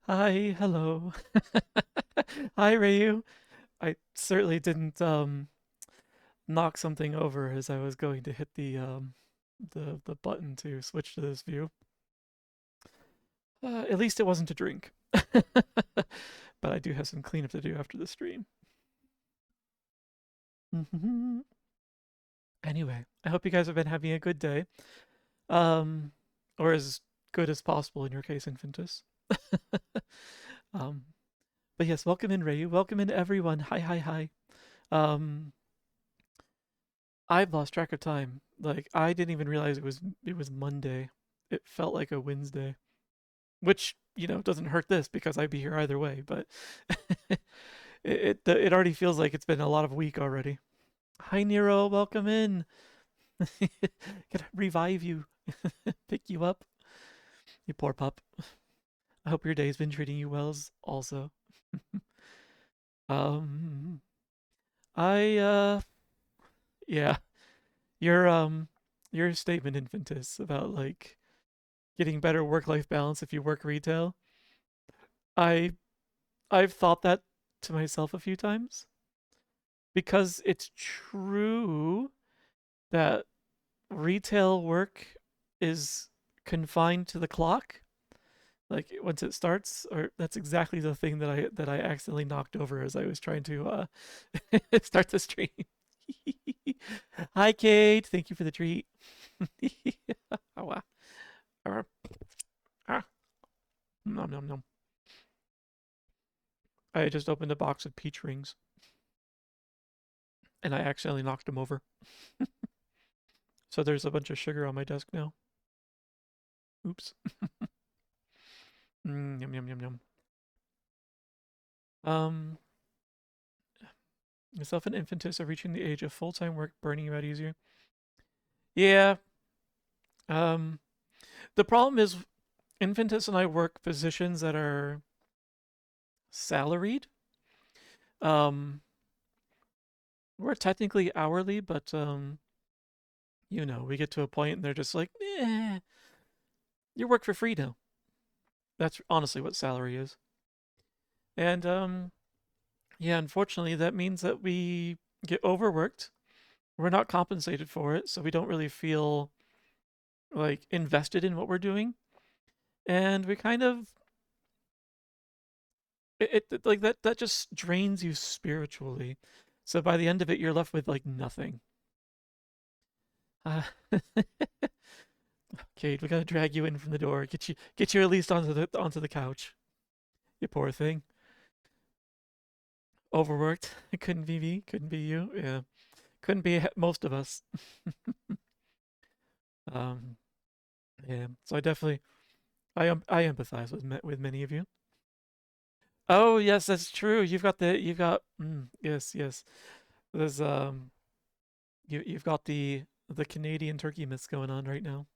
Hi, hello. Hi, Ryu. I certainly didn't knock something over as I was going to hit the button to switch to this view. At least it wasn't a drink. But I do have some cleanup to do after the stream. Anyway, I hope you guys have been having a good day. Um, or as good as possible in your case, Infantus. Um, but yes, welcome in, Ryu. Welcome in, everyone. Hi, hi, hi. Um, I've lost track of time. Like I didn't even realize it was Monday. It felt like a Wednesday, which doesn't hurt this because I'd be here either way. But it already feels like it's been a lot of week already. Hi Nero, welcome in. Gotta revive you, pick you up, you poor pup. I hope your day's been treating you well also. um, I yeah, your your statement, Infantis, about like getting better work-life balance if you work retail. I I've thought that to myself a few times because it's true that retail work is confined to the clock. Like once it starts, or that's exactly the thing that I accidentally knocked over as I was trying to start the stream. Hi, Kate. Thank you for the treat. Oh, wow. Ah, nom nom nom. I just opened a box of peach rings and I accidentally knocked them over. So there's a bunch of sugar on my desk now. Oops. Yum yum yum yum. Um, Yourself and Infantis are reaching the age of full-time work, burning you out easier. Yeah. Um, the problem is Infantis and I work positions that are salaried. Um, we're technically hourly, but we get to a point and they're just like, you work for free now. That's honestly what salary is. And yeah, unfortunately, that means that we get overworked. We're not compensated for it, so we don't really feel like invested in what we're doing. And we kind of like that just drains you spiritually. So by the end of it, you're left with like nothing. Uh, Kate, we gotta drag you in from the door. Get you at least onto the couch. You poor thing. Overworked. It couldn't be me. Couldn't be you. Yeah. Couldn't be most of us. Um. Yeah. So I empathize with many of you. Oh yes, that's true. Yes, yes. There's you've got the Canadian turkey myths going on right now.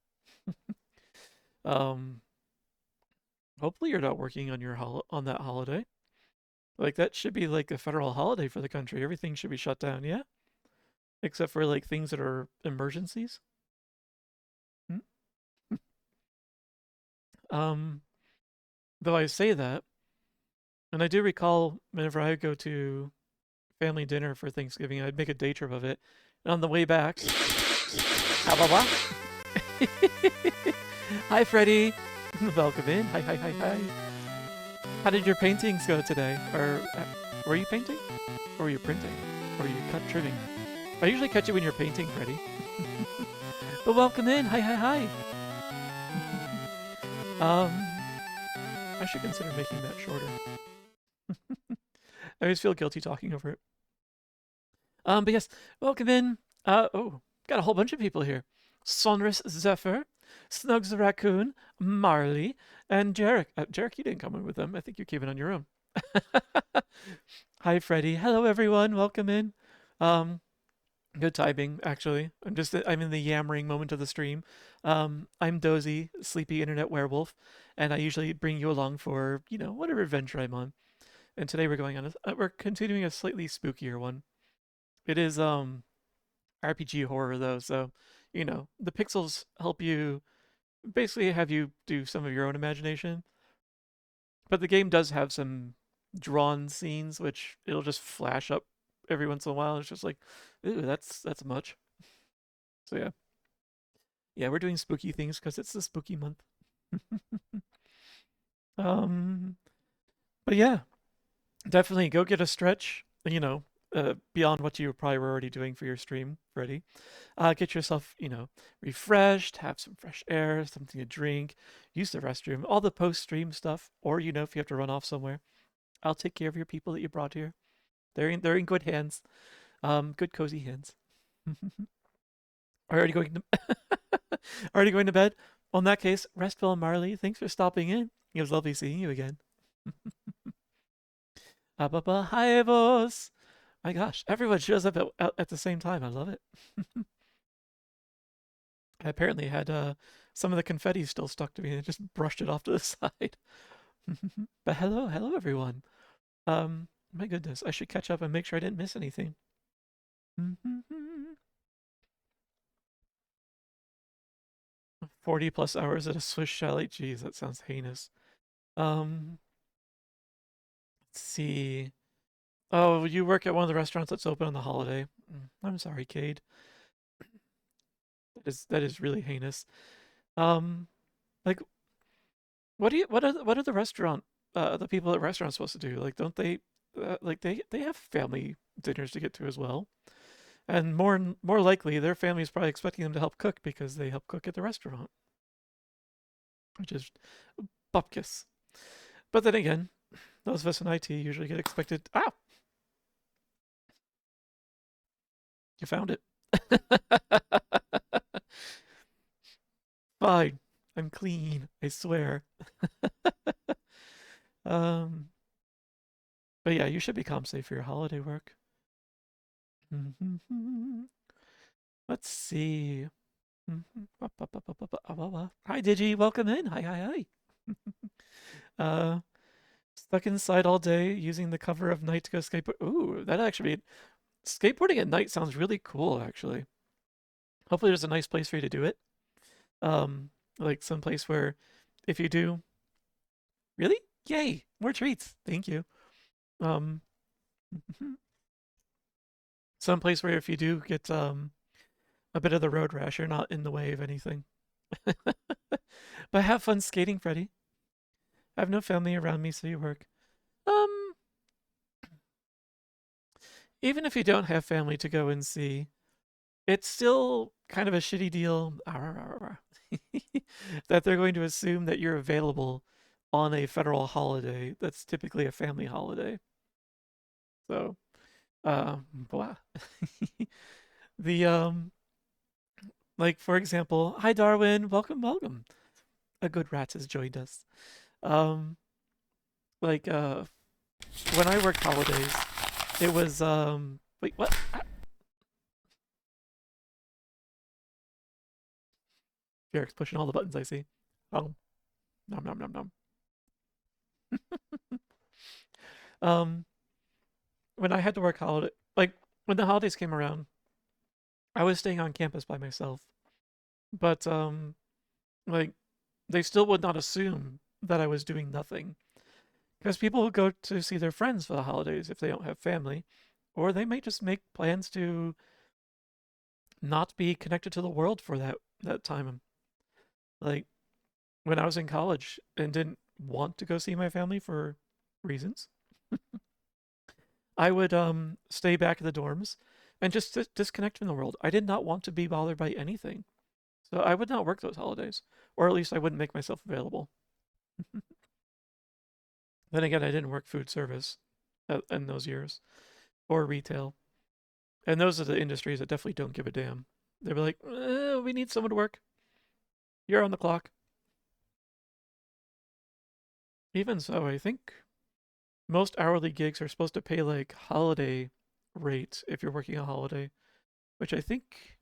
Um, Hopefully you're not working on on that holiday. Like that should be like a federal holiday for the country. Everything should be shut down, yeah? Except for like things that are emergencies. Hmm? Um, though I say that, and I do recall whenever I would go to family dinner for Thanksgiving, I'd make a day trip of it. And on the way back, blah blah blah. Hi, Freddie. Welcome in. Hi, hi, hi, hi. How did your paintings go today? Or were you painting? Or were you printing? Or were you cut trimming? I usually catch you when you're painting, Freddie. But welcome in. Hi, hi, hi. um, I should consider making that shorter. I always feel guilty talking over it. But yes, welcome in. Got a whole bunch of people here. Sonris Zephyr, Snugs the Raccoon, Marley, and Jarek. Jarek, you didn't come in with them. I think you came in on your own. Hi, Freddie. Hello, everyone. Welcome in. Um, Good timing, actually. I'm in the yammering moment of the stream. I'm Dozy, sleepy internet werewolf, and I usually bring you along for, whatever adventure I'm on. And today we're continuing a slightly spookier one. It is RPG horror though, so the pixels help you basically have you do some of your own imagination. But the game does have some drawn scenes, which it'll just flash up every once in a while. It's just like, ooh, that's much. So yeah, yeah, we're doing spooky things because it's the spooky month. um, but yeah, definitely go get a stretch. Beyond what you probably were already doing for your stream, Freddie. Get yourself, refreshed, have some fresh air, something to drink, use the restroom, all the post-stream stuff, or if you have to run off somewhere, I'll take care of your people that you brought here. They're in good hands, good cozy hands. Already going to already going to bed. Well, in that case, Restful and Marley, thanks for stopping in. It was lovely seeing you again. Hi, boss. My gosh, everyone shows up at the same time. I love it. I apparently had some of the confetti still stuck to me and I just brushed it off to the side. But hello everyone. My goodness, I should catch up and make sure I didn't miss anything. 40 plus hours at a Swiss chalet. Jeez, that sounds heinous. Um, let's see. Oh, you work at one of the restaurants that's open on the holiday. I'm sorry, Cade. That is really heinous. Um, like, what are the restaurant the people at restaurants supposed to do? Like, don't they like they have family dinners to get to as well? And more likely, their family is probably expecting them to help cook because they help cook at the restaurant, which is bupkis. But then again, those of us in IT usually get expected. Ah, you found it. Fine, I'm clean. I swear. um, but yeah, you should be compensated for your holiday work. Let's see. Hi, Digi. Welcome in. Hi. uh, stuck inside all day using the cover of night to go skateboard. Ooh, that actually skateboarding at night sounds really cool. Actually, hopefully there's a nice place for you to do it. Like some place where if you do, really, yay, more treats. Thank you. Um, some place where if you do get a bit of the road rash, you're not in the way of anything. But have fun skating, Freddie. I have no family around me, so you work. Um, even if you don't have family to go and see, it's still kind of a shitty deal that they're going to assume that you're available on a federal holiday that's typically a family holiday. So, blah. The like for example, hi Darwin, welcome. A good rat has joined us. Um, like when I worked holidays, it was wait, what? Derek's pushing all the buttons I see. Nom nom. Um, when I had to work holiday, like when the holidays came around, I was staying on campus by myself. But like they still would not assume that I was doing nothing because people would go to see their friends for the holidays if they don't have family, or they may just make plans to not be connected to the world for that time. Like when I was in college and didn't want to go see my family for reasons, I would stay back at the dorms and just disconnect from the world. I did not want to be bothered by anything. So I would not work those holidays, or at least I wouldn't make myself available. Then again, I didn't work food service in those years or retail. And those are the industries that definitely don't give a damn. They're like, we need someone to work. You're on the clock. Even so, I think most hourly gigs are supposed to pay like holiday rate if you're working a holiday, which I think,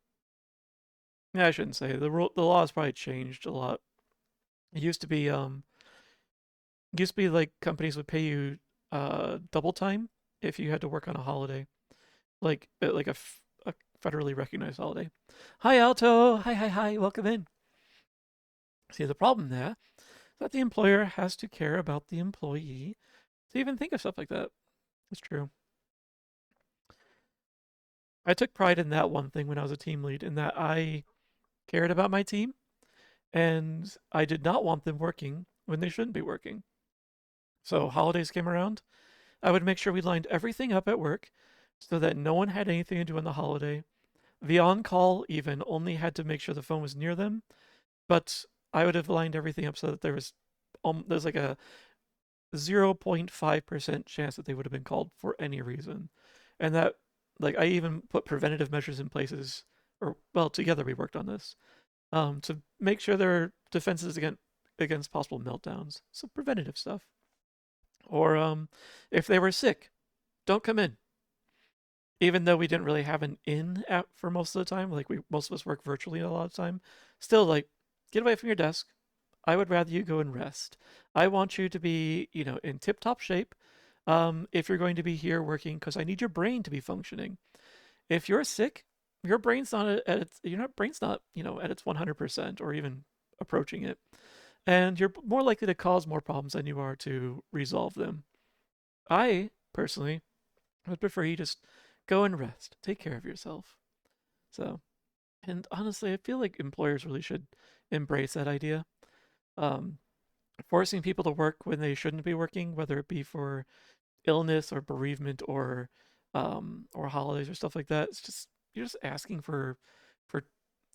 yeah, I shouldn't say. The law has probably changed a lot. It used to be like companies would pay you double time if you had to work on a holiday, like a federally recognized holiday. Hi Alto, hi, welcome in. See the problem there. that the employer has to care about the employee to even think of stuff like that. It's true. I took pride in that one thing when I was a team lead, in that I cared about my team and I did not want them working when they shouldn't be working. So holidays came around, I would make sure we lined everything up at work so that no one had anything to do on the holiday. The on call even only had to make sure the phone was near them, but I would have lined everything up so that there's like a 0.5% chance that they would have been called for any reason. And that, like, I even put preventative measures in places, or, well, together we worked on this, to make sure there are defenses against possible meltdowns. So preventative stuff. Or if they were sick, don't come in. Even though we didn't really have an in app for most of the time, like most of us work virtually a lot of the time, still like get away from your desk. I would rather you go and rest. I want you to be, in tip top shape. If you're going to be here working, because I need your brain to be functioning. If you're sick, your brain's not at its brain's not at its 100% or even approaching it, and you're more likely to cause more problems than you are to resolve them. I personally would prefer you just go and rest, take care of yourself. So, and honestly, I feel like employers really should embrace that idea. Um, Forcing people to work when they shouldn't be working, whether it be for illness or bereavement or holidays or stuff like that. It's just you're just asking for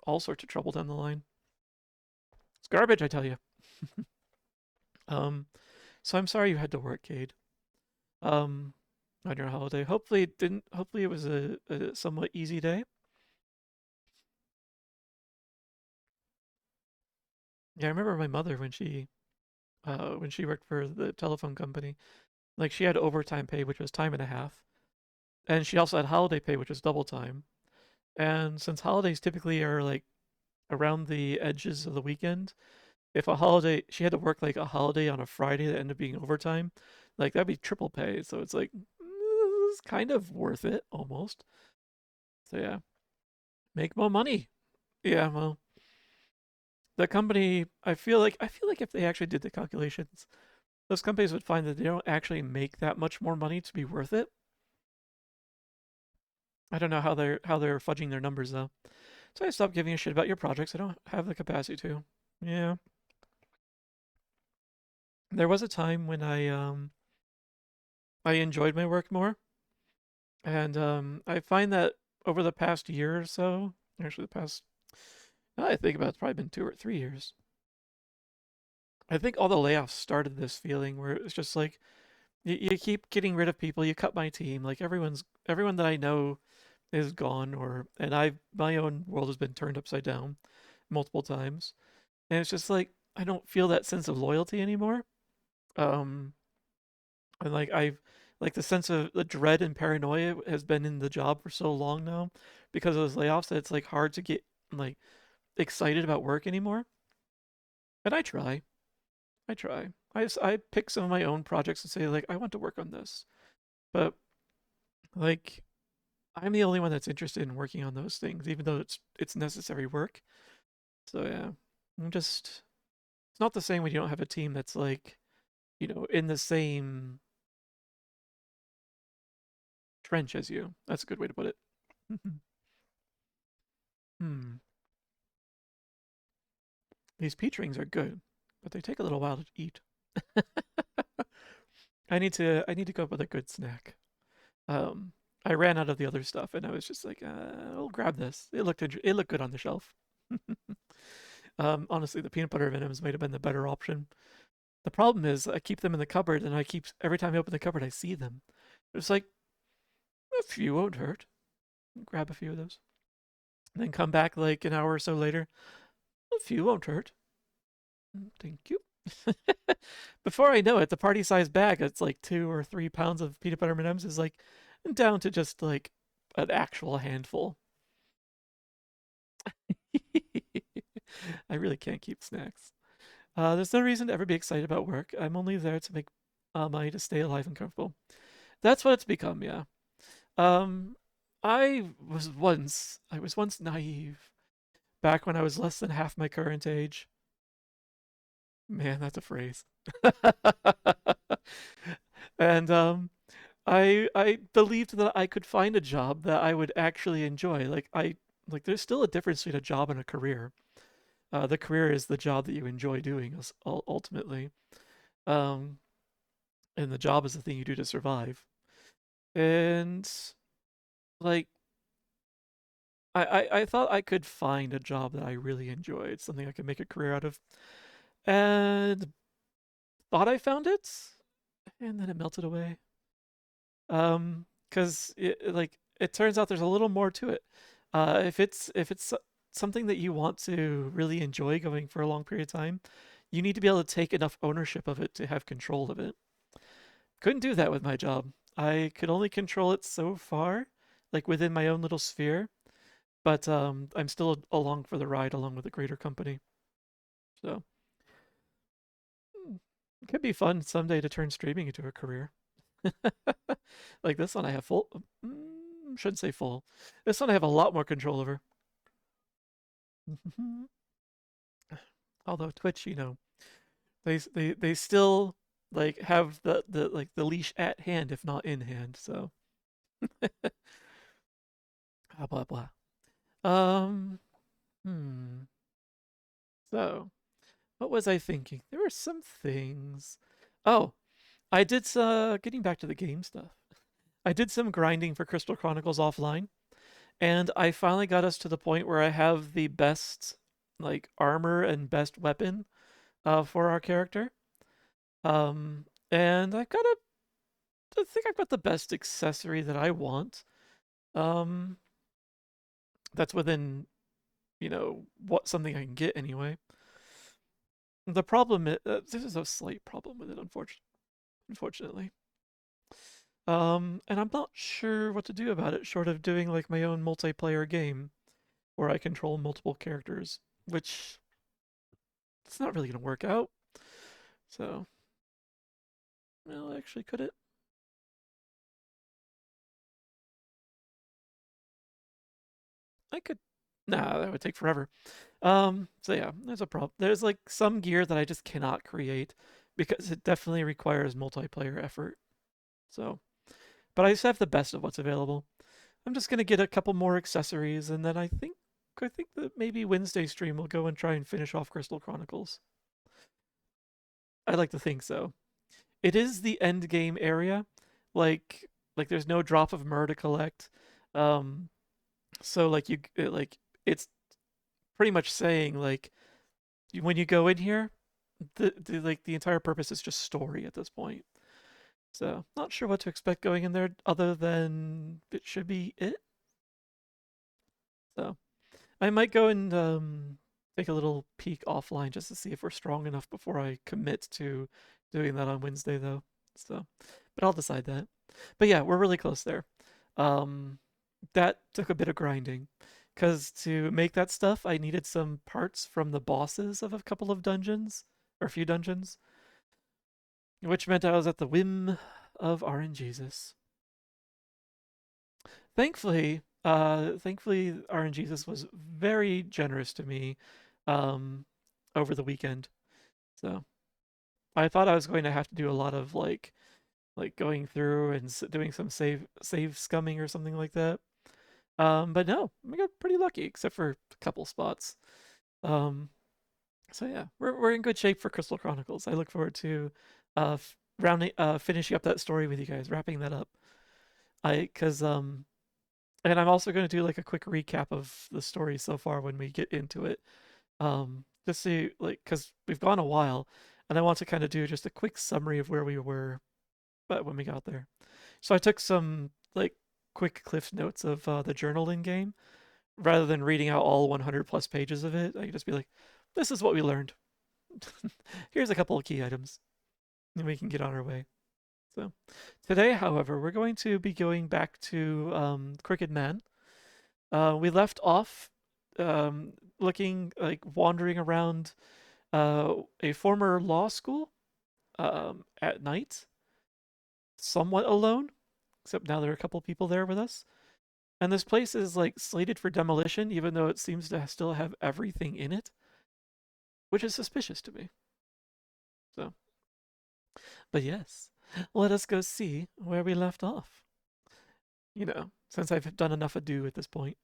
all sorts of trouble down the line. It's garbage, I tell you. um, so I'm sorry you had to work, Cade. Um, on your holiday. Hopefully it didn't. Hopefully it was a somewhat easy day. Yeah, I remember my mother when she worked for the telephone company. Like she had overtime pay, which was time and a half, and she also had holiday pay, which was double time. And since holidays typically are like around the edges of the weekend, if a holiday she had to work like a holiday on a Friday that ended up being overtime, like that'd be triple pay. So it's like it's kind of worth it almost. So yeah, make more money. Yeah, well, the company I feel like if they actually did the calculations, those companies would find that they don't actually make that much more money to be worth it. I don't know how they're fudging their numbers though. So I stopped giving a shit about your projects. I don't have the capacity to. Yeah. There was a time when I enjoyed my work more, and I find that over the past year or so, actually the past now I think about it's probably been 2 or 3 years. I think all the layoffs started this feeling where it was just like you keep getting rid of people. You cut my team. Like everyone that I know is gone, and my own world has been turned upside down multiple times, and it's just like I don't feel that sense of loyalty anymore. Um, and like the sense of the dread and paranoia has been in the job for so long now because of those layoffs that it's like hard to get like excited about work anymore. And I try. I pick some of my own projects and say like I want to work on this, but like I'm the only one that's interested in working on those things, even though it's necessary work. So yeah, I'm just it's not the same when you don't have a team that's like in the same trench as you. That's a good way to put it. Hmm. These peach rings are good, but they take a little while to eat. I need to go up with a good snack. Um, I ran out of the other stuff, and I was just like, I'll grab this. It looked good on the shelf. Honestly, the peanut butter M&Ms might have been the better option. The problem is I keep them in the cupboard, and I keep every time I open the cupboard, I see them. It's like a few won't hurt. Grab a few of those, and then come back like an hour or so later. A few won't hurt. Thank you. Before I know it, the party size bag that's like 2 or 3 pounds of peanut butter M&Ms is like down to just like an actual handful. I really can't keep snacks. There's no reason to ever be excited about work. I'm only there to make money to stay alive and comfortable. That's what it's become, yeah. Um, I was once naive back when I was less than half my current age. Man, that's a phrase. And I believed that I could find a job that I would actually enjoy. Like there's still a difference between a job and a career. The career is the job that you enjoy doing ultimately. Um, and the job is the thing you do to survive. And like I thought I could find a job that I really enjoyed, something I could make a career out of, and thought I found it, and then it melted away. Because it turns out there's a little more to it. If it's something that you want to really enjoy going for a long period of time, you need to be able to take enough ownership of it to have control of it. Couldn't do that with my job. I could only control it so far, like within my own little sphere. But I'm still along for the ride, along with a greater company. So it could be fun someday to turn streaming into a career. Like this one, I have full. Shouldn't say full. This one I have a lot more control over. Although Twitch, they still like have the leash at hand, if not in hand. So blah blah blah. Um. Hmm. So what was I thinking? There were some things. Oh, I did. Getting back to the game stuff. I did some grinding for Crystal Chronicles offline, and I finally got us to the point where I have the best like armor and best weapon for our character. And I think I've got the best accessory that I want. Um, that's within what something I can get anyway. The problem is this is a slight problem with it, unfortunately. And I'm not sure what to do about it, short of doing like my own multiplayer game where I control multiple characters, which it's not really gonna work out. So, well, actually, could it? I could. Nah, that would take forever. So yeah, there's a problem. There's like some gear that I just cannot create because it definitely requires multiplayer effort. So, but I just have the best of what's available. I'm just gonna get a couple more accessories, and then I think that maybe Wednesday stream will go and try and finish off Crystal Chronicles. I'd like to think so. It is the end game area, like there's no drop of myrrh to collect. Um, so it's pretty much saying like when you go in here, the entire purpose is just story at this point. So not sure what to expect going in there other than it should be it. So I might go and take a little peek offline just to see if we're strong enough before I commit to doing that on Wednesday though. So, but I'll decide that. But yeah, we're really close there. Um, that took a bit of grinding because to make that stuff, I needed some parts from the bosses of a couple of dungeons or a few dungeons, which meant I was at the whim of RNGesus. Thankfully, RNGesus was very generous to me um, over the weekend. So I thought I was going to have to do a lot of like going through and doing some save scumming or something like that. But no, we got pretty lucky except for a couple spots. Um, so yeah, we're in good shape for Crystal Chronicles. I look forward to finishing up that story with you guys, wrapping that up. I cuz and I'm also going to do like a quick recap of the story so far when we get into it. Just see like cuz we've gone a while and I want to kind of do just a quick summary of where we were but when we got there. So I took some like quick cliff notes of the journal in game rather than reading out all 100 plus pages of it. I could just be like, this is what we learned. Here's a couple of key items, and we can get on our way. So today, however, we're going to be going back to Crooked Man. We left off looking like wandering around a former law school at night, somewhat alone, except now there are a couple people there with us. And this place is like slated for demolition, even though it seems to still have everything in it, which is suspicious to me. So, but yes, let us go see where we left off. Since I've done enough ado at this point.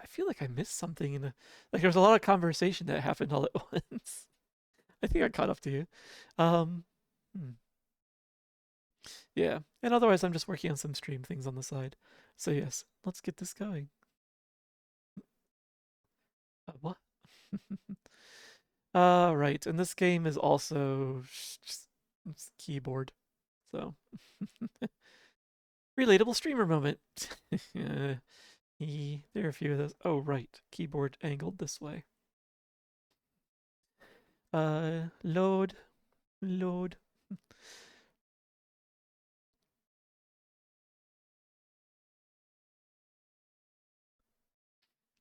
I feel like I missed something like there was a lot of conversation that happened all at once. I think I caught up to you. Um, hmm, yeah, and otherwise I'm just working on some stream things on the side. So yes, let's get this going. What? Right, and this game is also just it's keyboard, so relatable streamer moment. There are a few of those. Oh, right, keyboard angled this way. Load, load.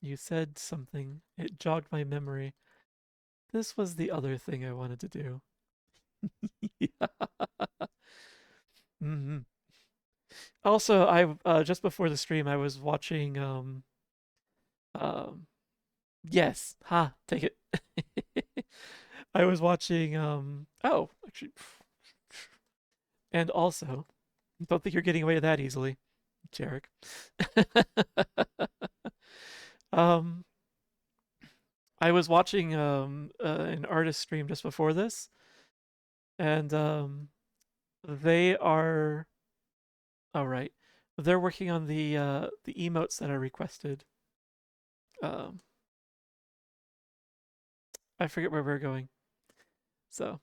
You said something. It jogged my memory. This was the other thing I wanted to do. Yeah. hmm Also, I just before the stream, I was watching. Um, yes, take it. I was watching. Oh, actually, and also, don't think you're getting away with that easily, Jarek. um, I was watching an artist stream just before this, and they are all right. They're working on the emotes that are requested. Um, I forget where we're going. So,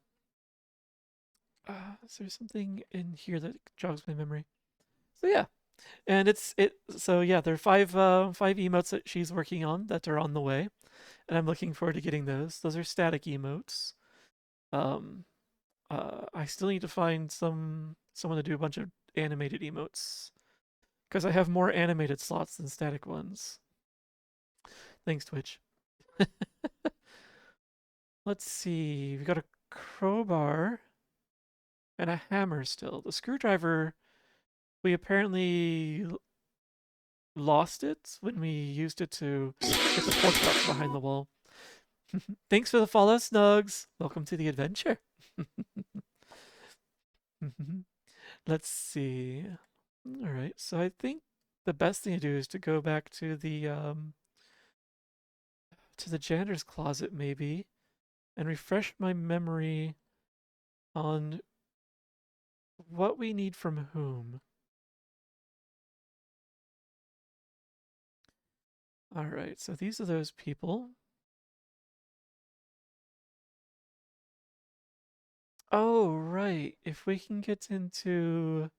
is there something in here that jogs my memory? So yeah, and it's it. So yeah, there are five emotes that she's working on that are on the way, and I'm looking forward to getting those. Those are static emotes. Um, I still need to find someone to do a bunch of animated emotes because I have more animated slots than static ones. Thanks, Twitch. Let's see. We got a crowbar and a hammer still. The screwdriver, we apparently lost it when we used it to get the pork chops behind the wall. Thanks for the follow, Snugs. Welcome to the adventure. Let's see. All right. So I think the best thing to do is to go back to the janitor's closet maybe and refresh my memory on what we need from whom. All right. So these are those people. Oh, right. If we can get into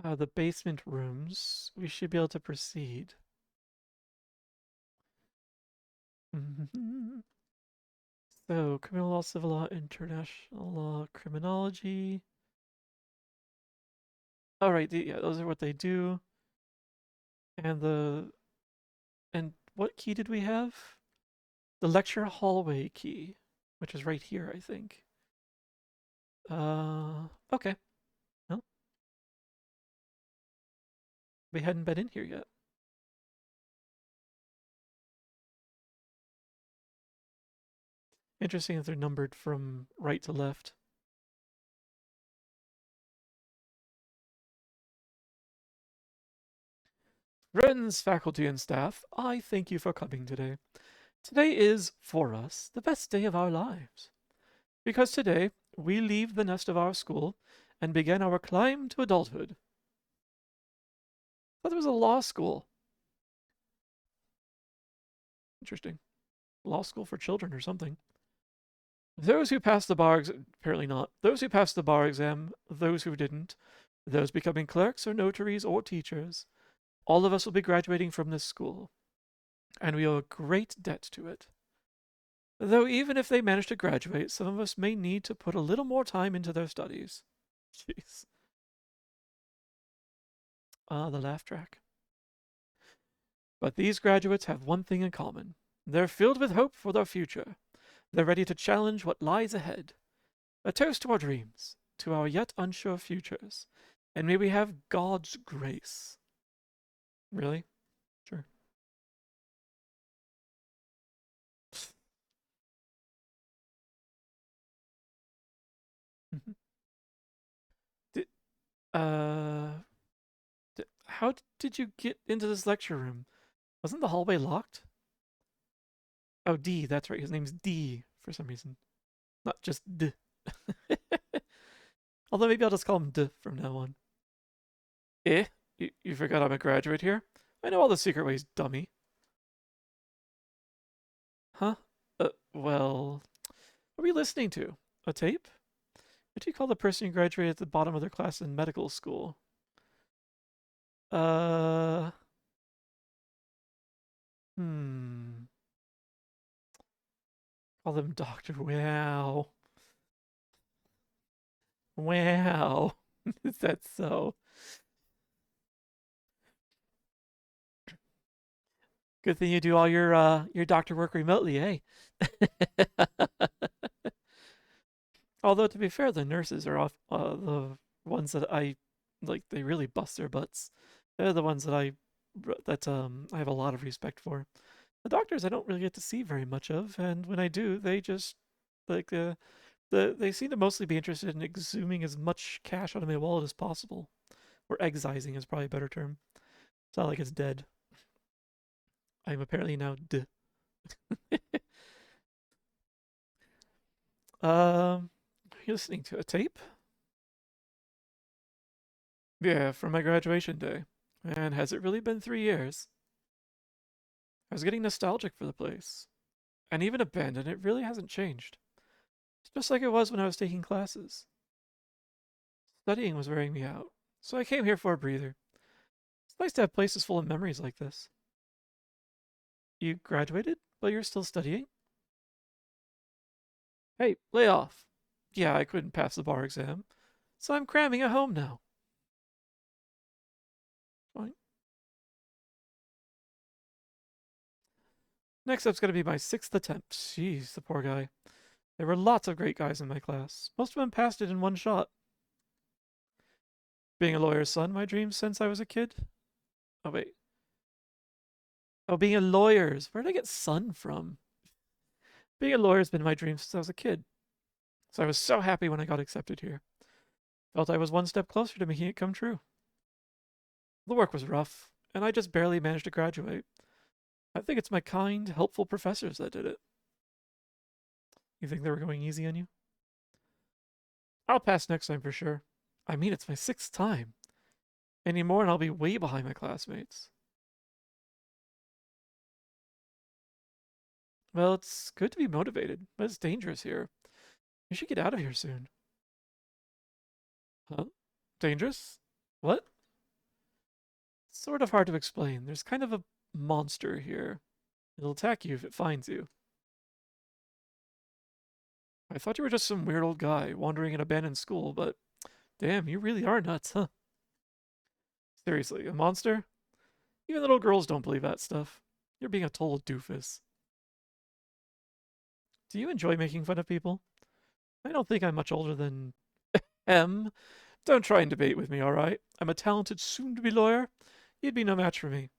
the basement rooms, we should be able to proceed. So, criminal law, civil law, international law, criminology. All right, yeah, those are what they do. And what key did we have? The lecture hallway key, which is right here, I think. Okay. Well, we hadn't been in here yet. Interesting that they're numbered from right to left. Friends, faculty, and staff, I thank you for coming today. Today is, for us, the best day of our lives. Because today, we leave the nest of our school and begin our climb to adulthood. I thought there was a law school. Interesting. Law school for children or something. Those who passed the bar apparently not. Those who passed the bar exam, those who didn't, those becoming clerks or notaries or teachers, all of us will be graduating from this school, and we owe a great debt to it. Though even if they manage to graduate, some of us may need to put a little more time into their studies. Jeez. The laugh track. But these graduates have one thing in common. They're filled with hope for their future. They're ready to challenge what lies ahead. A toast to our dreams, to our yet unsure futures, and may we have God's grace. Really? Sure. Uh, how did you get into this lecture room? Wasn't the hallway locked? Oh, D, that's right. His name's D for some reason, not just D. Although maybe I'll just call him D from now on. Eh? You forgot I'm a graduate here? I know all the secret ways, dummy. Huh? Well, what are we listening to? A tape? What do you call the person who graduated at the bottom of their class in medical school? Uh, hmm. Call them Doctor. Wow. Wow. Is that so? Good thing you do all your doctor work remotely, eh? Although to be fair, the nurses are off the ones that I like. They really bust their butts. They're the ones that I have a lot of respect for. The doctors I don't really get to see very much of, and when I do, they just like they seem to mostly be interested in exhuming as much cash out of my wallet as possible, or excising is probably a better term. It's not like it's dead. I'm apparently now dead. Are you listening to a tape? Yeah, from my graduation day. And has it really been 3 years? I was getting nostalgic for the place. And even abandoned, it really hasn't changed. It's just like it was when I was taking classes. Studying was wearing me out, so I came here for a breather. It's nice to have places full of memories like this. You graduated, but you're still studying? Hey, lay off. Yeah, I couldn't pass the bar exam, so I'm cramming at home now. Fine. Next up's gonna be my sixth attempt. Jeez, the poor guy. There were lots of great guys in my class. Most of them passed it in one shot. Being a lawyer's son, my dream since I was a kid. Oh, wait. Oh, being a lawyer's. Where did I get son from? Being a lawyer's been my dream since I was a kid. So I was so happy when I got accepted here. Felt I was one step closer to making it come true. The work was rough, and I just barely managed to graduate. I think it's my kind, helpful professors that did it. You think they were going easy on you? I'll pass next time for sure. I mean, it's my sixth time. Any more and I'll be way behind my classmates. Well, it's good to be motivated, but it's dangerous here. You should get out of here soon. Huh? Dangerous? What? It's sort of hard to explain. There's kind of a monster here. It'll attack you if it finds you. I thought you were just some weird old guy wandering an abandoned school, but damn, you really are nuts, huh? Seriously, a monster? Even little girls don't believe that stuff. You're being a total doofus. Do you enjoy making fun of people? I don't think I'm much older than M. Don't try and debate with me, all right? I'm a talented soon-to-be lawyer. You'd be no match for me.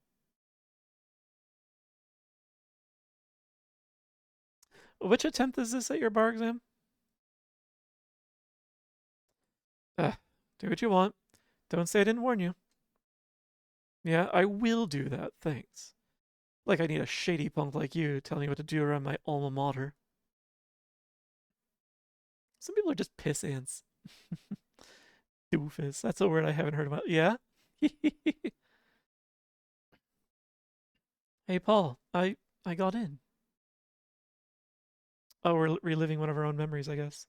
Which attempt is this at your bar exam? Do what you want. Don't say I didn't warn you. Yeah, I will do that, thanks. Like I need a shady punk like you telling me what to do around my alma mater. Some people are just piss ants. Doofus. That's a word I haven't heard about. Yeah? Hey, Paul. I got in. Oh, we're reliving one of our own memories, I guess.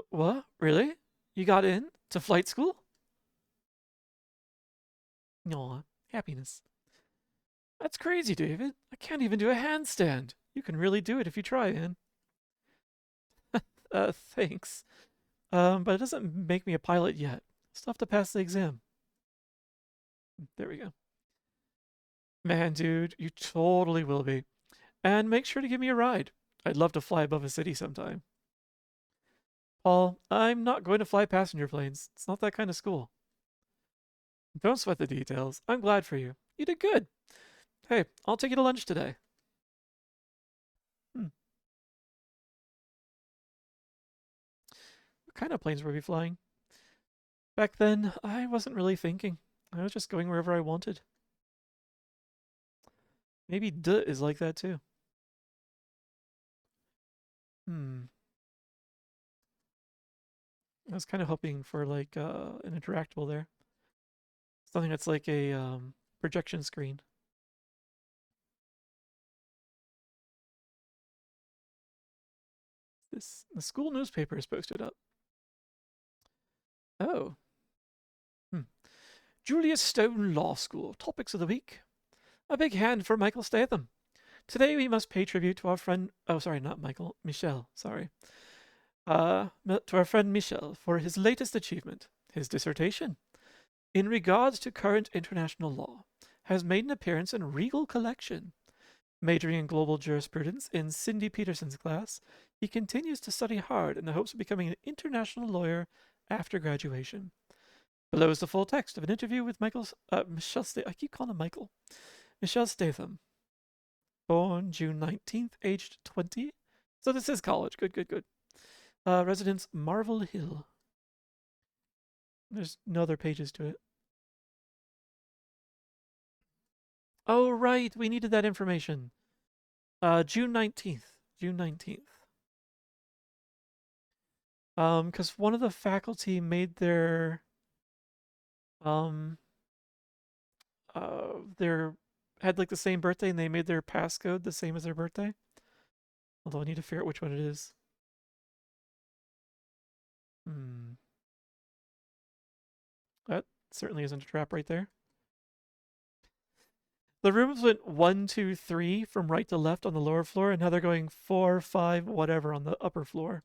What? Really? You got in to flight school? Aw, happiness. That's crazy, David. I can't even do a handstand. You can really do it if you try, man. Thanks. But it doesn't make me a pilot yet. Still have to pass the exam. There we go. Man, dude, you totally will be. And make sure to give me a ride. I'd love to fly above a city sometime. Paul, I'm not going to fly passenger planes. It's not that kind of school. Don't sweat the details. I'm glad for you. You did good. Hey, I'll take you to lunch today. Hmm. kind of planes were we flying? Back then, I wasn't really thinking. I was just going wherever I wanted. Maybe D is like that too. Hmm. I was kind of hoping for like an interactable there. Something that's like a projection screen. The school newspaper is posted up. Oh. Hmm. Julius Stone Law School. Topics of the week. A big hand for Michael Statham. Today we must pay tribute to our friend. Oh, sorry, not Michael. Michel. Sorry. To our friend Michel for his latest achievement, his dissertation, in regards to current international law, has made an appearance in Regal Collection. Majoring in global jurisprudence in Cindy Peterson's class, he continues to study hard in the hopes of becoming an international lawyer after graduation. Below is the full text of an interview with Michel Statham. I keep calling him Michael. Michel Statham, born June 19th, aged 20. So this is college. Good, good, good. Residence Marvel Hill. There's no other pages to it. Oh, right. We needed that information. June 19th. June 19th. Because one of the faculty made um, their, had like the same birthday and they made their passcode the same as their birthday. Although I need to figure out which one it is. Hmm. That certainly isn't a trap right there. The rooms went 1, 2, 3 from right to left on the lower floor, and now they're going 4, 5, whatever on the upper floor.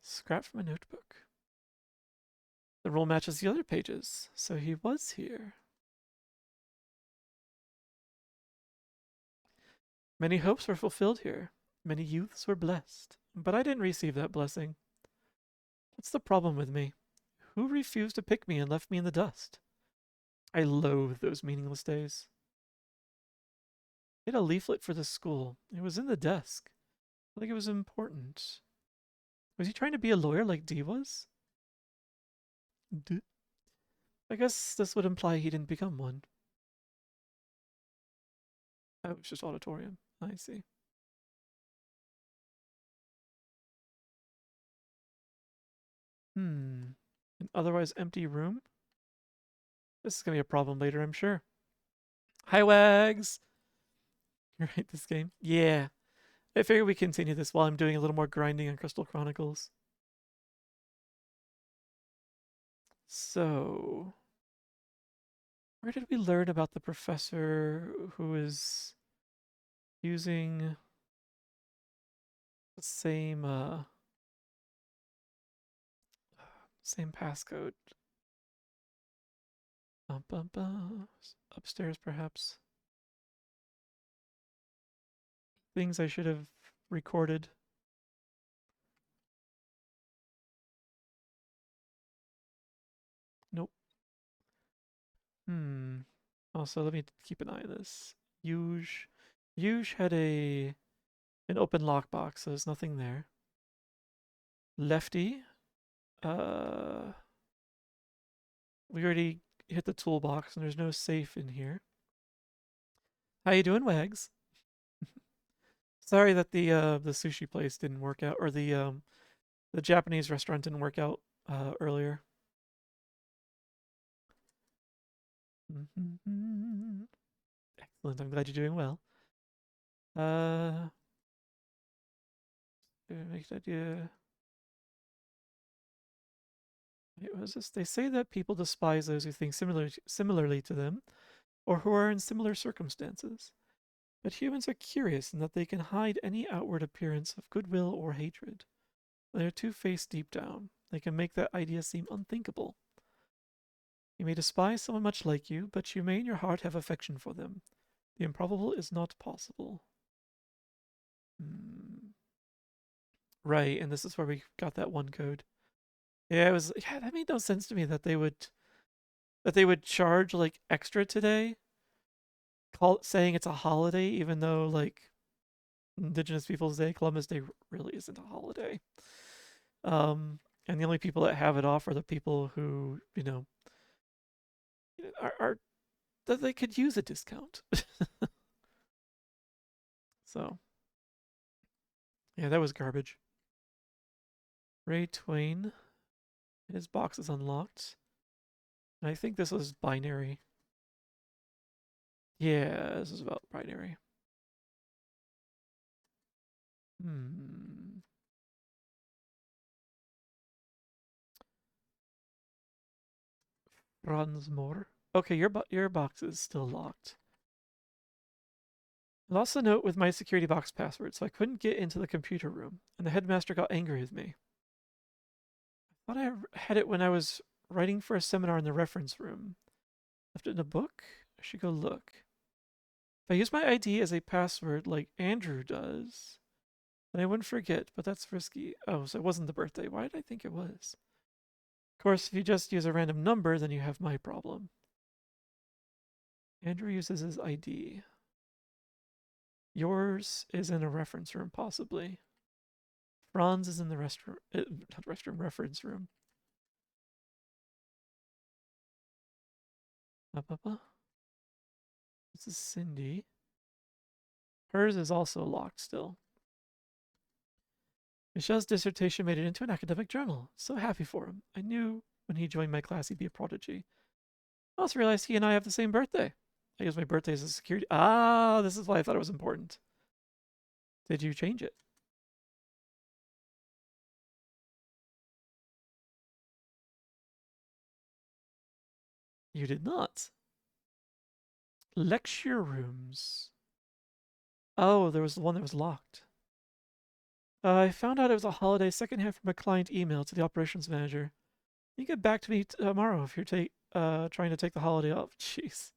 Scrap from a notebook. The rule matches the other pages, so he was here. Many hopes were fulfilled here. Many youths were blessed. But I didn't receive that blessing. What's the problem with me? Who refused to pick me and left me in the dust? I loathe those meaningless days. He had a leaflet for the school. It was in the desk. Like it was important. Was he trying to be a lawyer like D was? I guess this would imply he didn't become one. Oh, it's just auditorium. I see. An otherwise empty room? This is gonna be a problem later, I'm sure. Hi, Wags! You right this game? Yeah. I figure we continue this while I'm doing a little more grinding on Crystal Chronicles. So, where did we learn about the professor who is using the same passcode? Upstairs, perhaps. Things I should have recorded. Nope. Also, let me keep an eye on this. Huge had an open lockbox, so there's nothing there. Lefty. We already hit the toolbox, and there's no safe in here. How you doing, Wags? Sorry that the sushi place didn't work out, or the Japanese restaurant didn't work out earlier. Excellent. I'm glad you're doing well. Make that idea. Wait, what is this? They say that people despise those who think similarly to them, or who are in similar circumstances. But humans are curious in that they can hide any outward appearance of goodwill or hatred. They are two-faced deep down. They can make that idea seem unthinkable. You may despise someone much like you, but you may in your heart have affection for them. The improbable is not possible. Right, and this is where we got that one code. Yeah, that made no sense to me that they would charge like extra today, saying it's a holiday, even though like Indigenous Peoples Day. Columbus Day really isn't a holiday. And the only people that have it off are the people who, are that they could use a discount. So, yeah, that was garbage. Ray Twain, his box is unlocked. And I think this was binary. Yeah, this is about binary. Hmm. Ransmore. Okay, your box is still locked. I lost the note with my security box password, so I couldn't get into the computer room, and the headmaster got angry with me. I thought I had it when I was writing for a seminar in the reference room. Left it in a book? I should go look. If I use my ID as a password like Andrew does, then I wouldn't forget, but that's risky. Oh, so it wasn't the birthday. Why did I think it was? Of course, if you just use a random number, then you have my problem. Andrew uses his ID. Yours is in a reference room, possibly. Franz is in the restroom, not restroom, reference room. This is Cindy. Hers is also locked still. Michelle's dissertation made it into an academic journal. So happy for him. I knew when he joined my class he'd be a prodigy. I also realized he and I have the same birthday. I use my birthday as a security. Ah, this is why I thought it was important. Did you change it? You did not. Lecture rooms. Oh, there was the one that was locked. I found out it was a holiday secondhand from a client email to the operations manager. You get back to me tomorrow if you're trying to take the holiday off. Jeez.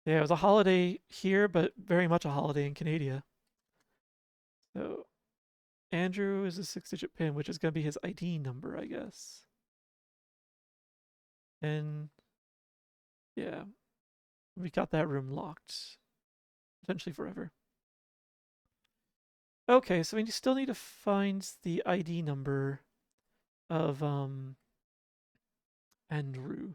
Yeah, it was a holiday here, but very much a holiday in Canada. So Andrew is a 6-digit PIN, which is going to be his ID number, I guess. And yeah, we got that room locked, potentially forever. Okay, so we still need to find the ID number of Andrew.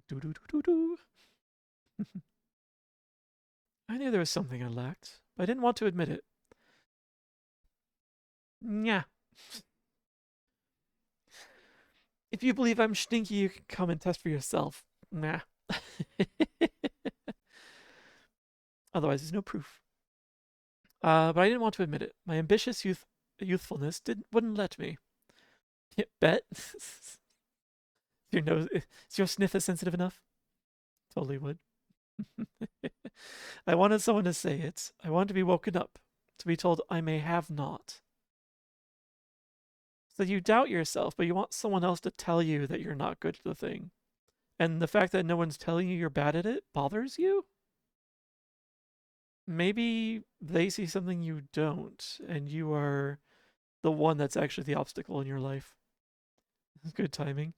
Do do do do do. I knew there was something I lacked, but I didn't want to admit it. Yeah. If you believe I'm stinky, you can come and test for yourself. Nah. Otherwise, there's no proof. But I didn't want to admit it. My ambitious youthfulness wouldn't let me. Bet. Your nose is your sniffer sensitive enough? Totally would. I wanted someone to say it. I wanted to be woken up, to be told I may have not. So you doubt yourself, but you want someone else to tell you that you're not good at the thing. And the fact that no one's telling you you're bad at it bothers you? Maybe they see something you don't, and you are the one that's actually the obstacle in your life. Good timing.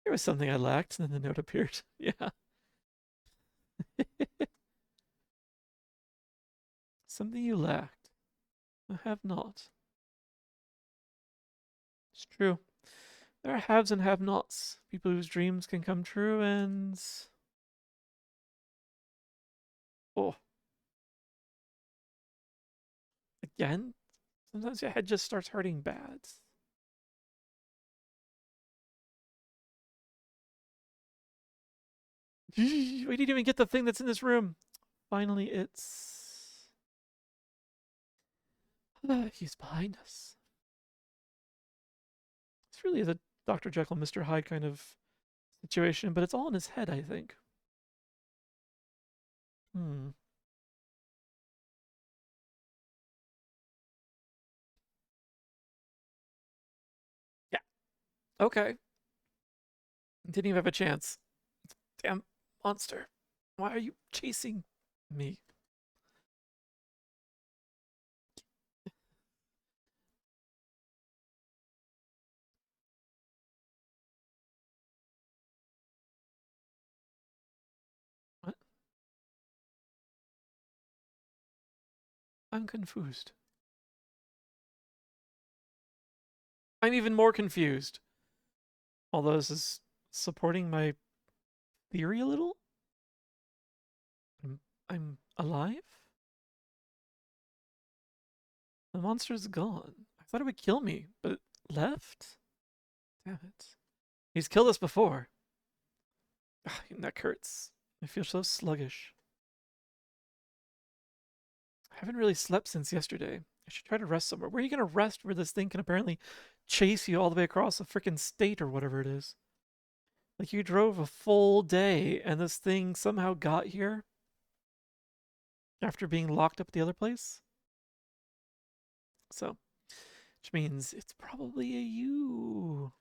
There was something I lacked, and then the note appeared. Yeah. Something you lacked. I have not. It's true. There are haves and have nots. People whose dreams can come true, and. Oh, again? Sometimes your head just starts hurting bad. We didn't even get the thing that's in this room. Finally, it's. He's behind us. It's really a Dr. Jekyll, Mr. Hyde kind of situation, but it's all in his head, I think. Hmm. Yeah. Okay. Didn't even have a chance. Damn monster. Why are you chasing me? I'm confused. I'm even more confused. Although this is supporting my theory a little. I'm alive? The monster's gone. I thought it would kill me, but it left? Damn it. He's killed us before. Ugh, my neck hurts. I feel so sluggish. I haven't really slept since yesterday. I should try to rest somewhere. Where are you going to rest where this thing can apparently chase you all the way across a freaking state or whatever it is? Like you drove a full day and this thing somehow got here after being locked up at the other place? So, which means it's probably a you.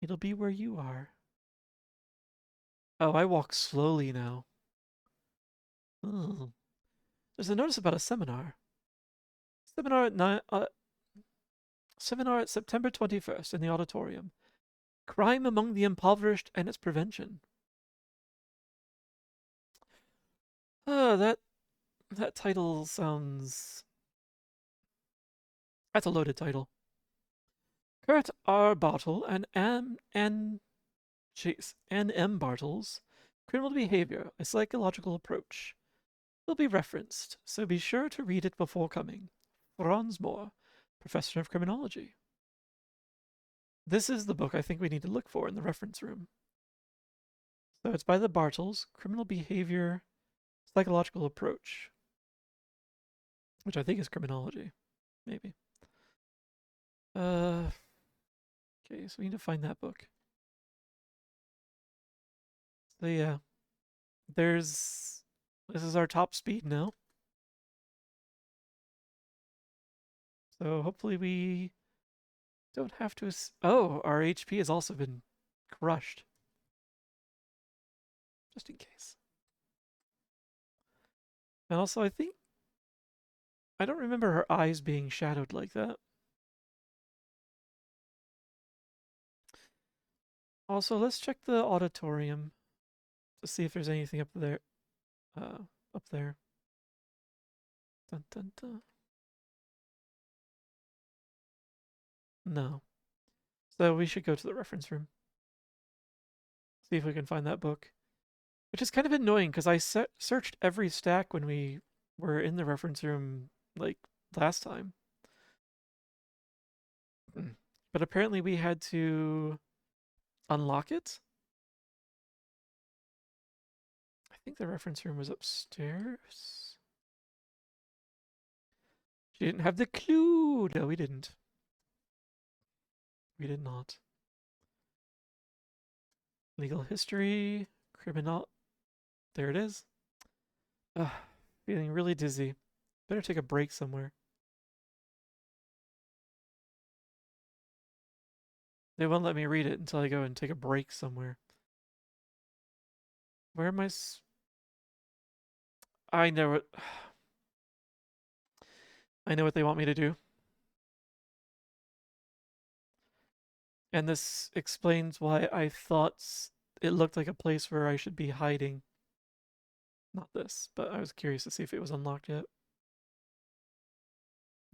It'll be where you are. Oh, I walk slowly now. Oh. There's a notice about a seminar. Seminar at September 21st in the auditorium. Crime among the impoverished and its prevention. That title sounds... That's a loaded title. Kurt R. Bartle and N.M. Bartles, Criminal Behavior, a Psychological Approach, will be referenced, so be sure to read it before coming. Franz Moore, Professor of Criminology. This is the book I think we need to look for in the reference room. So it's by the Bartles, Criminal Behavior, Psychological Approach, which I think is criminology, maybe. Okay, so we need to find that book. So yeah, this is our top speed now. So hopefully we don't have to... Oh, our HP has also been crushed. Just in case. And also, I don't remember her eyes being shadowed like that. Also, let's check the auditorium to see if there's anything up there. Up there. Dun, dun, dun. No. So we should go to the reference room. See if we can find that book. Which is kind of annoying because I searched every stack when we were in the reference room, like, last time. But apparently we had to unlock it. I think the reference room was upstairs. She didn't have the clue. No, we didn't. We did not. Legal history, criminal. There it is. Ugh, feeling really dizzy. Better take a break somewhere. They won't let me read it until I go and take a break somewhere. Where am I? I know it. I know what they want me to do. And this explains why I thought it looked like a place where I should be hiding. Not this, but I was curious to see if it was unlocked yet.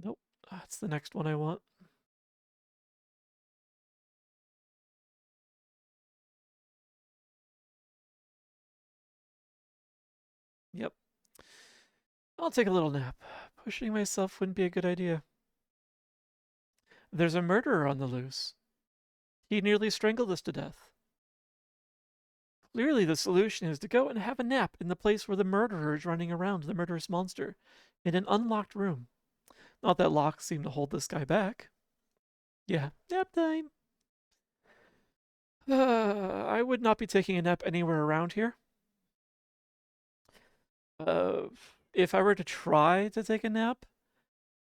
Nope. That's the next one I want. Yep. I'll take a little nap. Pushing myself wouldn't be a good idea. There's a murderer on the loose. He nearly strangled us to death. Clearly, the solution is to go and have a nap in the place where the murderer is running around, the murderous monster, in an unlocked room. Not that locks seem to hold this guy back. Yeah, nap time. I would not be taking a nap anywhere around here. If I were to try to take a nap,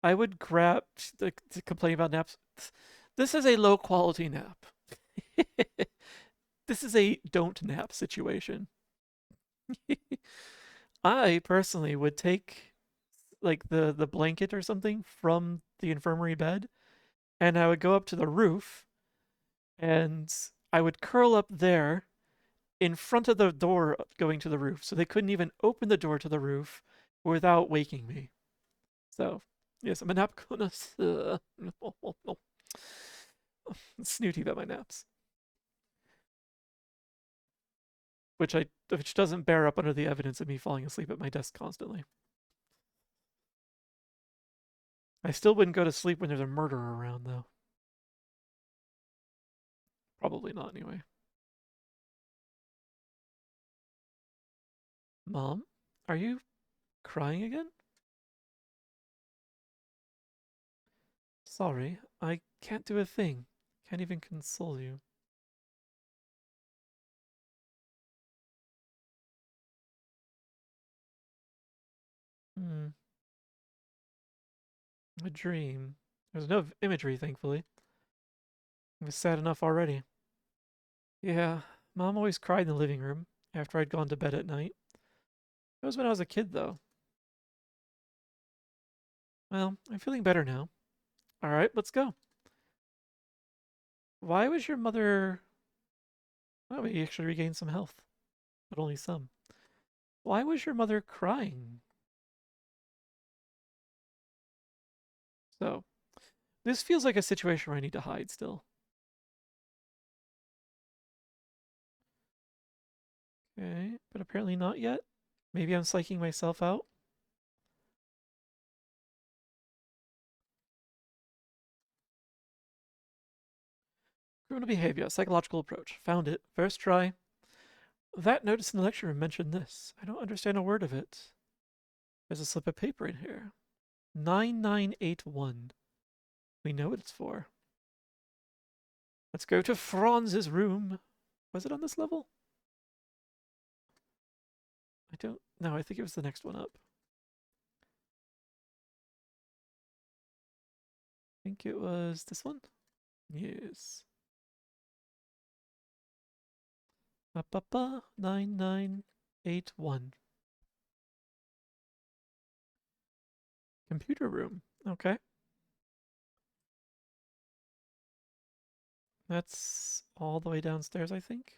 I would grab to complain about naps. This is a low quality nap. This is a don't nap situation. I personally would take like the blanket or something from the infirmary bed, and I would go up to the roof, and I would curl up there in front of the door going to the roof, so they couldn't even open the door to the roof without waking me. So, yes, I'm a nap connoisseur. Snooty about my naps, which doesn't bear up under the evidence of me falling asleep at my desk constantly. I still wouldn't go to sleep when there's a murderer around, though. Probably not, anyway. Mom, are you crying again? Sorry, I can't do a thing. Can't even console you. Hmm. A dream. There's no imagery, thankfully. It was sad enough already. Yeah, Mom always cried in the living room after I'd gone to bed at night. That was when I was a kid, though. Well, I'm feeling better now. All right, let's go. Why was your mother... Oh, we actually regained some health, but only some. Why was your mother crying? So, this feels like a situation where I need to hide still. Okay, but apparently not yet. Maybe I'm psyching myself out. Criminal behavior, psychological approach. Found it. First try. That notice in the lecture room mentioned this. I don't understand a word of it. There's a slip of paper in here. 9981. We know what it's for. Let's go to Franz's room. Was it on this level? I don't know. I think it was the next one up. I think it was this one. Yes. 9981. Computer room. Okay. That's all the way downstairs, I think.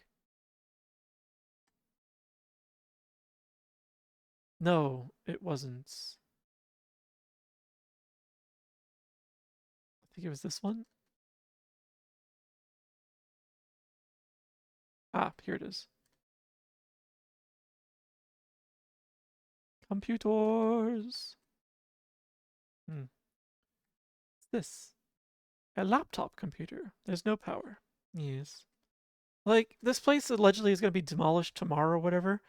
No, it wasn't. I think it was this one. Ah, here it is. Computers. What's this? A laptop computer. There's no power. Yes. Like, this place allegedly is going to be demolished tomorrow or whatever.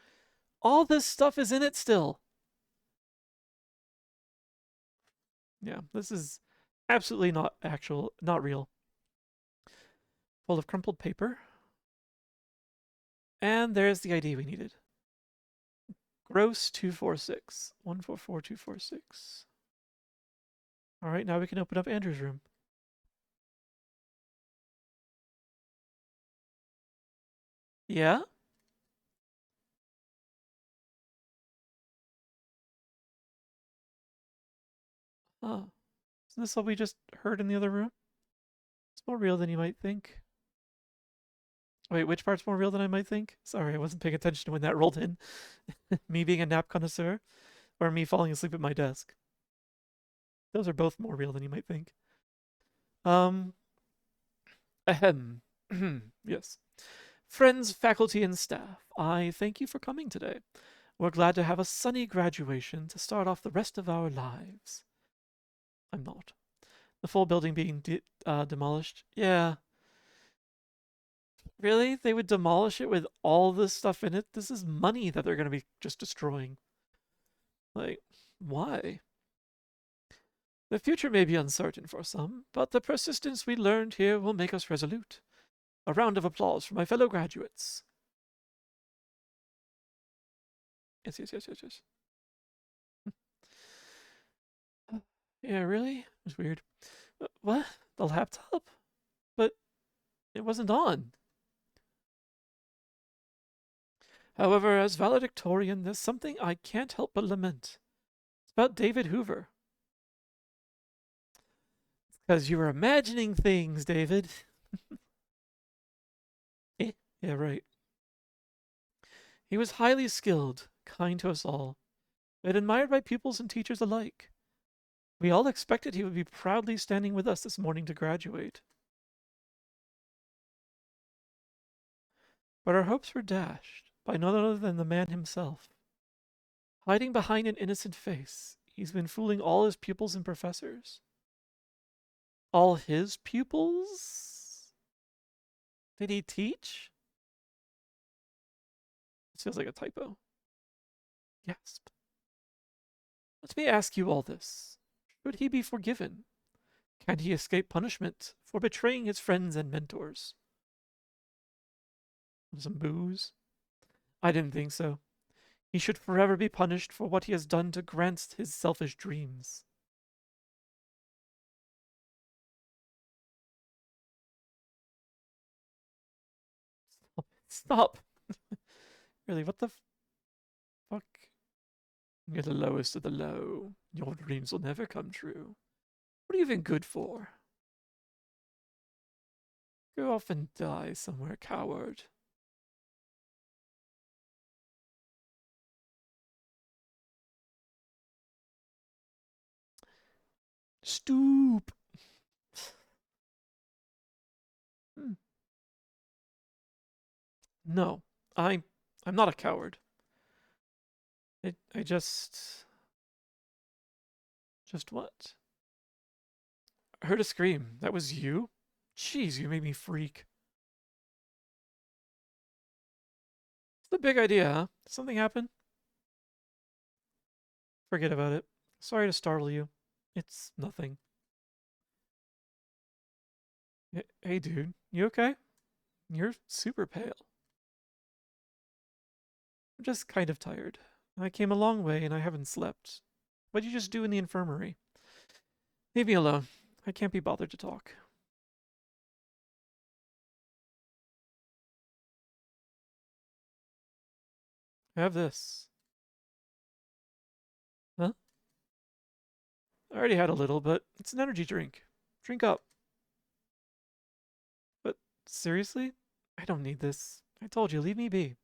All this stuff is in it still. Yeah, this is absolutely not real. Full of crumpled paper. And there's the ID we needed. Gross 246. 144246. All right, now we can open up Andrew's room. Yeah? Oh. Isn't this what we just heard in the other room? It's more real than you might think. Wait, which part's more real than I might think? Sorry, I wasn't paying attention when that rolled in. Me being a nap connoisseur, or me falling asleep at my desk. Those are both more real than you might think. Um, ahem. Yes. Friends, faculty, and staff, I thank you for coming today. We're glad to have a sunny graduation to start off the rest of our lives. I'm not. The full building being demolished. Yeah. Really? They would demolish it with all this stuff in it? This is money that they're going to be just destroying. Like, why? The future may be uncertain for some, but the persistence we learned here will make us resolute. A round of applause for my fellow graduates. Yes, yes, yes, yes, yes. Yeah, really? It's weird. What? The laptop? But it wasn't on. However, as valedictorian, there's something I can't help but lament. It's about David Hoover. Because you were imagining things, David. Yeah, right. He was highly skilled, kind to us all, and admired by pupils and teachers alike. We all expected he would be proudly standing with us this morning to graduate. But our hopes were dashed by none other than the man himself. Hiding behind an innocent face, he's been fooling all his pupils and professors. All his pupils? Did he teach? This feels like a typo. Gasp. Let me ask you all this. Should he be forgiven? Can he escape punishment for betraying his friends and mentors? Some booze? I didn't think so. He should forever be punished for what he has done to grant his selfish dreams. Stop! Really, what the fuck? You're the lowest of the low. Your dreams will never come true. What are you even good for? Go off and die somewhere, coward. Stoop! Hmm. No, I'm not a coward. I just what? I heard a scream. That was you? Jeez, you made me freak. It's the big idea, huh? Did something happen? Forget about it. Sorry to startle you. It's nothing. Hey, dude, you okay? You're super pale. I'm just kind of tired. I came a long way and I haven't slept. What'd you just do in the infirmary? Leave me alone. I can't be bothered to talk. Have this. Huh? I already had a little, but it's an energy drink. Drink up. But seriously? I don't need this. I told you, leave me be.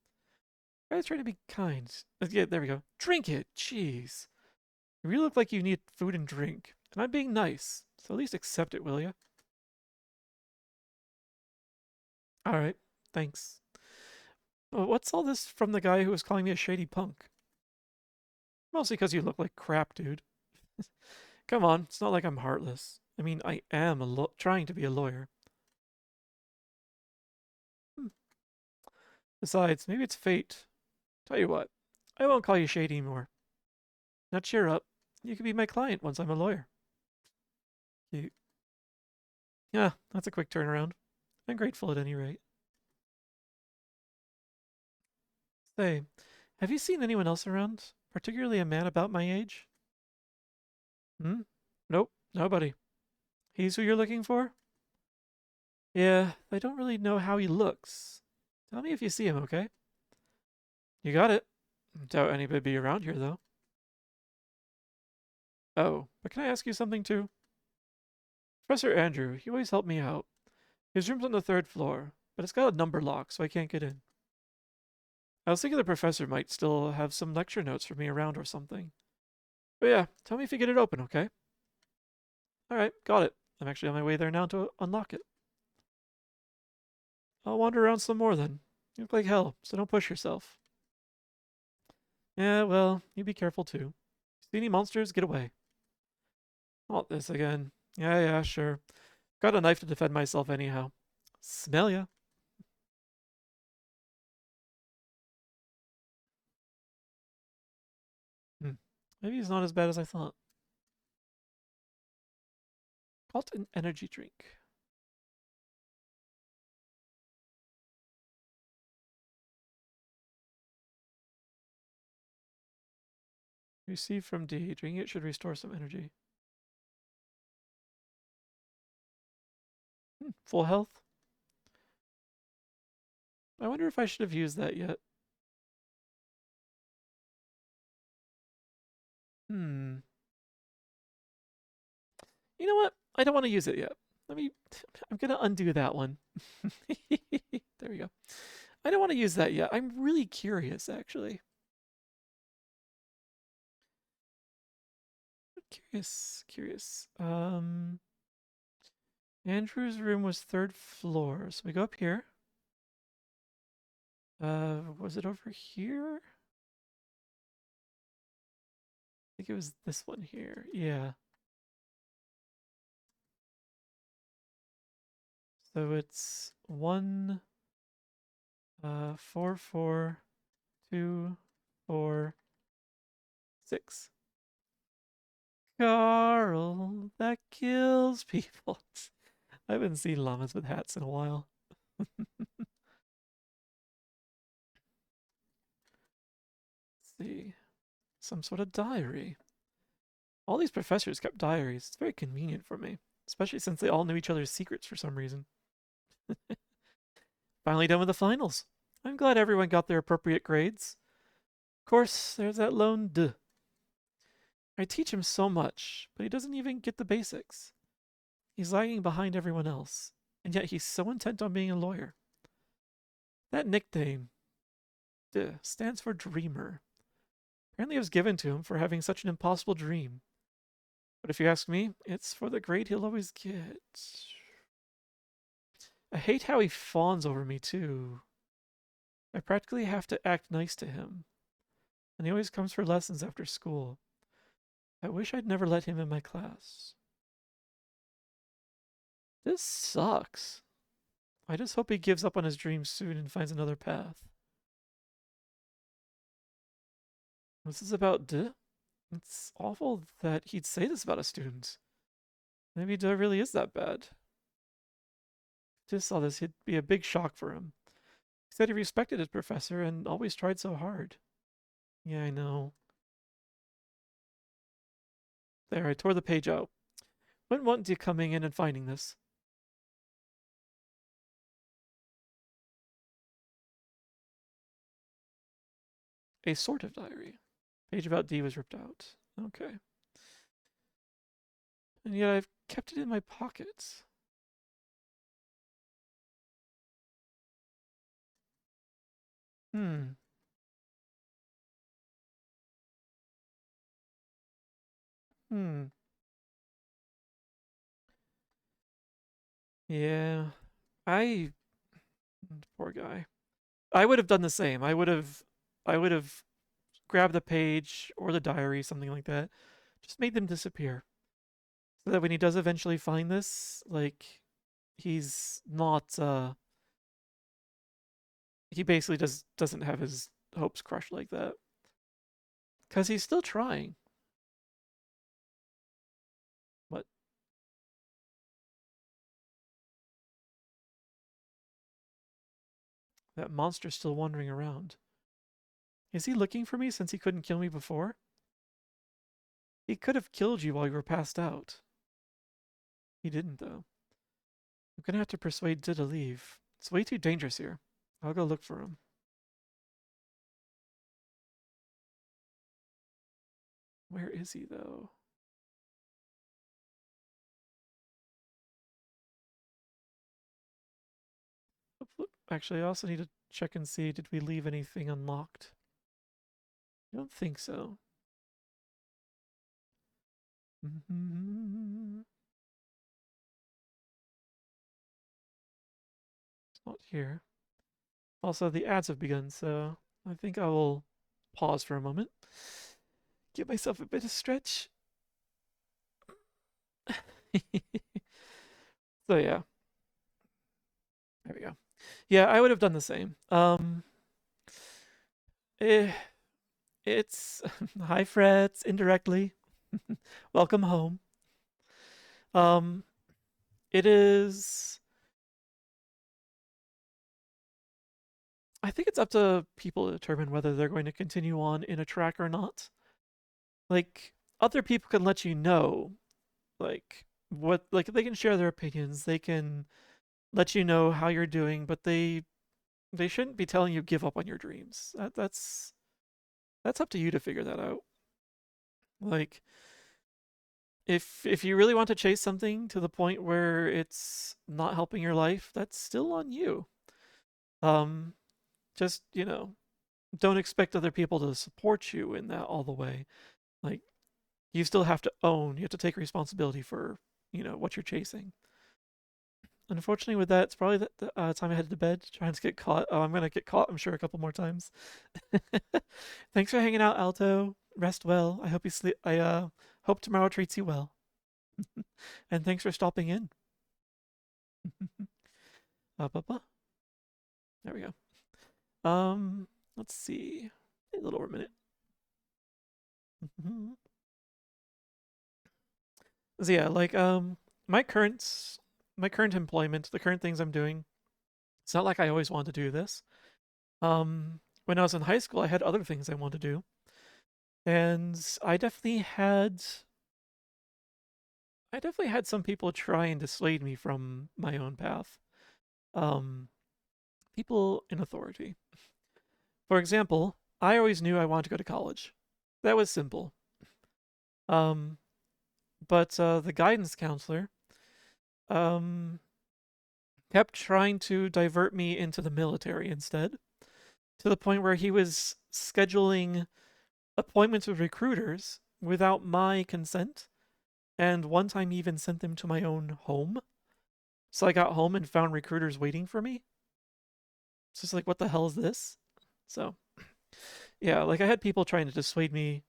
I was trying to be kind. Yeah, there we go. Drink it. Jeez. You really look like you need food and drink. And I'm being nice. So at least accept it, will you? Alright. Thanks. Oh, what's all this from the guy who was calling me a shady punk? Mostly because you look like crap, dude. Come on, it's not like I'm heartless. I mean, I am trying to be a lawyer. Hmm. Besides, maybe it's fate. Tell you what, I won't call you shady anymore. Now cheer up. You can be my client once I'm a lawyer. You... Yeah, that's a quick turnaround. I'm grateful at any rate. Say, have you seen anyone else around? Particularly a man about my age? Hmm? Nope, nobody. He's who you're looking for? Yeah, I don't really know how he looks. Tell me if you see him, okay? You got it. Doubt anybody be around here, though. Oh, but can I ask you something, too? Professor Andrew, he always helped me out. His room's on the third floor, but it's got a number lock, so I can't get in. I was thinking the professor might still have some lecture notes for me around or something. But yeah, tell me if you get it open, okay? Alright, got it. I'm actually on my way there now to unlock it. I'll wander around some more then. You look like hell, so don't push yourself. Yeah, well, you be careful too. See any monsters? Get away. Not this again. Yeah, sure. Got a knife to defend myself anyhow. Smell ya. Hmm. Maybe he's not as bad as I thought. Got an energy drink. Received from D. Drinking it should restore some energy. Full health? I wonder if I should have used that yet. Hmm. You know what? I don't want to use it yet. Let me. I'm gonna undo that one. There we go. I don't want to use that yet. I'm really curious, actually. Curious. Andrew's room was third floor, so we go up here. Was it over here? I think it was this one here. Yeah. So it's 4, 4, 2, 4, 6. Carl, that kills people. I haven't seen llamas with hats in a while. Let's see. Some sort of diary. All these professors kept diaries. It's very convenient for me, especially since they all knew each other's secrets for some reason. Finally done with the finals. I'm glad everyone got their appropriate grades. Of course, there's that lone D. I teach him so much, but he doesn't even get the basics. He's lagging behind everyone else, and yet he's so intent on being a lawyer. That nickname, D, stands for dreamer. Apparently it was given to him for having such an impossible dream. But if you ask me, it's for the grade he'll always get. I hate how he fawns over me, too. I practically have to act nice to him. And he always comes for lessons after school. I wish I'd never let him in my class. This sucks. I just hope he gives up on his dreams soon and finds another path. This is about D. It's awful that he'd say this about a student. Maybe D really is that bad. Just saw this, it'd be a big shock for him. He said he respected his professor and always tried so hard. Yeah, I know. There, I tore the page out. Wouldn't want you coming in and finding this. A sort of diary. Page about D was ripped out. Okay. And yet I've kept it in my pocket. Hmm. Hmm. Yeah. I Poor guy. I would have done the same. I would have grabbed the page or the diary, something like that. Just made them disappear. So that when he does eventually find this, like he's not he basically doesn't have his hopes crushed like that. Cause he's still trying. But that monster's still wandering around. Is he looking for me since he couldn't kill me before? He could have killed you while you were passed out. He didn't, though. I'm gonna have to persuade Did to leave. It's way too dangerous here. I'll go look for him. Where is he, though? Actually, I also need to check and see, did we leave anything unlocked? I don't think so. It's not here. Also, the ads have begun, so I think I will pause for a moment. Give myself a bit of stretch. So yeah. There we go. Yeah, I would have done the same. Eh, it's hi Freds indirectly. Welcome home. Um, it is. I think it's up to people to determine whether they're going to continue on in a track or not. Like other people can let you know, like like they can share their opinions. They can let you know how you're doing, but they shouldn't be telling you give up on your dreams. That's up to you to figure that out. Like if you really want to chase something to the point where it's not helping your life, that's still on you. Um just, don't expect other people to support you in that all the way. Like you still have to own, you have to take responsibility for, what you're chasing. Unfortunately, with that, it's probably the time I headed to bed, trying to get caught. Oh, I'm gonna get caught, I'm sure, a couple more times. Thanks for hanging out, Alto. Rest well. I hope you sleep. I hope tomorrow treats you well. And thanks for stopping in. Up, up, up. There we go. Let's see. A little over a minute. So yeah, like my current my current employment, the current things I'm doing, it's not like I always wanted to do this. When I was in high school, I had other things I wanted to do. And I definitely had some people try and dissuade me from my own path. Um, People in authority. For example, I always knew I wanted to go to college. That was simple. Um, but the guidance counselor um, kept trying to divert me into the military instead, to the point where he was scheduling appointments with recruiters without my consent, and one time he even sent them to my own home. So I got home and found recruiters waiting for me. It's just like, what the hell is this? So, yeah, like I had people trying to dissuade me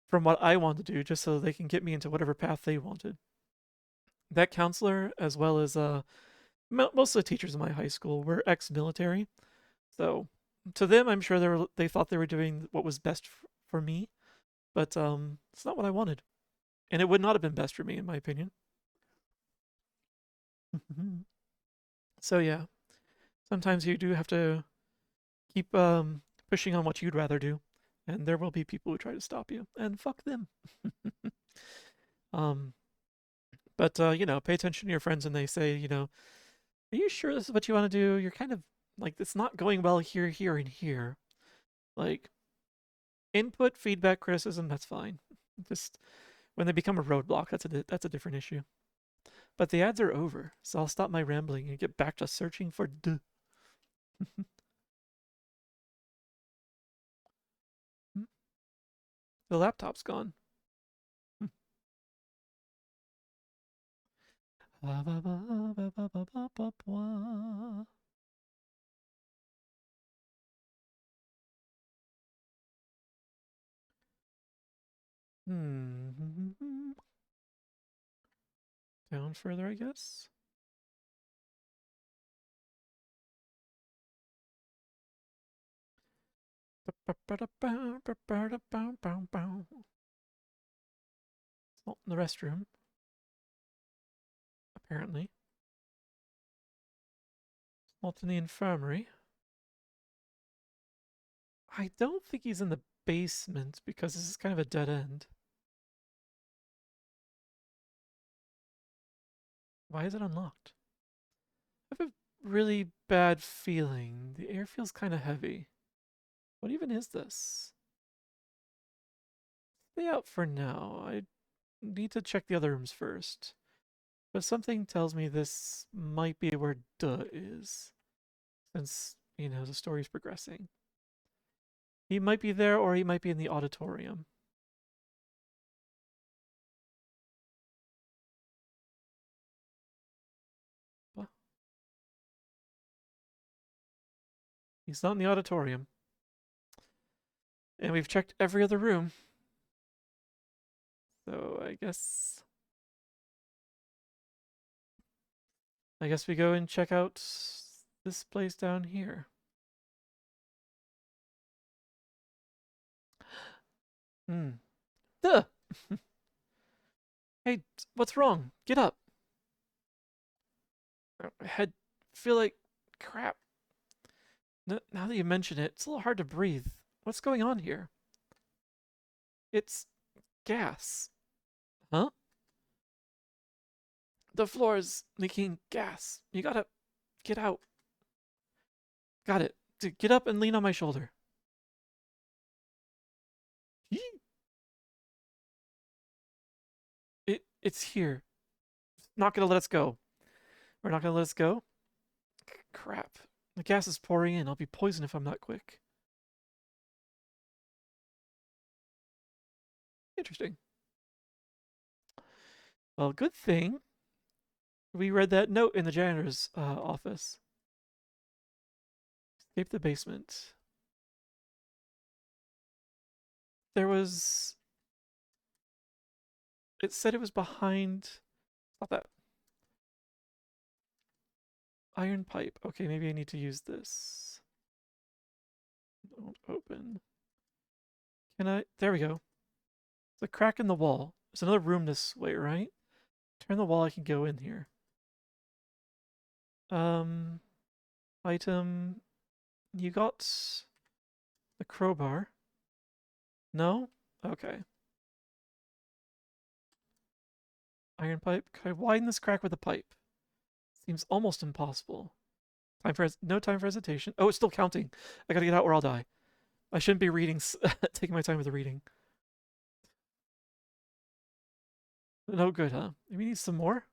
from what I wanted to do just so they can get me into whatever path they wanted. That counselor, as well as most of the teachers in my high school, were ex-military. So, to them, I'm sure they thought they were doing what was best for me, but it's not what I wanted, and it would not have been best for me, in my opinion. So yeah, sometimes you do have to keep pushing on what you'd rather do, and there will be people who try to stop you, and fuck them. um, but pay attention to your friends, and they say, are you sure this is what you want to do? You're kind of like, it's not going well here, here, and here. Like, input, feedback, criticism, that's fine. Just when they become a roadblock, that's a different issue. But the ads are over, so I'll stop my rambling and get back to searching for the laptop's gone. Hmm. Down further, I guess. Not in the restroom, apparently. Not in the infirmary. I don't think he's in the basement because this is kind of a dead end. Why is it unlocked? I have a really bad feeling. The air feels kind of heavy. What even is this? Stay out for now. I need to check the other rooms first. But something tells me this might be where Duh is. Since, the story's progressing. He might be there or he might be in the auditorium. What? He's not in the auditorium. And we've checked every other room. So I guess we go and check out this place down here. Hmm. Duh! Hey, what's wrong? Get up. Head feel like crap. Now that you mention it, it's a little hard to breathe. What's going on here? It's gas. Huh? The floor is leaking gas. You gotta get out. Got it. Get up and lean on my shoulder. It's here. Not gonna let us go. We're not gonna let us go? Crap. The gas is pouring in. I'll be poisoned if I'm not quick. Interesting. Well, good thing we read that note in the janitor's office. Escape the basement. There was. It said it was behind. Not that. Iron pipe. Okay, maybe I need to use this. Don't open. Can I? There we go. There's a crack in the wall. There's another room this way, right? Turn the wall, I can go in here. Um, item. You got the crowbar. No? Okay. Iron pipe. Can I widen this crack with a pipe? Seems almost impossible. No time for hesitation. Oh, it's still counting. I gotta get out or I'll die. I shouldn't be reading, taking my time with the reading. No good, huh? Maybe need some more?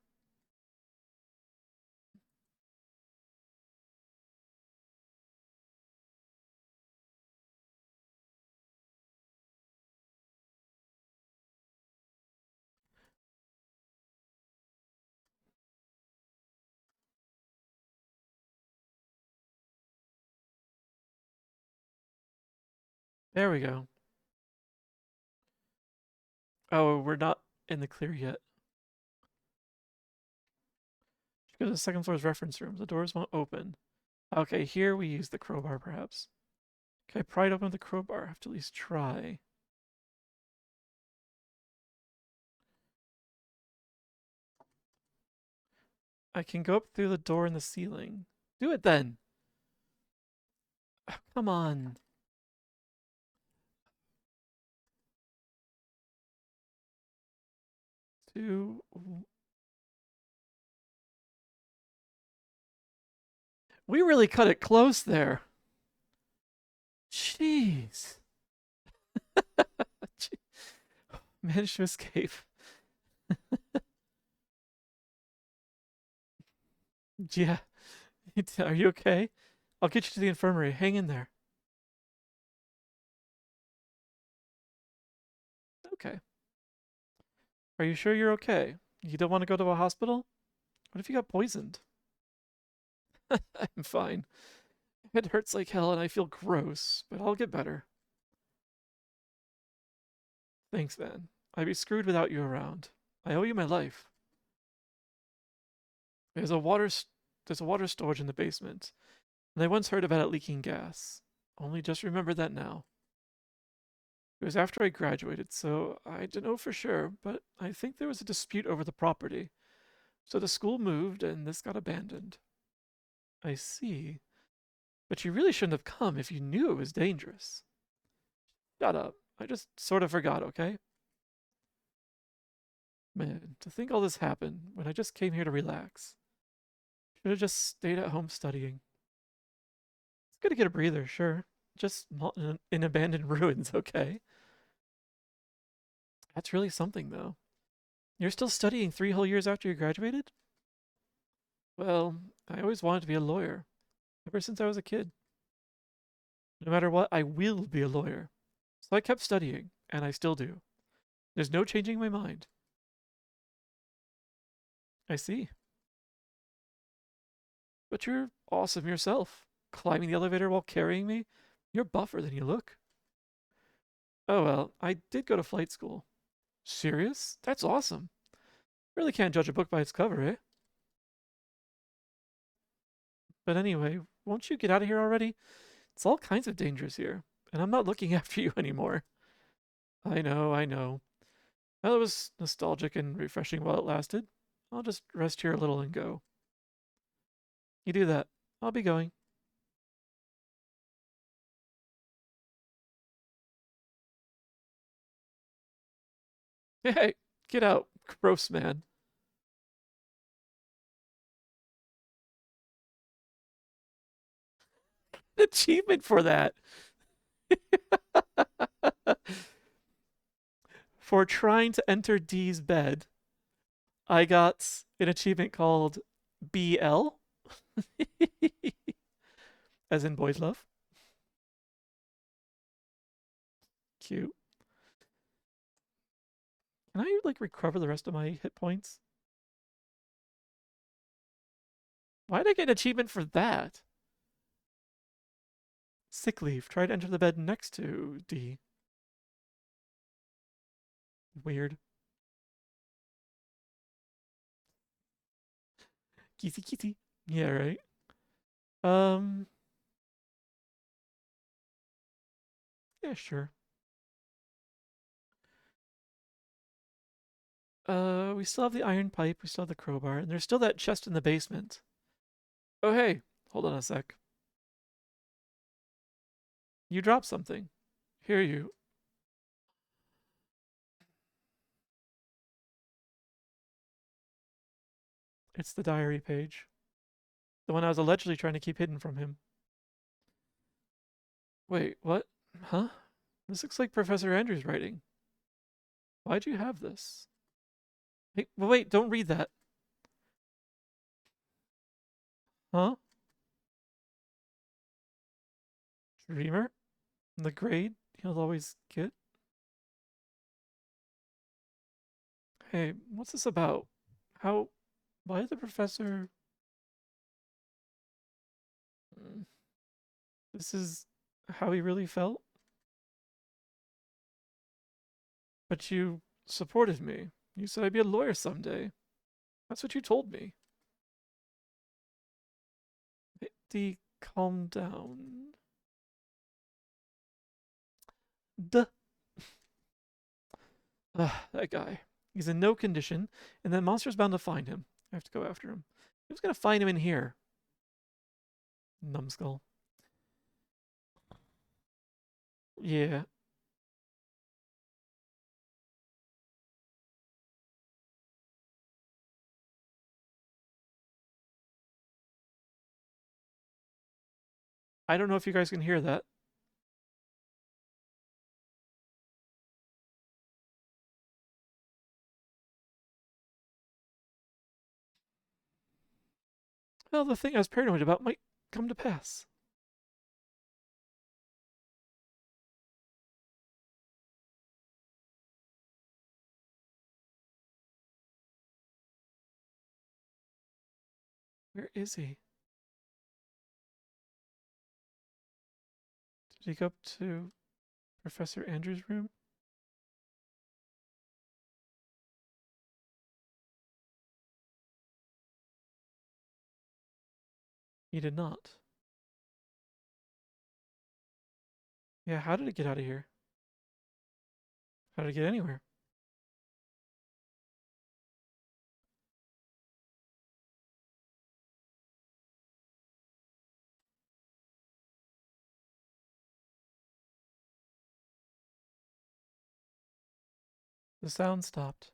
There we go. Oh, we're not in the clear yet. Go to the second floor's reference room. The doors won't open. Okay, here we use the crowbar, perhaps. Can I pry it open with the crowbar? I have to at least try. I can go up through the door in the ceiling. Do it then. Oh, come on. Two. We really cut it close there. Jeez. Managed to escape. Yeah. Are you okay? I'll get you to the infirmary. Hang in there. Okay. Are you sure you're okay? You don't want to go to a hospital? What if you got poisoned? I'm fine. It hurts like hell and I feel gross, but I'll get better. Thanks, man. I'd be screwed without you around. I owe you my life. There's a water there's a water storage in the basement, and I once heard about it leaking gas. Only just remember that now. It was after I graduated, so I don't know for sure, but I think there was a dispute over the property. So the school moved and this got abandoned. I see. But you really shouldn't have come if you knew it was dangerous. Shut up. I just sort of forgot, okay? Man, to think all this happened when I just came here to relax. Should have just stayed at home studying. It's good to get a breather, sure. Just not in abandoned ruins, okay? That's really something, though. You're still studying 3 whole years after you graduated? Well, I always wanted to be a lawyer, ever since I was a kid. No matter what, I will be a lawyer. So I kept studying, and I still do. There's no changing my mind. I see. But you're awesome yourself. Climbing the elevator while carrying me? You're buffer than you look. Oh well, I did go to flight school. Serious? That's awesome. Really can't judge a book by its cover, eh? But anyway, won't you get out of here already? It's all kinds of dangers here, and I'm not looking after you anymore. I know, I know. Well, it was nostalgic and refreshing while it lasted. I'll just rest here a little and go. You do that. I'll be going. Hey, get out. Gross man. Achievement for that. For trying to enter D's bed, I got an achievement called BL, as in boys love. Cute. Can I, like, recover the rest of my hit points? Why did I get an achievement for that? Sick leave. Try to enter the bed next to D. Weird. Kissy kissy. Yeah, right. Um, yeah, sure. We still have the iron pipe, we still have the crowbar, and there's still that chest in the basement. Oh, hey, hold on a sec. You dropped something. Here you. It's the diary page. The one I was allegedly trying to keep hidden from him. Wait, what? Huh? This looks like Professor Andrews' writing. Why'd you have this? Hey, wait, don't read that. Huh? Dreamer? The grade he'll always get? Hey, what's this about? How? Why did the professor? Mm, This is how he really felt? But you supported me. You said I'd be a lawyer someday. That's what you told me. D, calm down. Duh. That guy. He's in no condition, and that monster's bound to find him. I have to go after him. Who's gonna find him in here? Numbskull. Yeah. I don't know if you guys can hear that. Well, the thing I was paranoid about might come to pass. Where is he? Did he go up to Professor Andrews' room? He did not. Yeah, how did it get out of here? How did it get anywhere? The sound stopped.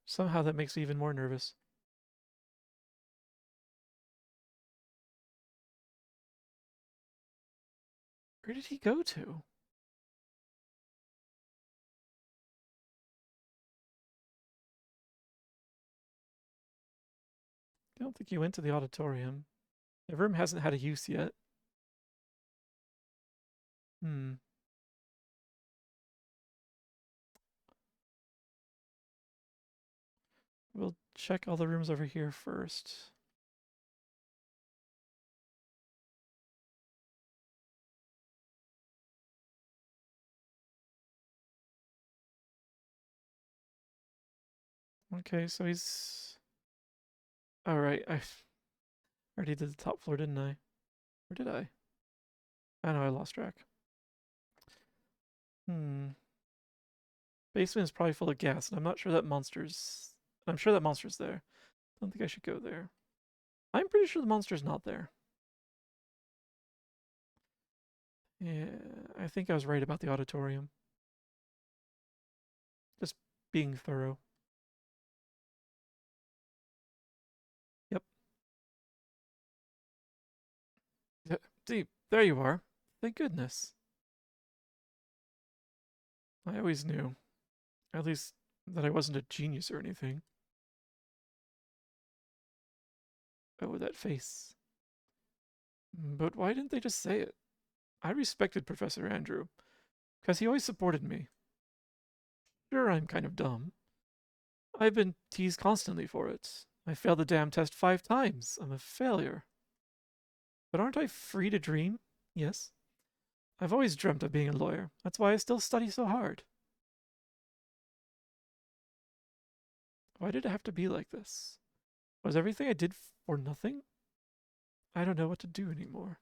Somehow that makes me even more nervous. Where did he go to? I don't think he went to the auditorium. The room hasn't had a use yet. Hmm. We'll check all the rooms over here first. Okay, so he's... Alright, I already did the top floor, didn't I? Or did I? I know, I lost track. Hmm. Basement is probably full of gas, and I'm not sure that monster's... I'm sure that monster's there. I don't think I should go there. I'm pretty sure the monster's not there. Yeah, I think I was right about the auditorium. Just being thorough. Yep. Deep, there you are. Thank goodness. I always knew. At least that I wasn't a genius or anything. Oh, that face. But why didn't they just say it? I respected Professor Andrew, because he always supported me. Sure, I'm kind of dumb. I've been teased constantly for it. I failed the damn test 5 times. I'm a failure. But aren't I free to dream? Yes. I've always dreamt of being a lawyer. That's why I still study so hard. Why did it have to be like this? Was everything I did for nothing? I don't know what to do anymore.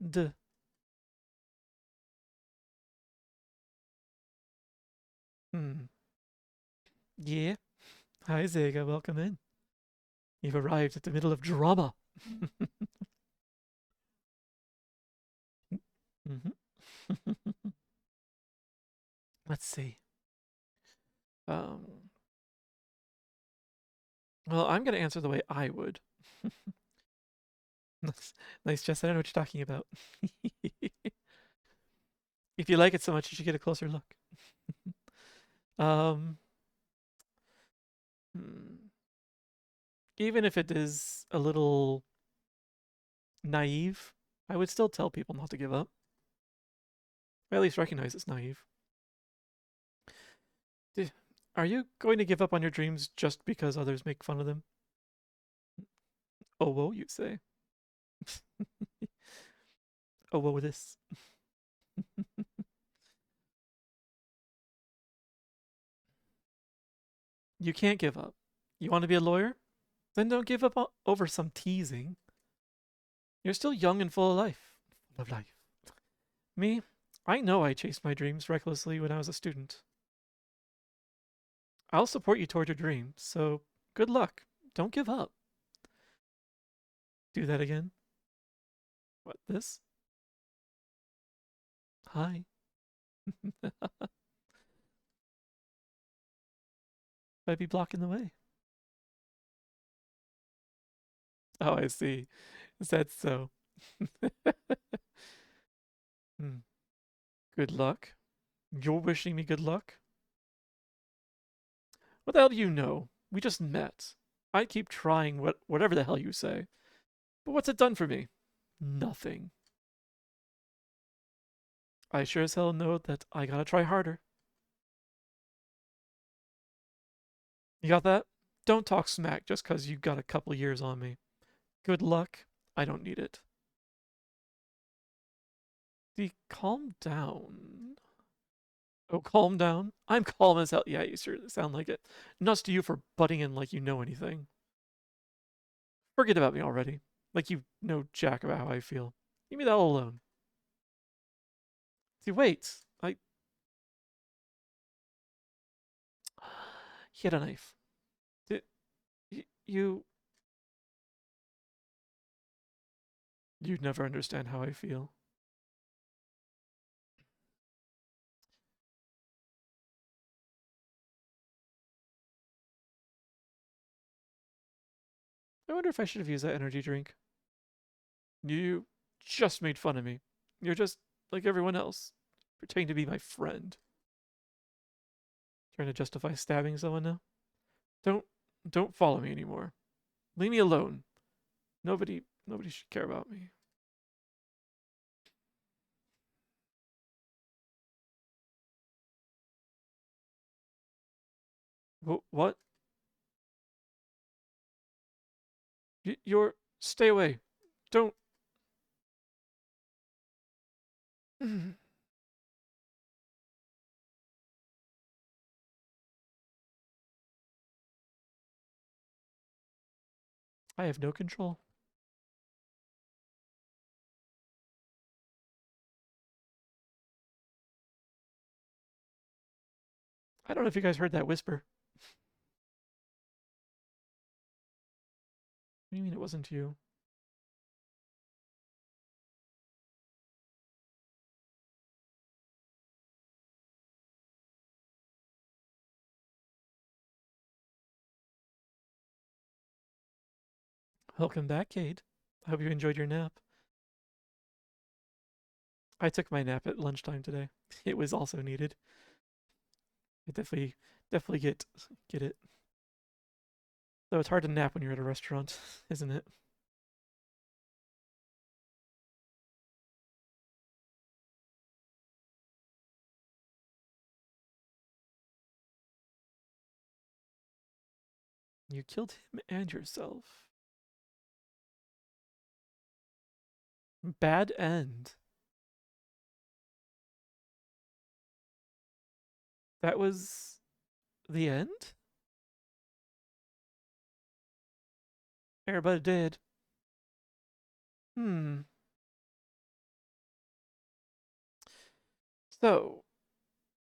Duh. Hmm. Yeah. Hi, Zega. Welcome in. You've arrived at the middle of drama. Mm-hmm. Let's see. Um, well, I'm going to answer the way I would. Nice, Jess. I don't know what you're talking about. If you like it so much, you should get a closer look. um, hmm. Even if it is a little naive, I would still tell people not to give up. Or at least recognize it's naive. Are you going to give up on your dreams just because others make fun of them? Oh, whoa, you say. Oh, whoa, this. You can't give up. You want to be a lawyer? Then don't give up over some teasing. You're still young and full of life. Full of life. Me? I know I chased my dreams recklessly when I was a student. I'll support you toward your dreams, so good luck. Don't give up. Do that again. What, this? Hi. I'd be blocking the way. Oh, I see. Is that so? Hmm. Good luck. You're wishing me good luck? What the hell do you know? We just met. I keep trying whatever the hell you say. But what's it done for me? Nothing. I sure as hell know that I gotta try harder. You got that? Don't talk smack just 'cause you got a couple years on me. Good luck. I don't need it. Calm down. Oh, calm down? I'm calm as hell. Yeah, you sure sound like it. Nuts to you for butting in like you know anything. Forget about me already. Like you know jack about how I feel. Leave me that alone. See, wait. He had a knife. Did you? You'd never understand how I feel. I wonder if I should have used that energy drink. You just made fun of me. You're just like everyone else, pretending to be my friend. Trying to justify stabbing someone now? Don't don't follow me anymore. Leave me alone. Nobody should care about me. What? You're stay away. Don't. I have no control. I don't know if you guys heard that whisper. What do you mean it wasn't you? Welcome back, Kate. I hope you enjoyed your nap. I took my nap at lunchtime today. It was also needed. I definitely get it. Though it's hard to nap when you're at a restaurant, isn't it? You killed him and yourself. Bad end. That was the end? Everybody did. Hmm. So,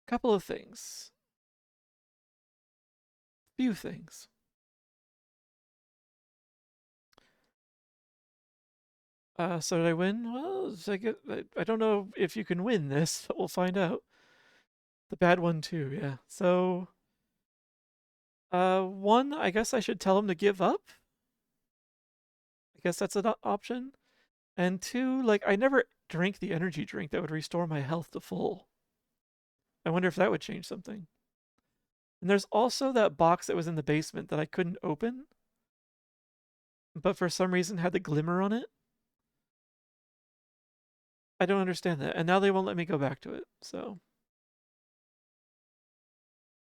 couple of things. Few things. So did I win? Well, I don't know if you can win this, but we'll find out. The bad one too, yeah. So, one, I guess I should tell him to give up. I guess that's an option. And two, like I never drank the energy drink that would restore my health to full. I wonder if that would change something. And there's also that box that was in the basement that I couldn't open, but for some reason had the glimmer on it. I don't understand that. And now they won't let me go back to it. So,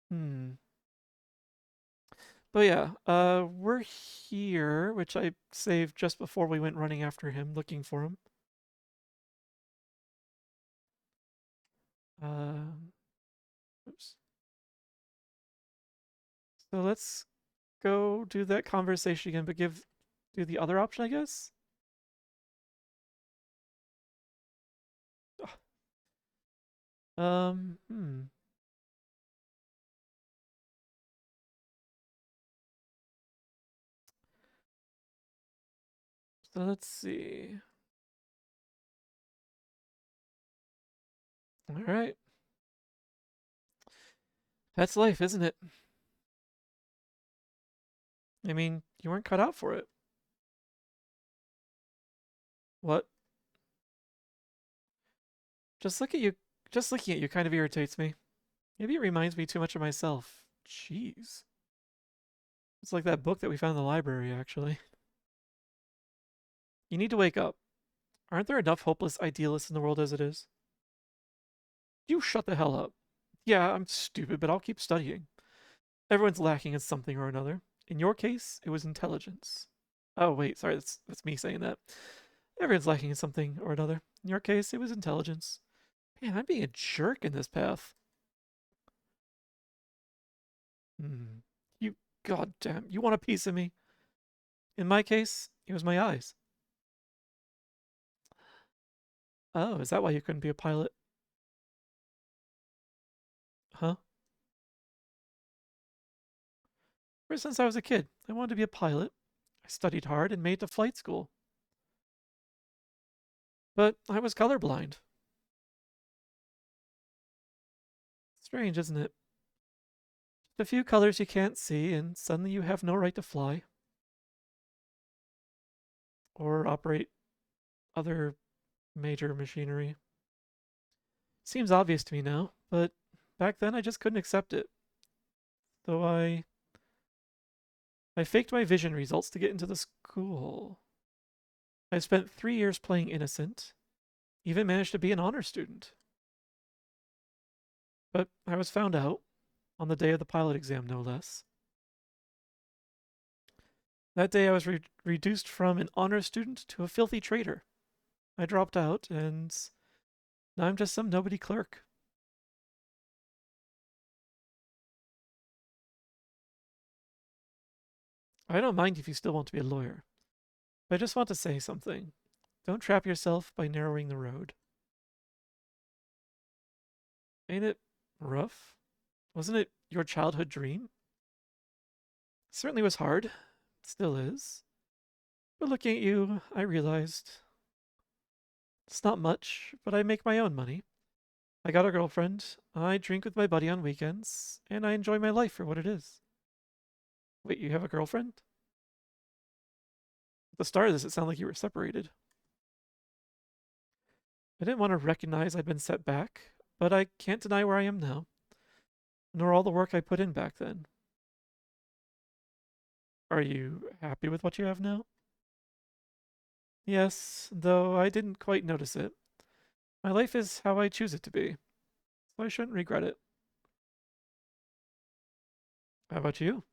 hmm. But yeah, we're here, which I saved just before we went running after him, looking for him. Um, oops. So let's go do that conversation again, but do the other option, I guess. Hmm. So let's see. All right. That's life, isn't it? I mean, you weren't cut out for it. What? Just look at you. Just looking at you kind of irritates me. Maybe it reminds me too much of myself. Jeez. It's like that book that we found in the library, actually. You need to wake up. Aren't there enough hopeless idealists in the world as it is? You shut the hell up. Yeah, I'm stupid, but I'll keep studying. Everyone's lacking in something or another. In your case, it was intelligence. Oh, wait, sorry, that's me saying that. Everyone's lacking in something or another. In your case, it was intelligence. Man, I'm being a jerk in this path. Hmm. You, goddamn, you want a piece of me? In my case, it was my eyes. Oh, is that why you couldn't be a pilot? Huh? Ever since I was a kid, I wanted to be a pilot. I studied hard and made it to flight school. But I was colorblind. Strange, isn't it? A few colors you can't see, and suddenly you have no right to fly or operate other major machinery. Seems obvious to me now, but back then I just couldn't accept it. Though I faked my vision results to get into the school. I spent 3 years playing innocent, even managed to be an honor student. But I was found out, on the day of the pilot exam, no less. That day I was reduced from an honor student to a filthy traitor. I dropped out, and now I'm just some nobody clerk. I don't mind if you still want to be a lawyer, but I just want to say something. Don't trap yourself by narrowing the road. Ain't it rough? Wasn't it your childhood dream? It certainly was hard. It still is. But looking at you, I realized it's not much, but I make my own money. I got a girlfriend, I drink with my buddy on weekends, and I enjoy my life for what it is. Wait, you have a girlfriend? At the start of this, it sounded like you were separated. I didn't want to recognize I'd been set back, but I can't deny where I am now, nor all the work I put in back then. Are you happy with what you have now? Yes, though I didn't quite notice it. My life is how I choose it to be, so I shouldn't regret it. How about you?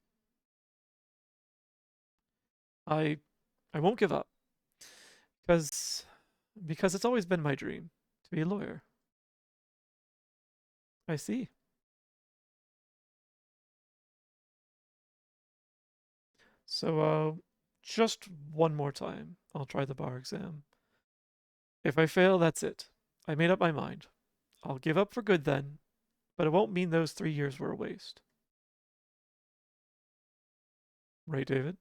I I won't give up because it's always been my dream to be a lawyer. I see. So just one more time. I'll try the bar exam. If I fail, that's it. I made up my mind. I'll give up for good then, but it won't mean those 3 years were a waste. Right, David?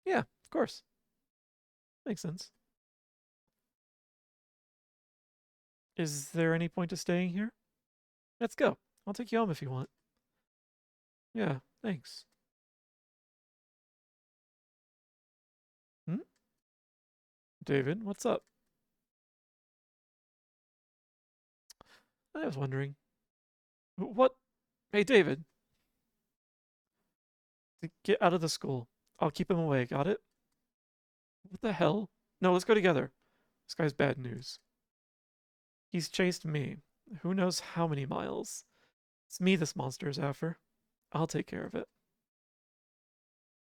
Yeah, of course. Makes sense. Is there any point to staying here? Let's go. I'll take you home if you want. Yeah, thanks. Hmm? David, what's up? I was wondering. What? Hey, David, get out of the school. I'll keep him away. Got it? What the hell? No, let's go together. This guy's bad news. He's chased me. Who knows how many miles? It's me this monster is after. I'll take care of it.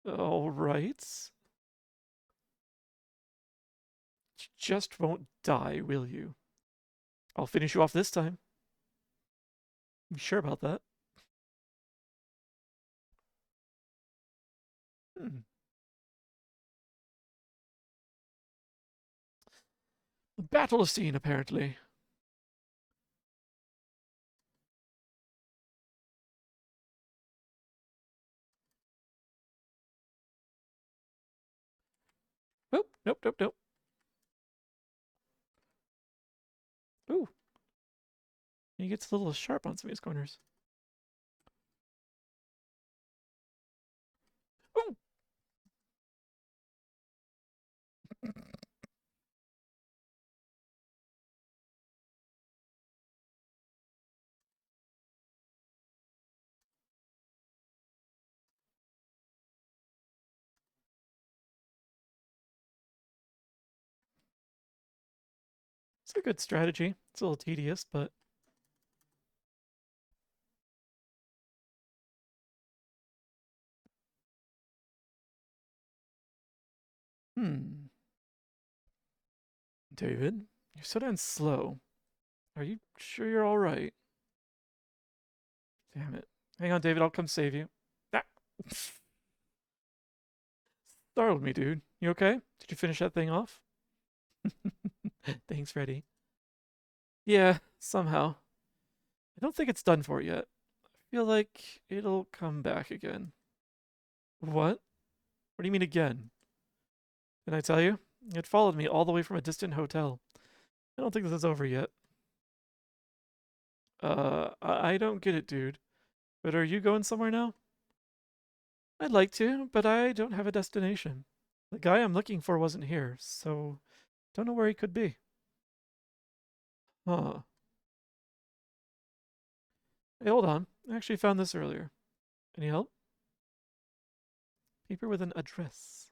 All right. Just won't die, will you? I'll finish you off this time. You sure about that? Hmm. The battle scene, apparently. Nope, nope, nope, nope. Ooh, he gets a little sharp on some of these corners. Ooh! It's a good strategy. It's a little tedious, but hmm. David, you're so damn slow. Are you sure you're all right? Damn it. Hang on, David. I'll come save you. Ah. Startled me, dude. You okay? Did you finish that thing off? Thanks, Freddy. Yeah, somehow. I don't think it's done for yet. I feel like it'll come back again. What? What do you mean again? Did I tell you? It followed me all the way from a distant hotel. I don't think this is over yet. I don't get it, dude. But are you going somewhere now? I'd like to, but I don't have a destination. The guy I'm looking for wasn't here, so don't know where he could be. Huh. Hey, hold on. I actually found this earlier. Any help? Paper with an address.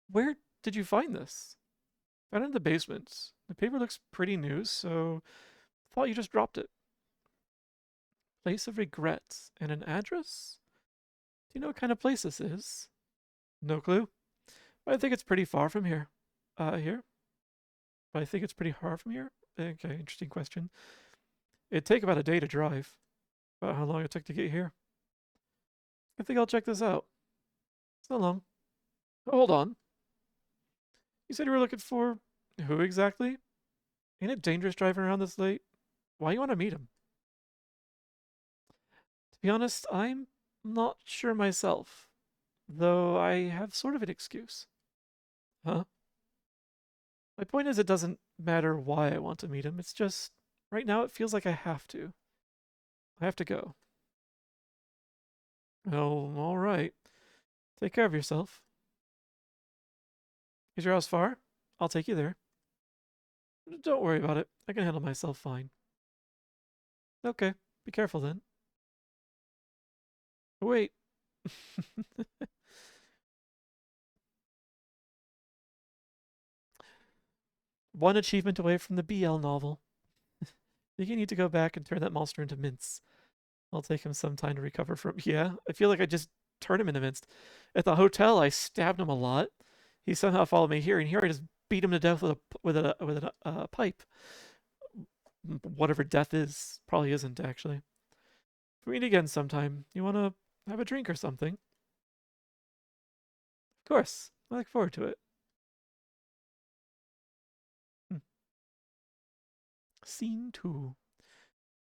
Where did you find this? Found it in the basement. The paper looks pretty new, so thought you just dropped it. Place of regret and an address? Do you know what kind of place this is? No clue. But I think it's pretty far from here. Here? But I think it's pretty far from here? Okay, interesting question. It'd take about a day to drive. About how long it took to get here. I think I'll check this out. So long. Oh, hold on. You said you were looking for who exactly? Ain't it dangerous driving around this late? Why you want to meet him? To be honest, I'm not sure myself. Though I have sort of an excuse. Huh? My point is, it doesn't matter why I want to meet him. It's just, right now, it feels like I have to. I have to go. Oh, all right. Take care of yourself. Is your house far? I'll take you there. Don't worry about it. I can handle myself fine. Okay, be careful then. Wait. One achievement away from the BL novel. Think you need to go back and turn that monster into mince. I'll take him some time to recover from. Yeah, I feel like I just turned him into mince. At the hotel, I stabbed him a lot. He somehow followed me here, and here I just beat him to death with a pipe. Whatever death is, probably isn't actually. We meet again sometime. You want to have a drink or something? Of course. I look forward to it. Hmm. Scene 2.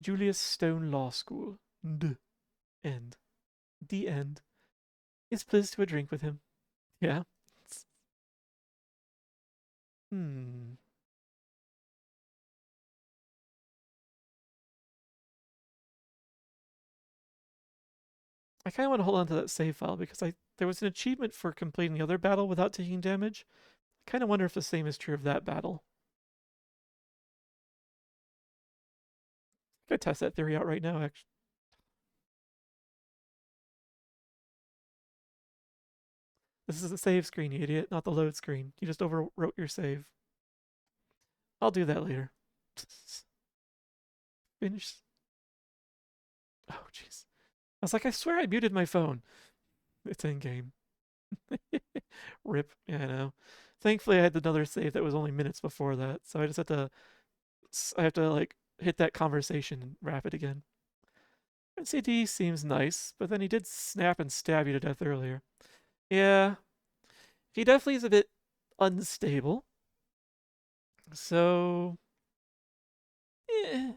Julius Stone Law School. The end. The end. Is pleased to a drink with him. Yeah. Hmm. I kind of want to hold on to that save file because there was an achievement for completing the other battle without taking damage. I kind of wonder if the same is true of that battle. I could test that theory out right now, actually. This is the save screen, you idiot, not the load screen. You just overwrote your save. I'll do that later. Finish. Oh, jeez. I was like, I swear I muted my phone. It's in game. Rip. Yeah, I know. Thankfully, I had another save that was only minutes before that, so I just had to. I have to like hit that conversation and wrap it again. NCD seems nice, but then he did snap and stab you to death earlier. Yeah, he definitely is a bit unstable. So, yeah.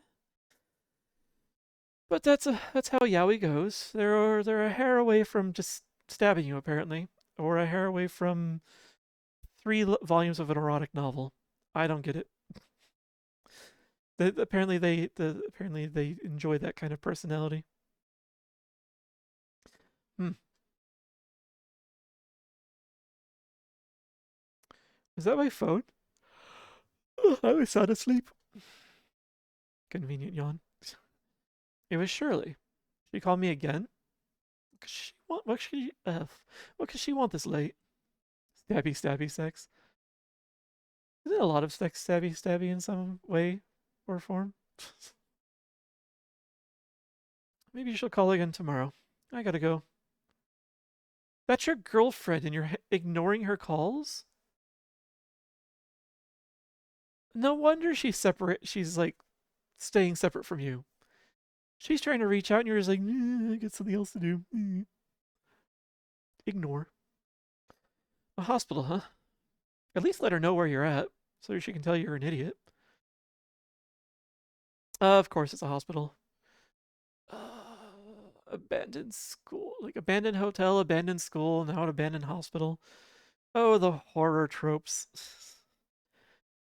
But that's how Yaoi goes. They're a hair away from just stabbing you, apparently, or a hair away from three volumes of an erotic novel. I don't get it. Apparently they enjoy that kind of personality. Hmm. Is that my phone? I was sound asleep. Convenient yawn. It was Shirley. She called me again. What could she want this late? Stabby stabby sex. Isn't it a lot of sex stabby stabby in some way or form? Maybe she'll call again tomorrow. I gotta go. That's your girlfriend and you're ignoring her calls? No wonder she's separate. She's like staying separate from you. She's trying to reach out and you're just like, I got something else to do. Ignore. A hospital, huh? At least let her know where you're at so she can tell you're an idiot. Of course, it's a hospital. Abandoned school. Like abandoned hotel, abandoned school, now an abandoned hospital. Oh, the horror tropes.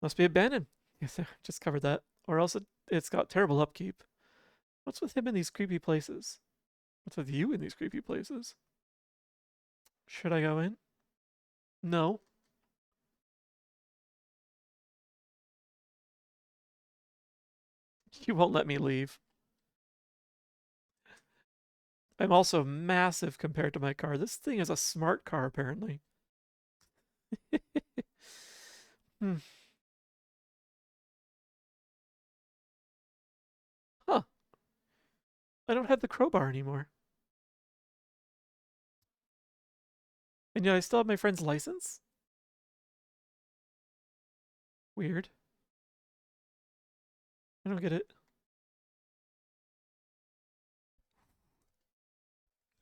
Must be abandoned. Yes, I just covered that. Or else it's got terrible upkeep. What's with him in these creepy places? What's with you in these creepy places? Should I go in? No. You won't let me leave. I'm also massive compared to my car. This thing is a smart car, apparently. Hmm. Huh. I don't have the crowbar anymore. And yet I still have my friend's license? Weird. I don't get it.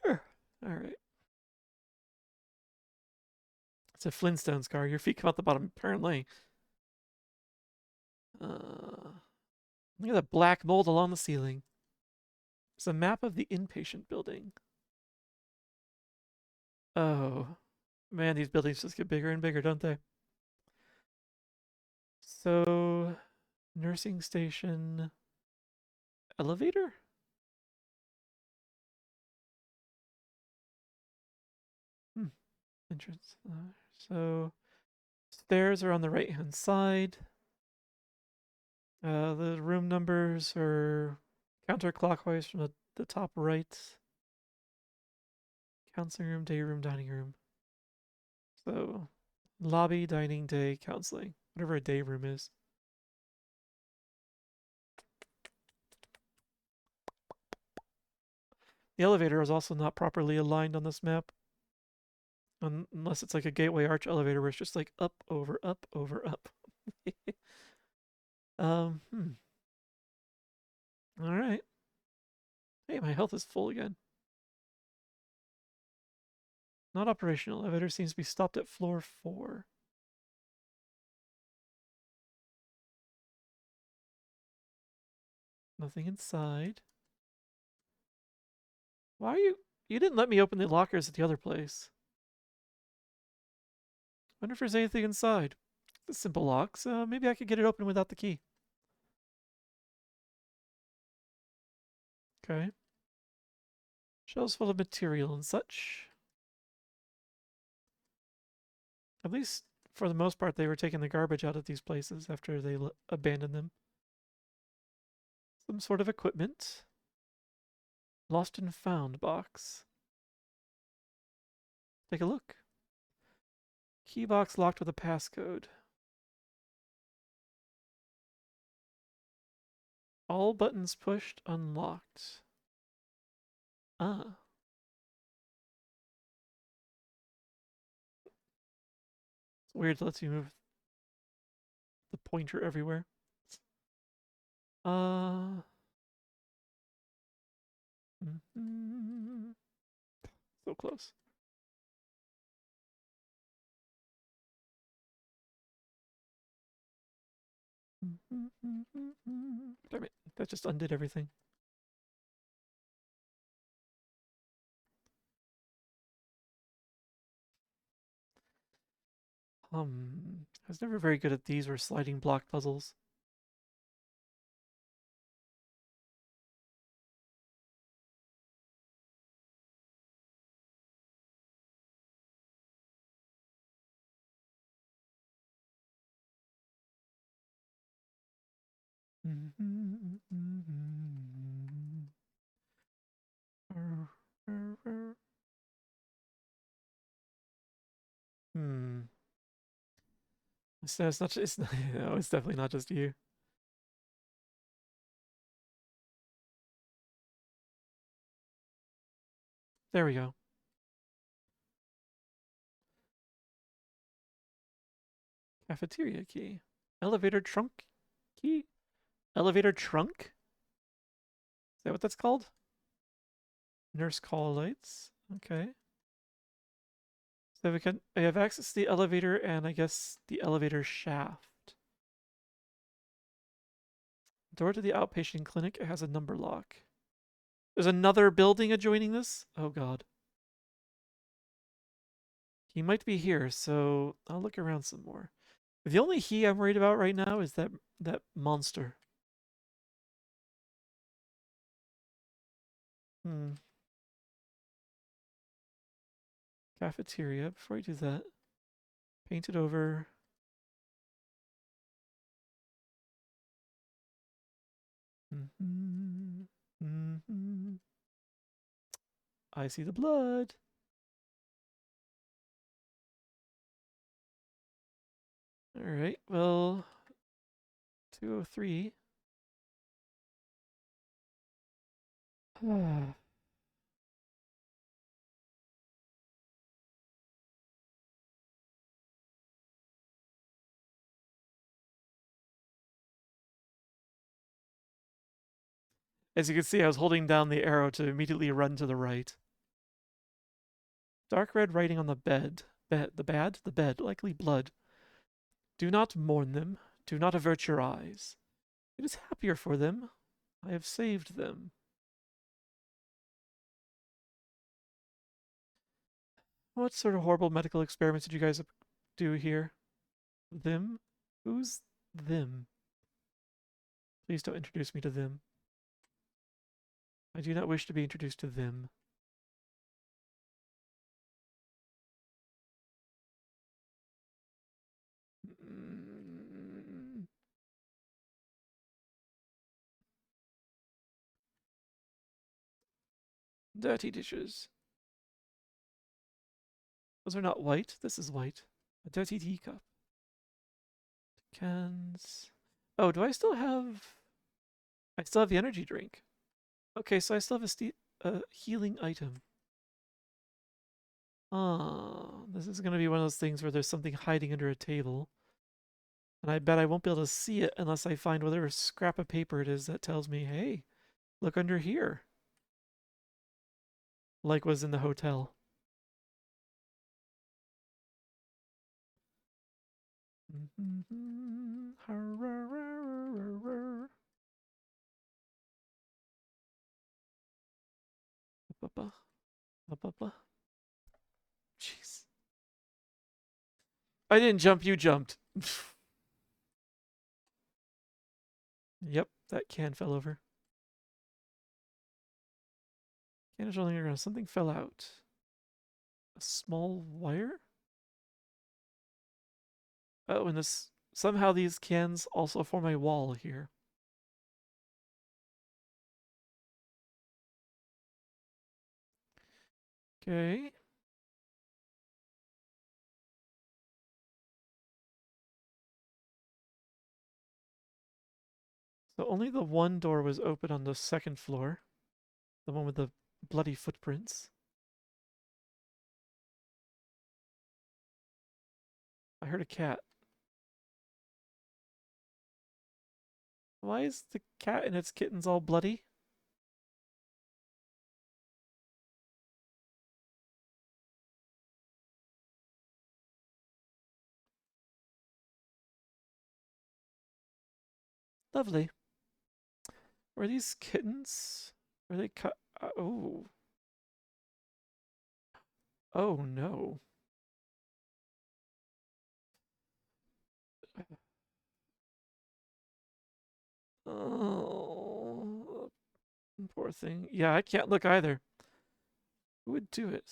Sure. All right. It's a Flintstones car. Your feet come out the bottom, apparently. Look at that black mold along the ceiling. It's a map of the inpatient building. Oh, man, these buildings just get bigger and bigger, don't they? So, nursing station, elevator? Hmm, entrance. So, stairs are on the right hand side. The room numbers are counterclockwise from the top right. Counseling room, day room, dining room. So, lobby, dining, day, counseling. Whatever a day room is. The elevator is also not properly aligned on this map. Unless it's like a gateway arch elevator where it's just like up, over, up, over, up. um, hmm. All right. Hey, my health is full again. Not operational. Elevator seems to be stopped at floor 4. Nothing inside. Why are you... You didn't let me open the lockers at the other place. Wonder if there's anything inside. It's a simple lock, so maybe I could get it open without the key. Okay. Shelves full of material and such. At least, for the most part, they were taking the garbage out of these places after they abandoned them. Some sort of equipment. Lost and found box. Take a look. Key box locked with a passcode. All buttons pushed, unlocked. Ah. It's weird, it lets you move the pointer everywhere. So close. Damn it, that just undid everything. I was never very good at these or sliding block puzzles. Hmm. It's not. It's not, no. It's definitely not just you. There we go. Cafeteria key. Elevator trunk key. Elevator trunk. Is that what that's called? Nurse call lights. Okay. So I have access to the elevator and I guess the elevator shaft. Door to the outpatient clinic. It has a number lock. There's another building adjoining this? Oh god. He might be here, so I'll look around some more. The only he I'm worried about right now is that monster. Hmm. Cafeteria. Before I do that, paint it over. I see the blood. All right. Well, 203. As you can see, I was holding down the arrow to immediately run to the right. Dark red writing on the bed. The bed, likely blood. Do not mourn them. Do not avert your eyes. It is happier for them. I have saved them. What sort of horrible medical experiments did you guys do here? Them? Who's them? Please don't introduce me to them. I do not wish to be introduced to them. Dirty dishes. Those are not white. This is white. A dirty teacup. Cans. Oh, do I still have... I still have the energy drink. Okay, so I still have a healing item. Ah, This is going to be one of those things where there's something hiding under a table. And I bet I won't be able to see it unless I find whatever scrap of paper it is that tells me, hey, look under here. Like was in the hotel. Jeez. I didn't jump, you jumped. Yep, that can fell over. Can is rolling around. Something fell out. A small wire? Oh, and this somehow these cans also form a wall here. Okay. So only the one door was open on the second floor. The one with the bloody footprints. I heard a cat. Why is the cat and its kittens all bloody? Lovely. Were these kittens? Were they cut? Oh. Oh no. Oh. Poor thing. Yeah, I can't look either. Who would do it?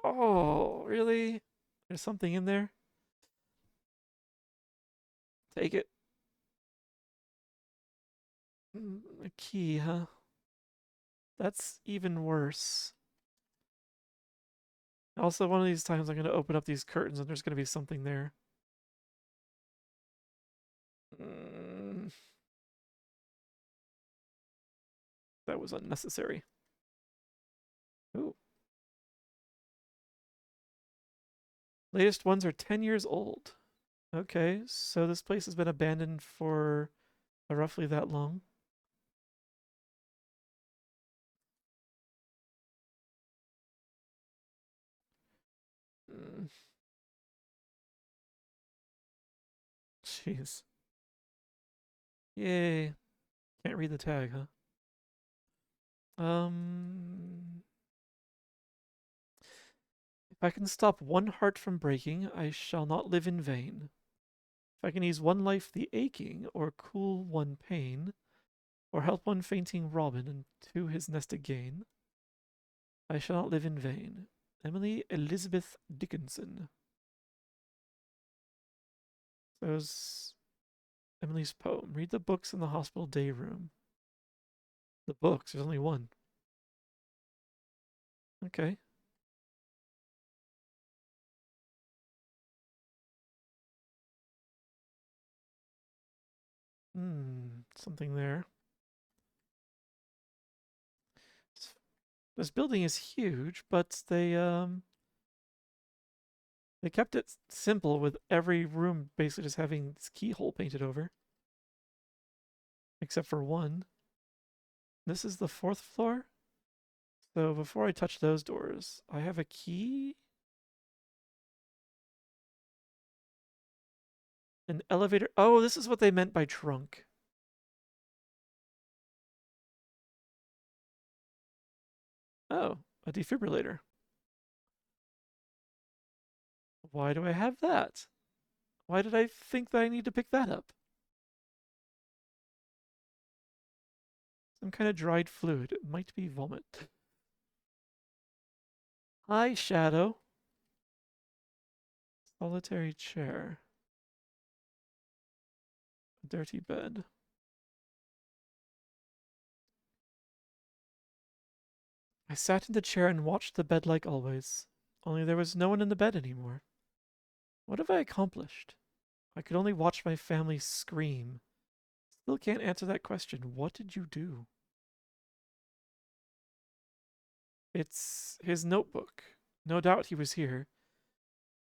Oh, really? There's something in there? Take it. A key, huh? That's even worse. Also, one of these times I'm going to open up these curtains and there's going to be something there. That was unnecessary. Ooh. Latest ones are 10 years old. Okay, so this place has been abandoned for roughly that long. Jeez. Yay. Can't read the tag, huh? If I can stop one heart from breaking, I shall not live in vain. If I can ease one life the aching, or cool one pain, or help one fainting robin into his nest again, I shall not live in vain. Emily Elizabeth Dickinson. That was Emily's poem. Read the books in the hospital day room. The books, there's only one. Okay. Something there. This building is huge, but they kept it simple with every room basically just having this keyhole painted over. Except for one. This is the fourth floor. So before I touch those doors, I have a key. An elevator. Oh, this is what they meant by trunk. Oh, a defibrillator. Why do I have that? Why did I think that I need to pick that up? Some kind of dried fluid. It might be vomit. Hi, Shadow. Solitary chair. A dirty bed. I sat in the chair and watched the bed like always. Only there was no one in the bed anymore. What have I accomplished? I could only watch my family scream. Still can't answer that question. What did you do? It's his notebook. No doubt he was here.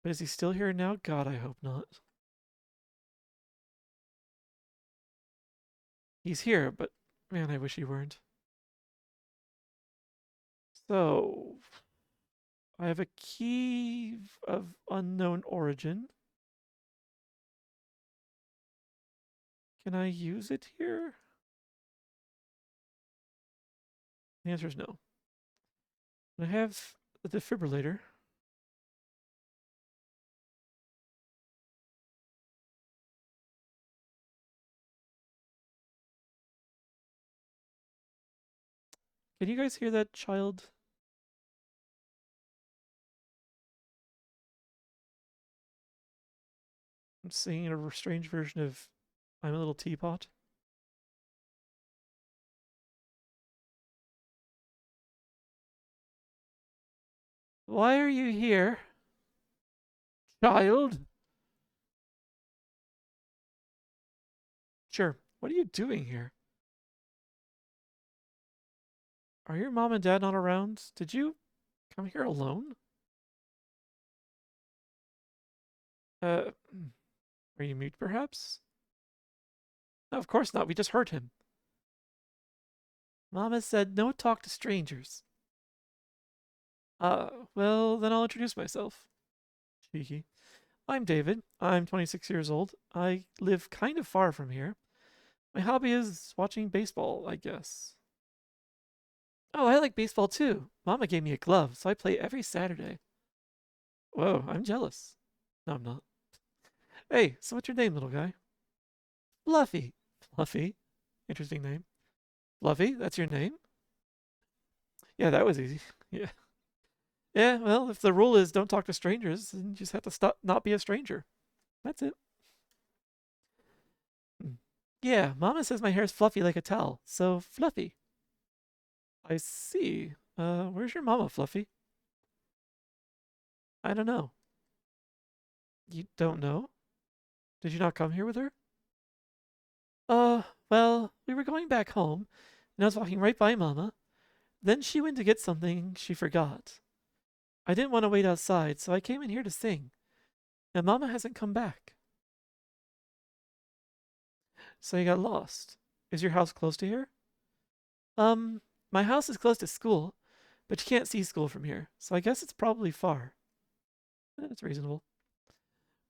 But is he still here now? God, I hope not. He's here, but man, I wish he weren't. So, I have a key of unknown origin. Can I use it here? The answer is no. I have a defibrillator. Can you guys hear that child? I'm singing a strange version of I'm a Little Teapot. Why are you here, child? Sure. What are you doing here? Are your mom and dad not around? Did you come here alone? Uh, are you mute perhaps? No, of course not. We just heard him. Mama said no talk to strangers. Well, then I'll introduce myself. Cheeky. I'm David. I'm 26 years old. I live kind of far from here. My hobby is watching baseball, I guess. Oh, I like baseball too. Mama gave me a glove, so I play every Saturday. Whoa, I'm jealous. No, I'm not. Hey, so what's your name, little guy? Fluffy. Fluffy? Interesting name. Fluffy, that's your name? Yeah, that was easy. Yeah. Yeah, well, if the rule is don't talk to strangers, then you just have to stop not be a stranger. That's it. Hmm. Yeah, Mama says my hair's fluffy like a towel, so fluffy. I see. Where's your mama, Fluffy? I don't know. You don't know? Did you not come here with her? Well, we were going back home, and I was walking right by Mama. Then she went to get something she forgot. I didn't want to wait outside, so I came in here to sing. And Mama hasn't come back. So you got lost. Is your house close to here? Um, my house is close to school, but you can't see school from here, so I guess it's probably far. That's reasonable.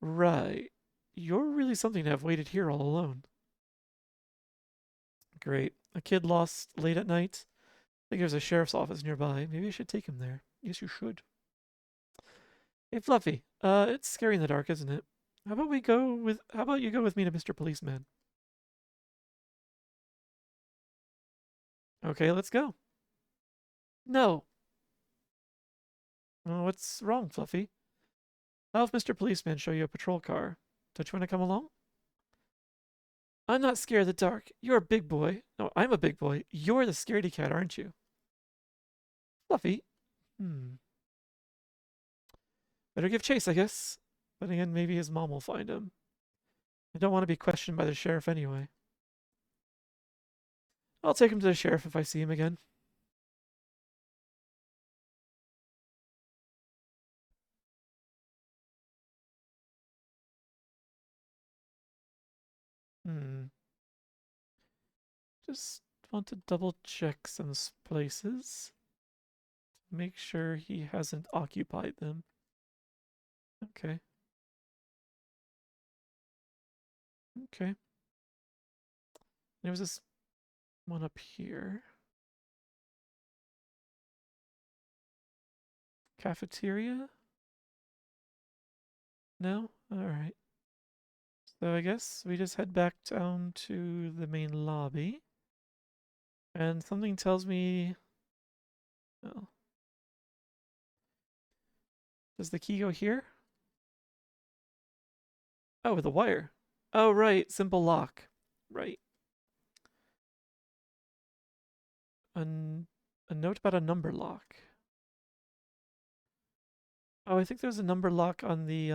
Right. You're really something to have waited here all alone. Great. A kid lost late at night. I think there's a sheriff's office nearby. Maybe I should take him there. Yes, you should. Hey, Fluffy. It's scary in the dark, isn't it? How about you go with me to Mr. Policeman? Okay, let's go. No. Oh, what's wrong, Fluffy? I'll have Mr. Policeman show you a patrol car. Don't you want to come along? I'm not scared of the dark. You're a big boy. No, I'm a big boy. You're the scaredy cat, aren't you? Fluffy. Hmm. Better give chase, I guess. But again, maybe his mom will find him. I don't want to be questioned by the sheriff anyway. I'll take him to the sheriff if I see him again. Hmm. Just want to double check some places. Make sure he hasn't occupied them. Okay. Okay. There was this one up here. Cafeteria? No? Alright. So I guess we just head back down to the main lobby. And something tells me... Oh. Does the key go here? Oh, with a wire. Oh, right. Simple lock. Right. A note about a number lock. Oh, I think there's a number lock on the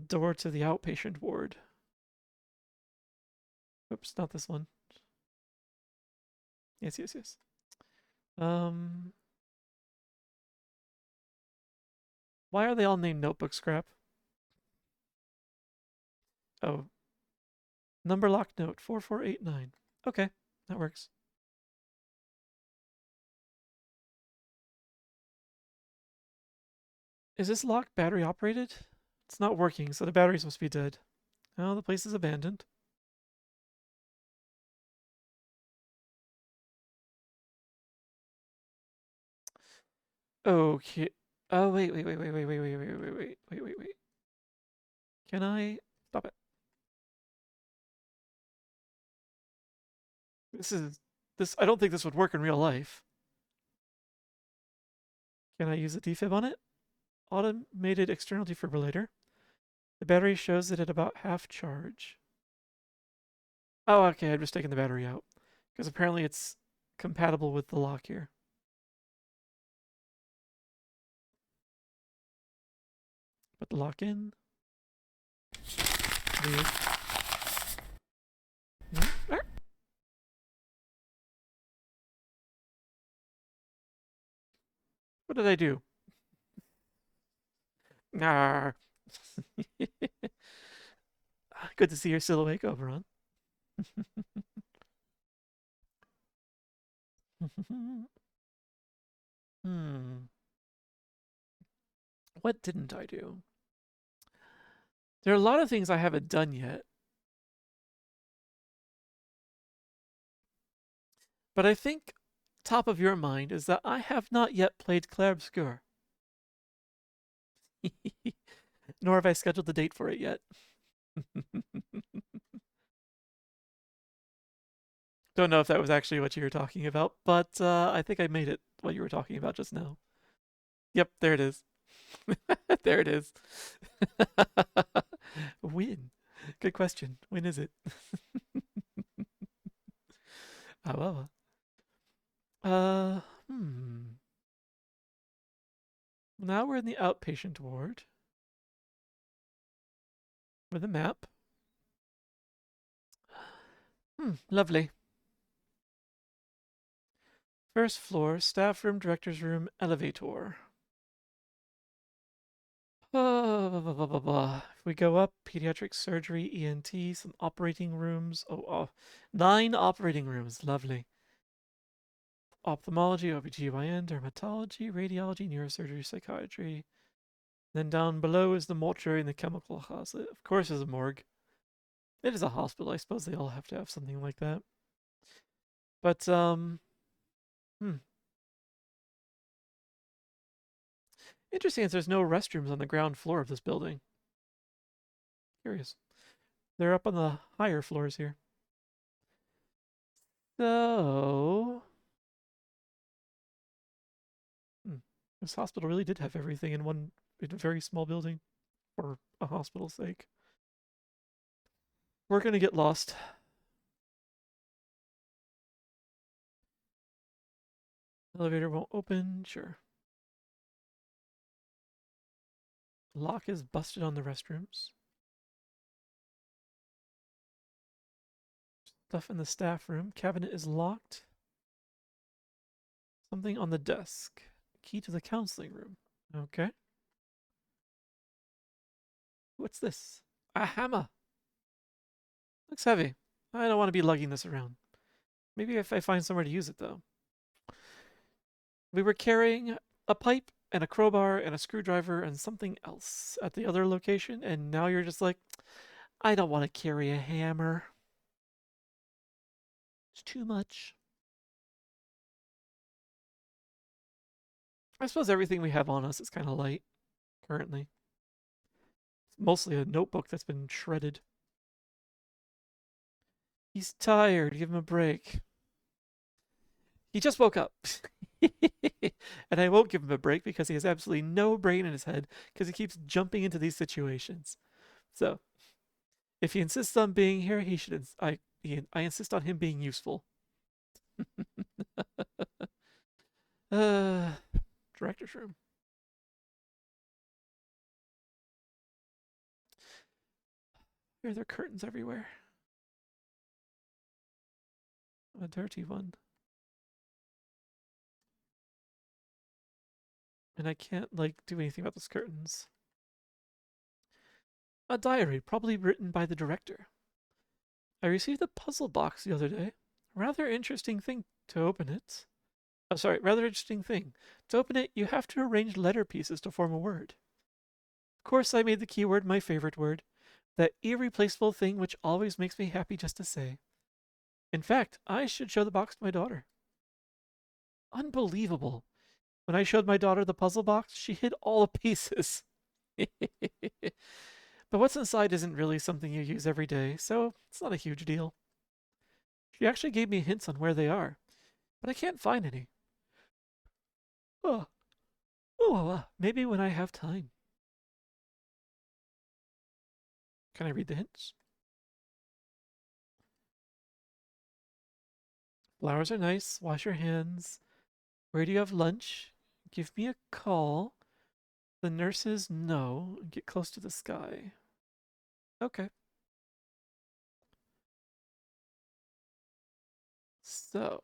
door to the outpatient ward. Oops, not this one. Yes, yes, yes. Um, Why are they all named notebook scrap? Oh, number lock note 4489. Okay, that works. Is this lock battery operated? It's not working, so the battery's must be dead. Oh, the place is abandoned. Okay. Oh, wait. Can I stop it? This. I don't think this would work in real life. Can I use a defib on it? Automated external defibrillator. The battery shows it at about half charge. Oh, okay. I've just taken the battery out because apparently it's compatible with the lock here. Put the lock in. Weird. What did I do? Nah. Good to see you're still awake, Oberon. Hmm. What didn't I do? There are a lot of things I haven't done yet. But I think top of your mind is that I have not yet played Clair Obscur. Nor have I scheduled the date for it yet. Don't know if that was actually what you were talking about, but I think I made it what you were talking about just now. Yep, there it is. There it is. When? Good question. When is it? Ah, well. Uh, hmm. Now we're in the outpatient ward with a map. Lovely. First floor, staff room, director's room, elevator. If we go up, pediatric surgery, ENT, some operating rooms. Oh, 9 operating rooms. Lovely. Ophthalmology, OBGYN, dermatology, radiology, neurosurgery, psychiatry. Then down below is the mortuary and the chemical closet. Of course, there's a morgue. It is a hospital. I suppose they all have to have something like that. But, interesting is there's no restrooms on the ground floor of this building. Curious. They're up on the higher floors here. So, this hospital really did have everything in a very small building for a hospital's sake. We're going to get lost. Elevator won't open. Sure. Lock is busted on the restrooms. Stuff in the staff room. Cabinet is locked. Something on the desk. Key to the counseling room. Okay. What's this? A hammer. Looks heavy. I don't want to be lugging this around. Maybe if I find somewhere to use it, though. We were carrying a pipe and a crowbar and a screwdriver and something else at the other location, and now you're just like, I don't want to carry a hammer. It's too much. I suppose everything we have on us is kind of light currently. It's mostly a notebook that's been shredded. He's tired. Give him a break. He just woke up. And I won't give him a break because he has absolutely no brain in his head because he keeps jumping into these situations. So, if he insists on being here, he should. I insist on him being useful. Director's room. Why are there curtains everywhere? A dirty one. And I can't, like, do anything about those curtains. A diary, probably written by the director. I received a puzzle box the other day. Rather interesting thing to open it. Oh, sorry, rather interesting thing. To open it, you have to arrange letter pieces to form a word. Of course, I made the keyword my favorite word. That irreplaceable thing which always makes me happy just to say. In fact, I should show the box to my daughter. Unbelievable. When I showed my daughter the puzzle box, she hid all the pieces. But what's inside isn't really something you use every day, so it's not a huge deal. She actually gave me hints on where they are, but I can't find any. Oh, maybe when I have time. Can I read the hints? Flowers are nice. Wash your hands. Where do you have lunch? Give me a call. The nurses know. Get close to the sky. Okay. So,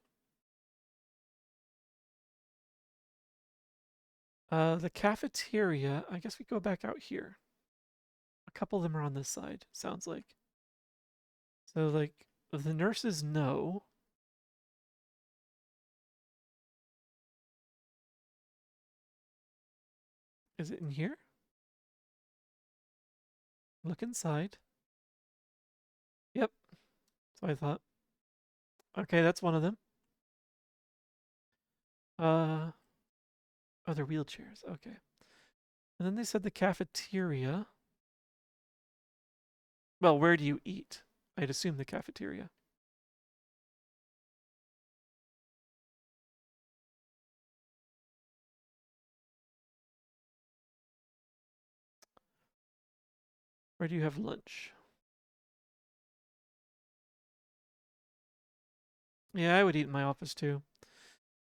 the cafeteria. I guess we go back out here. A couple of them are on this side, sounds like. So, like, the nurses know. Is it in here? Look inside. Yep, that's what I thought. Okay, that's one of them. Uh, Other wheelchairs. Okay. And then they said the cafeteria. Well, where do you eat? I'd assume the cafeteria. Where do you have lunch? Yeah, I would eat in my office too.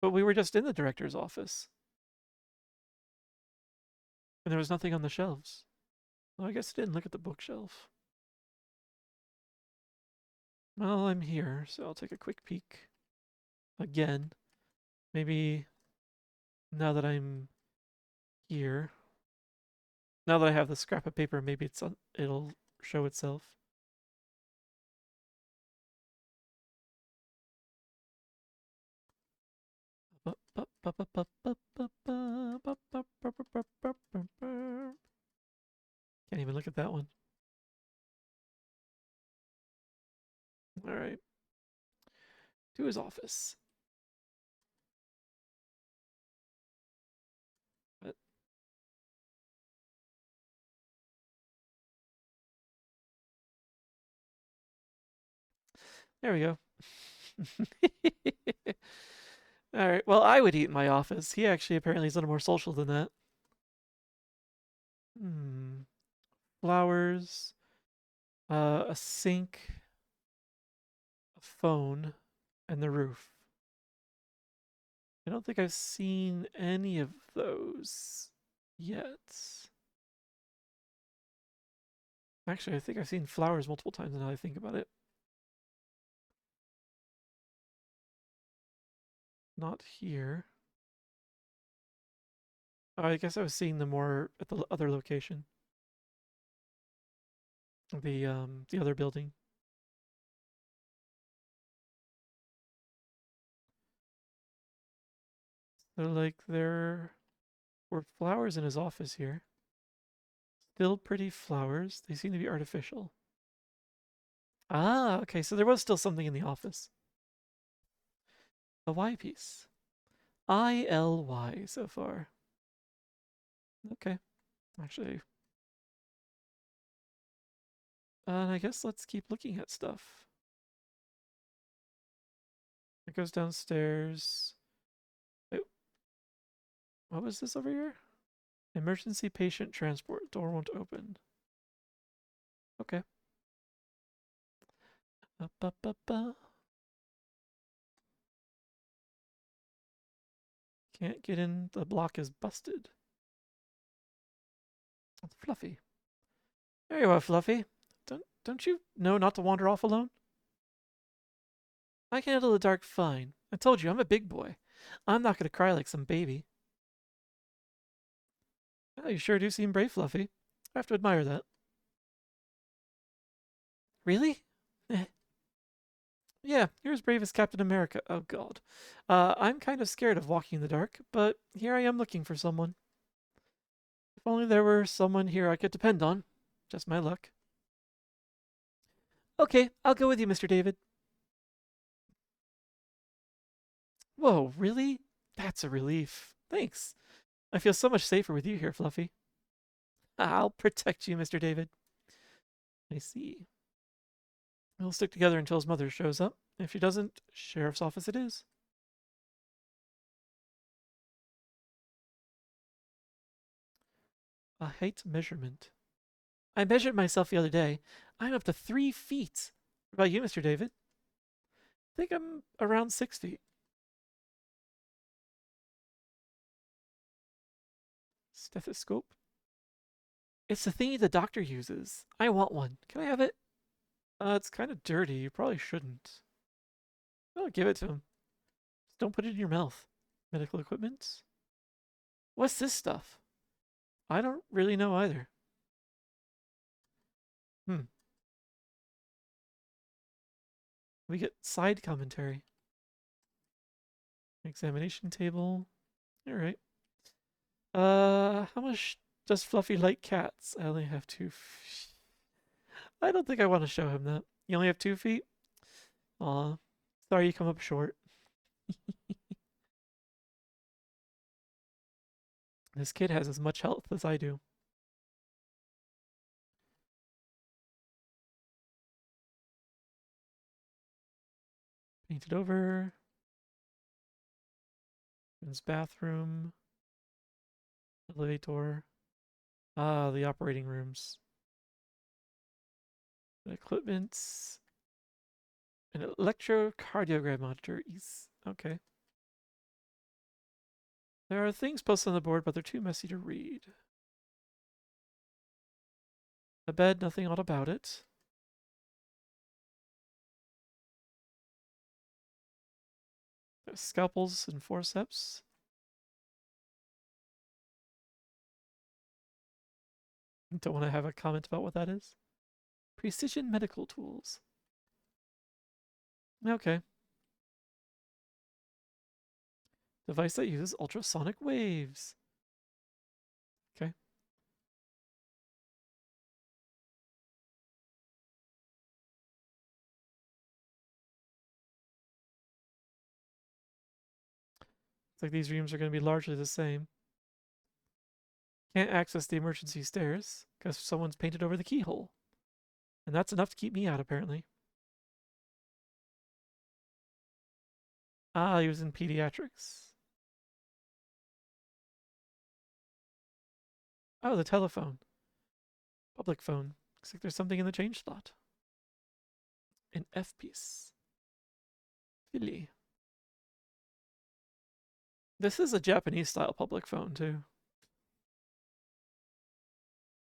But we were just in the director's office, and there was nothing on the shelves. Well, I guess I didn't look at the bookshelf. Well, I'm here, so I'll take a quick peek. Again. Maybe now that I'm here, now that I have the scrap of paper, maybe it'll show itself. Can't even look at that one. All right. To his office. But there we go. All right. Well, I would eat in my office. He actually apparently is a little more social than that. Hmm. Flowers, a sink, a phone, and the roof. I don't think I've seen any of those yet. Actually, I think I've seen flowers multiple times now that I think about it. Not here. Oh, I guess I was seeing them more at the other location. The other building. So like there were flowers in his office here. Still pretty flowers. They seem to be artificial. Ah, okay, so there was still something in the office. A Y piece. ILY so far. Okay. Actually, I guess let's keep looking at stuff. It goes downstairs. Wait, what was this over here? Emergency patient transport. Door won't open. Okay. Up, up, up, up. Can't get in. The block is busted. It's Fluffy. There you are, Fluffy. Don't you know not to wander off alone? I can handle the dark fine. I told you, I'm a big boy. I'm not going to cry like some baby. Oh, you sure do seem brave, Fluffy. I have to admire that. Really? Eh. Yeah, you're as brave as Captain America. Oh, God. I'm kind of scared of walking in the dark, but here I am looking for someone. If only there were someone here I could depend on. Just my luck. Okay, I'll go with you, Mr. David. Whoa, really? That's a relief. Thanks. I feel so much safer with you here, Fluffy. I'll protect you, Mr. David. I see. We'll stick together until his mother shows up. If she doesn't, sheriff's office it is. A height measurement. I measured myself the other day. I'm up to 3 feet. What about you, Mr. David? I think I'm around 6 feet. Stethoscope. It's the thingy the doctor uses. I want one. Can I have it? It's kind of dirty. You probably shouldn't. Oh, give it to him. Just don't put it in your mouth. Medical equipment. What's this stuff? I don't really know either. Hmm. We get side commentary. Examination table. All right. How much does Fluffy like cats? I only have 2 feet. I don't think I want to show him that. You only have 2 feet? Aw. Sorry you come up short. This kid has as much health as I do. Painted over. His bathroom. Elevator. Ah, the operating rooms. Equipment. An electrocardiogram monitor. Okay. There are things posted on the board, but they're too messy to read. A bed, nothing odd about it. There's scalpels and forceps. Don't want to have a comment about what that is. Precision medical tools. Okay. Device that uses ultrasonic waves. Okay. It's like these rooms are going to be largely the same. Can't access the emergency stairs because someone's painted over the keyhole. And that's enough to keep me out, apparently. Ah, he was in pediatrics. Oh, the telephone. Public phone. Looks like there's something in the change slot. An F piece. Philly. This is a Japanese style public phone, too.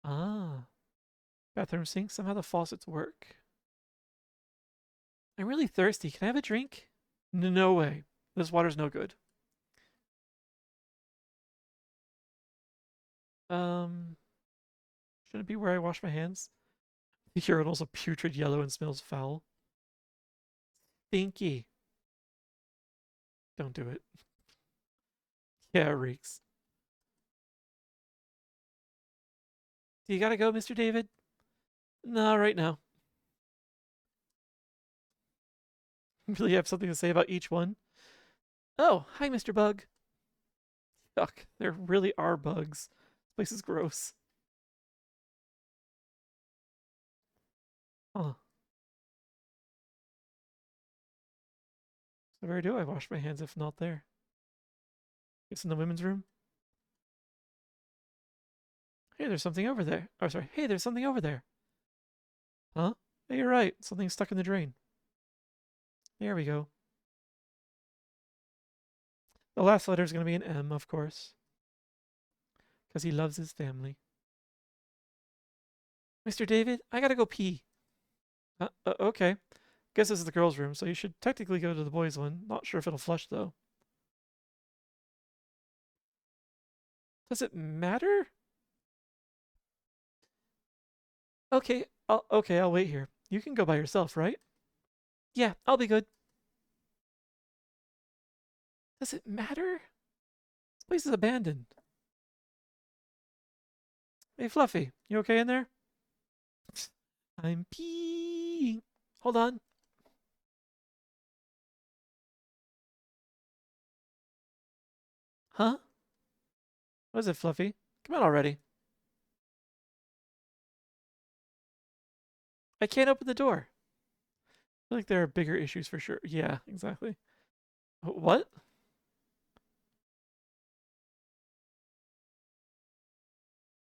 Ah. Bathroom sink. Somehow the faucets work. I'm really thirsty. Can I have a drink? No way. This water's no good. Shouldn't it be where I wash my hands? The urinal's a putrid yellow and smells foul. Stinky. Don't do it. Yeah, it reeks. Do you gotta go, Mr. David? No, right now. Really have something to say about each one? Oh, hi, Mr. Bug. Yuck, there really are bugs. This place is gross. Huh. So where do I wash my hands if not there? Guess in the women's room? Hey, there's something over there. Oh, sorry. Hey, there's something over there. Huh? Hey, you're right. Something's stuck in the drain. There we go. The last letter is going to be an M, of course. Because he loves his family. Mr. David, I gotta go pee. Okay. Guess this is the girls' room, so you should technically go to the boys' one. Not sure if it'll flush, though. Does it matter? Okay, I'll wait here. You can go by yourself, right? Yeah, I'll be good. Does it matter? This place is abandoned. Hey, Fluffy, you okay in there? I'm peeing. Hold on. Huh? What is it, Fluffy? Come on already. I can't open the door. I feel like there are bigger issues for sure. Yeah, exactly. What?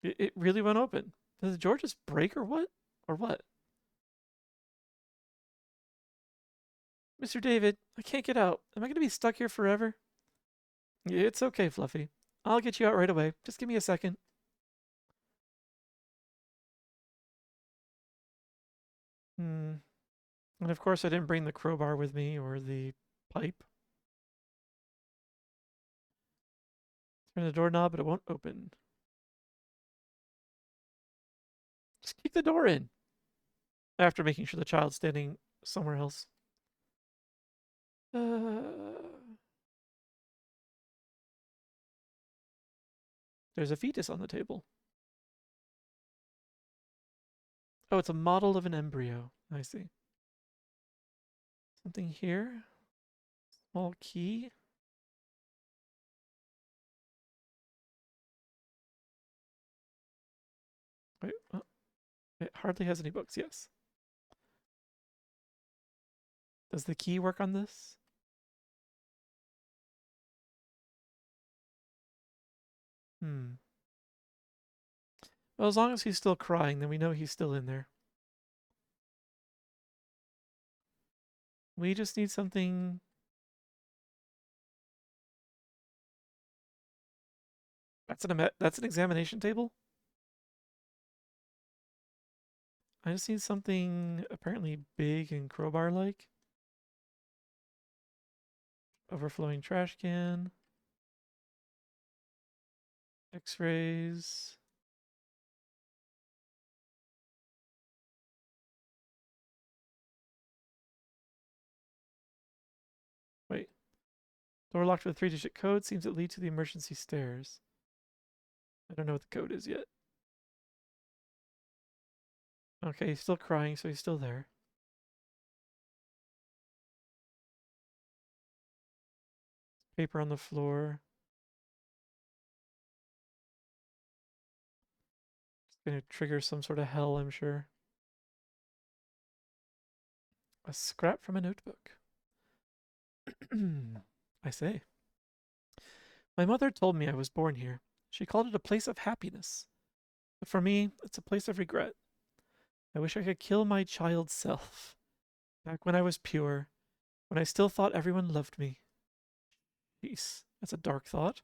It really went open. Did the door just break or what? Or what? Mr. David, I can't get out. Am I going to be stuck here forever? It's okay, Fluffy. I'll get you out right away. Just give me a second. Hmm. And of course, I didn't bring the crowbar with me or the pipe. Turn the doorknob, but it won't open. Just kick the door in. After making sure the child's standing somewhere else. There's a fetus on the table. Oh, it's a model of an embryo. I see. Something here. Small key. Wait, it hardly has any books. Yes. Does the key work on this? Hmm. Well, as long as he's still crying, then we know he's still in there. We just need something. That's an examination table. I just need something apparently big and crowbar-like. Overflowing trash can. X-rays. Wait. Door locked with a 3-digit code seems to lead to the emergency stairs. I don't know what the code is yet. Okay, he's still crying, so he's still there. Paper on the floor. It's gonna trigger some sort of hell, I'm sure. A scrap from a notebook. I say. My mother told me I was born here. She called it a place of happiness. But for me, it's a place of regret. I wish I could kill my child self. Back when I was pure, when I still thought everyone loved me. Peace. That's a dark thought.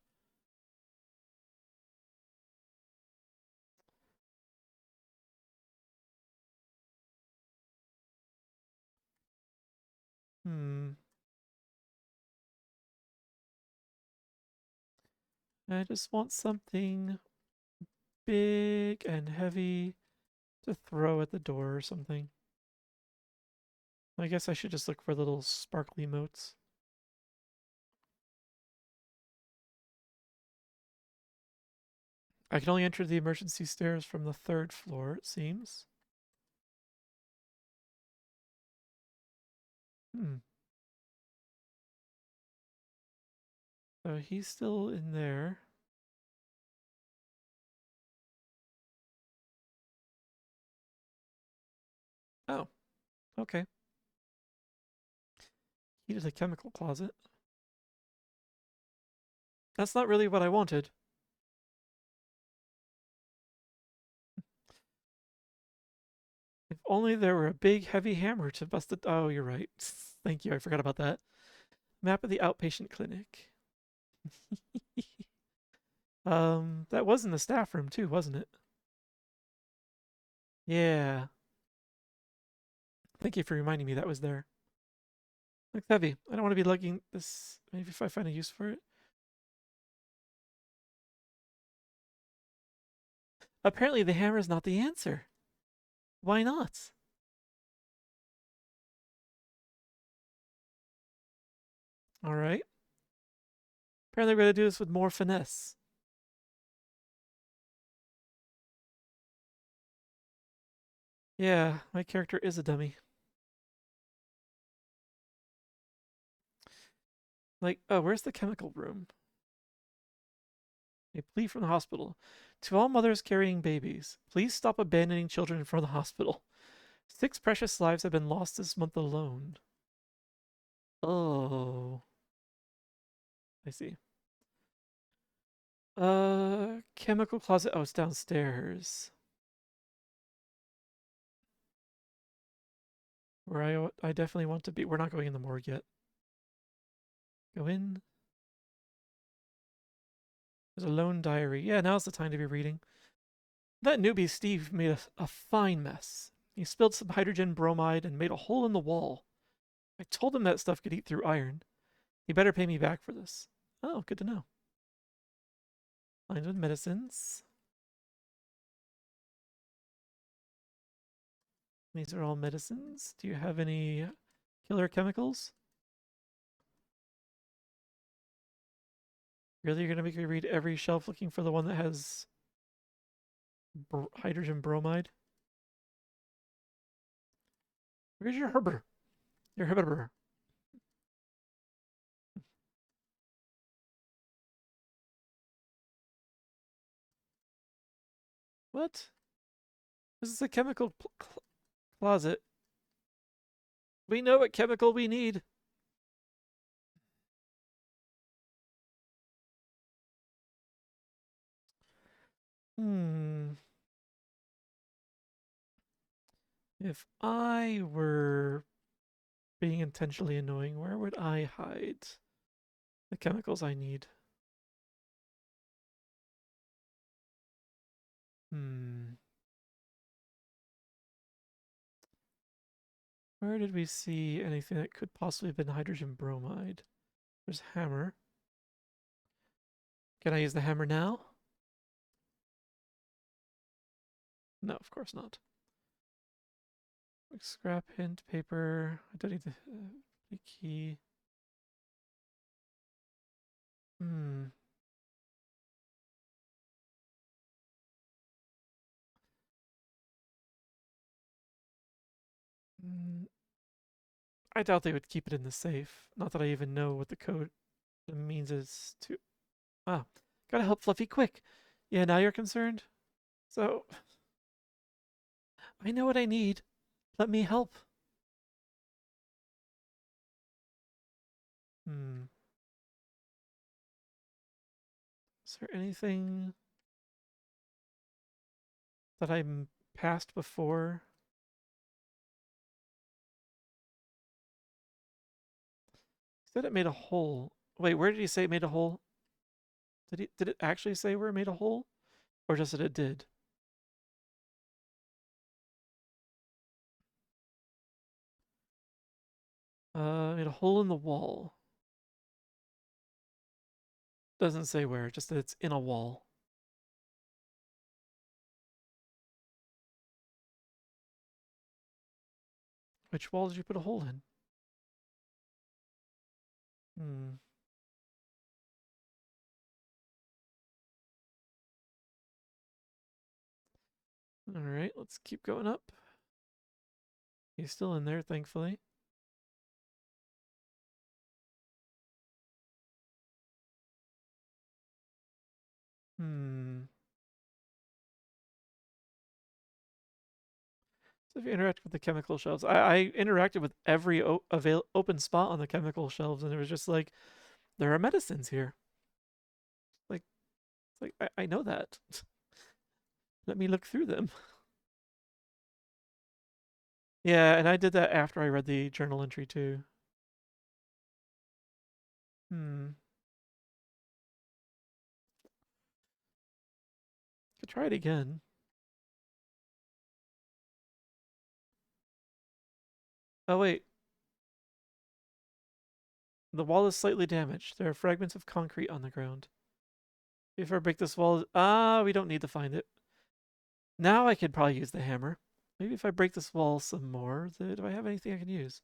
Hmm. I just want something big and heavy to throw at the door or something. I guess I should just look for little sparkly motes. I can only enter the emergency stairs from the 3rd floor, it seems. Hmm. So he's still in there. Oh, okay. Key to the chemical closet. That's not really what I wanted. If only there were a big heavy hammer to bust it. Oh, you're right. Thank you. I forgot about that. Map of the outpatient clinic. That was in the staff room too, wasn't it? Yeah. Thank you for reminding me that was there. Looks heavy. I don't want to be lugging this. Maybe if I find a use for it. Apparently, the hammer is not the answer. Why not? All right. Apparently, we're gonna do this with more finesse. Yeah, my character is a dummy. Like, oh, where's the chemical room? A plea from the hospital. To all mothers carrying babies, please stop abandoning children in front of the hospital. 6 precious lives have been lost this month alone. Oh, I see. Chemical closet. Oh, it's downstairs. Where I definitely want to be. We're not going in the morgue yet. Go in. There's a lone diary. Yeah, now's the time to be reading. That newbie Steve made a fine mess. He spilled some hydrogen bromide and made a hole in the wall. I told him that stuff could eat through iron. He better pay me back for this. Oh, good to know. Lines with medicines. These are all medicines. Do you have any killer chemicals? Really, you're going to make me read every shelf looking for the one that has hydrogen bromide? Where's your herber? Your herber. What? This is a chemical closet. We know what chemical we need. Hmm. If I were being intentionally annoying, where would I hide the chemicals I need? Hmm. Where did we see anything that could possibly have been hydrogen bromide? There's hammer. Can I use the hammer now? No, of course not. Like scrap, hint, paper. I don't need the key. Hmm. Mm, I doubt they would keep it in the safe. Not that I even know what the code means is to. Ah, gotta help Fluffy quick. Yeah, now you're concerned? So, I know what I need. Let me help. Hmm. Is there anything that I'm past before? He said it made a hole. Wait, where did he say it made a hole? Did it actually say where it made a hole? Or just that it did? Made a hole in the wall. Doesn't say where, just that it's in a wall. Which wall did you put a hole in? Hmm. All right, let's keep going up. He's still in there, thankfully. Hmm. So if you interact with the chemical shelves, I interacted with every open spot on the chemical shelves, and it was just like, there are medicines here. Like, I know that. Let me look through them. Yeah, and I did that after I read the journal entry too. Hmm. Could try it again. Oh wait, the wall is slightly damaged. There are fragments of concrete on the ground. If I break this wall, we don't need to find it. Now I could probably use the hammer. Maybe if I break this wall some more, do I have anything I can use?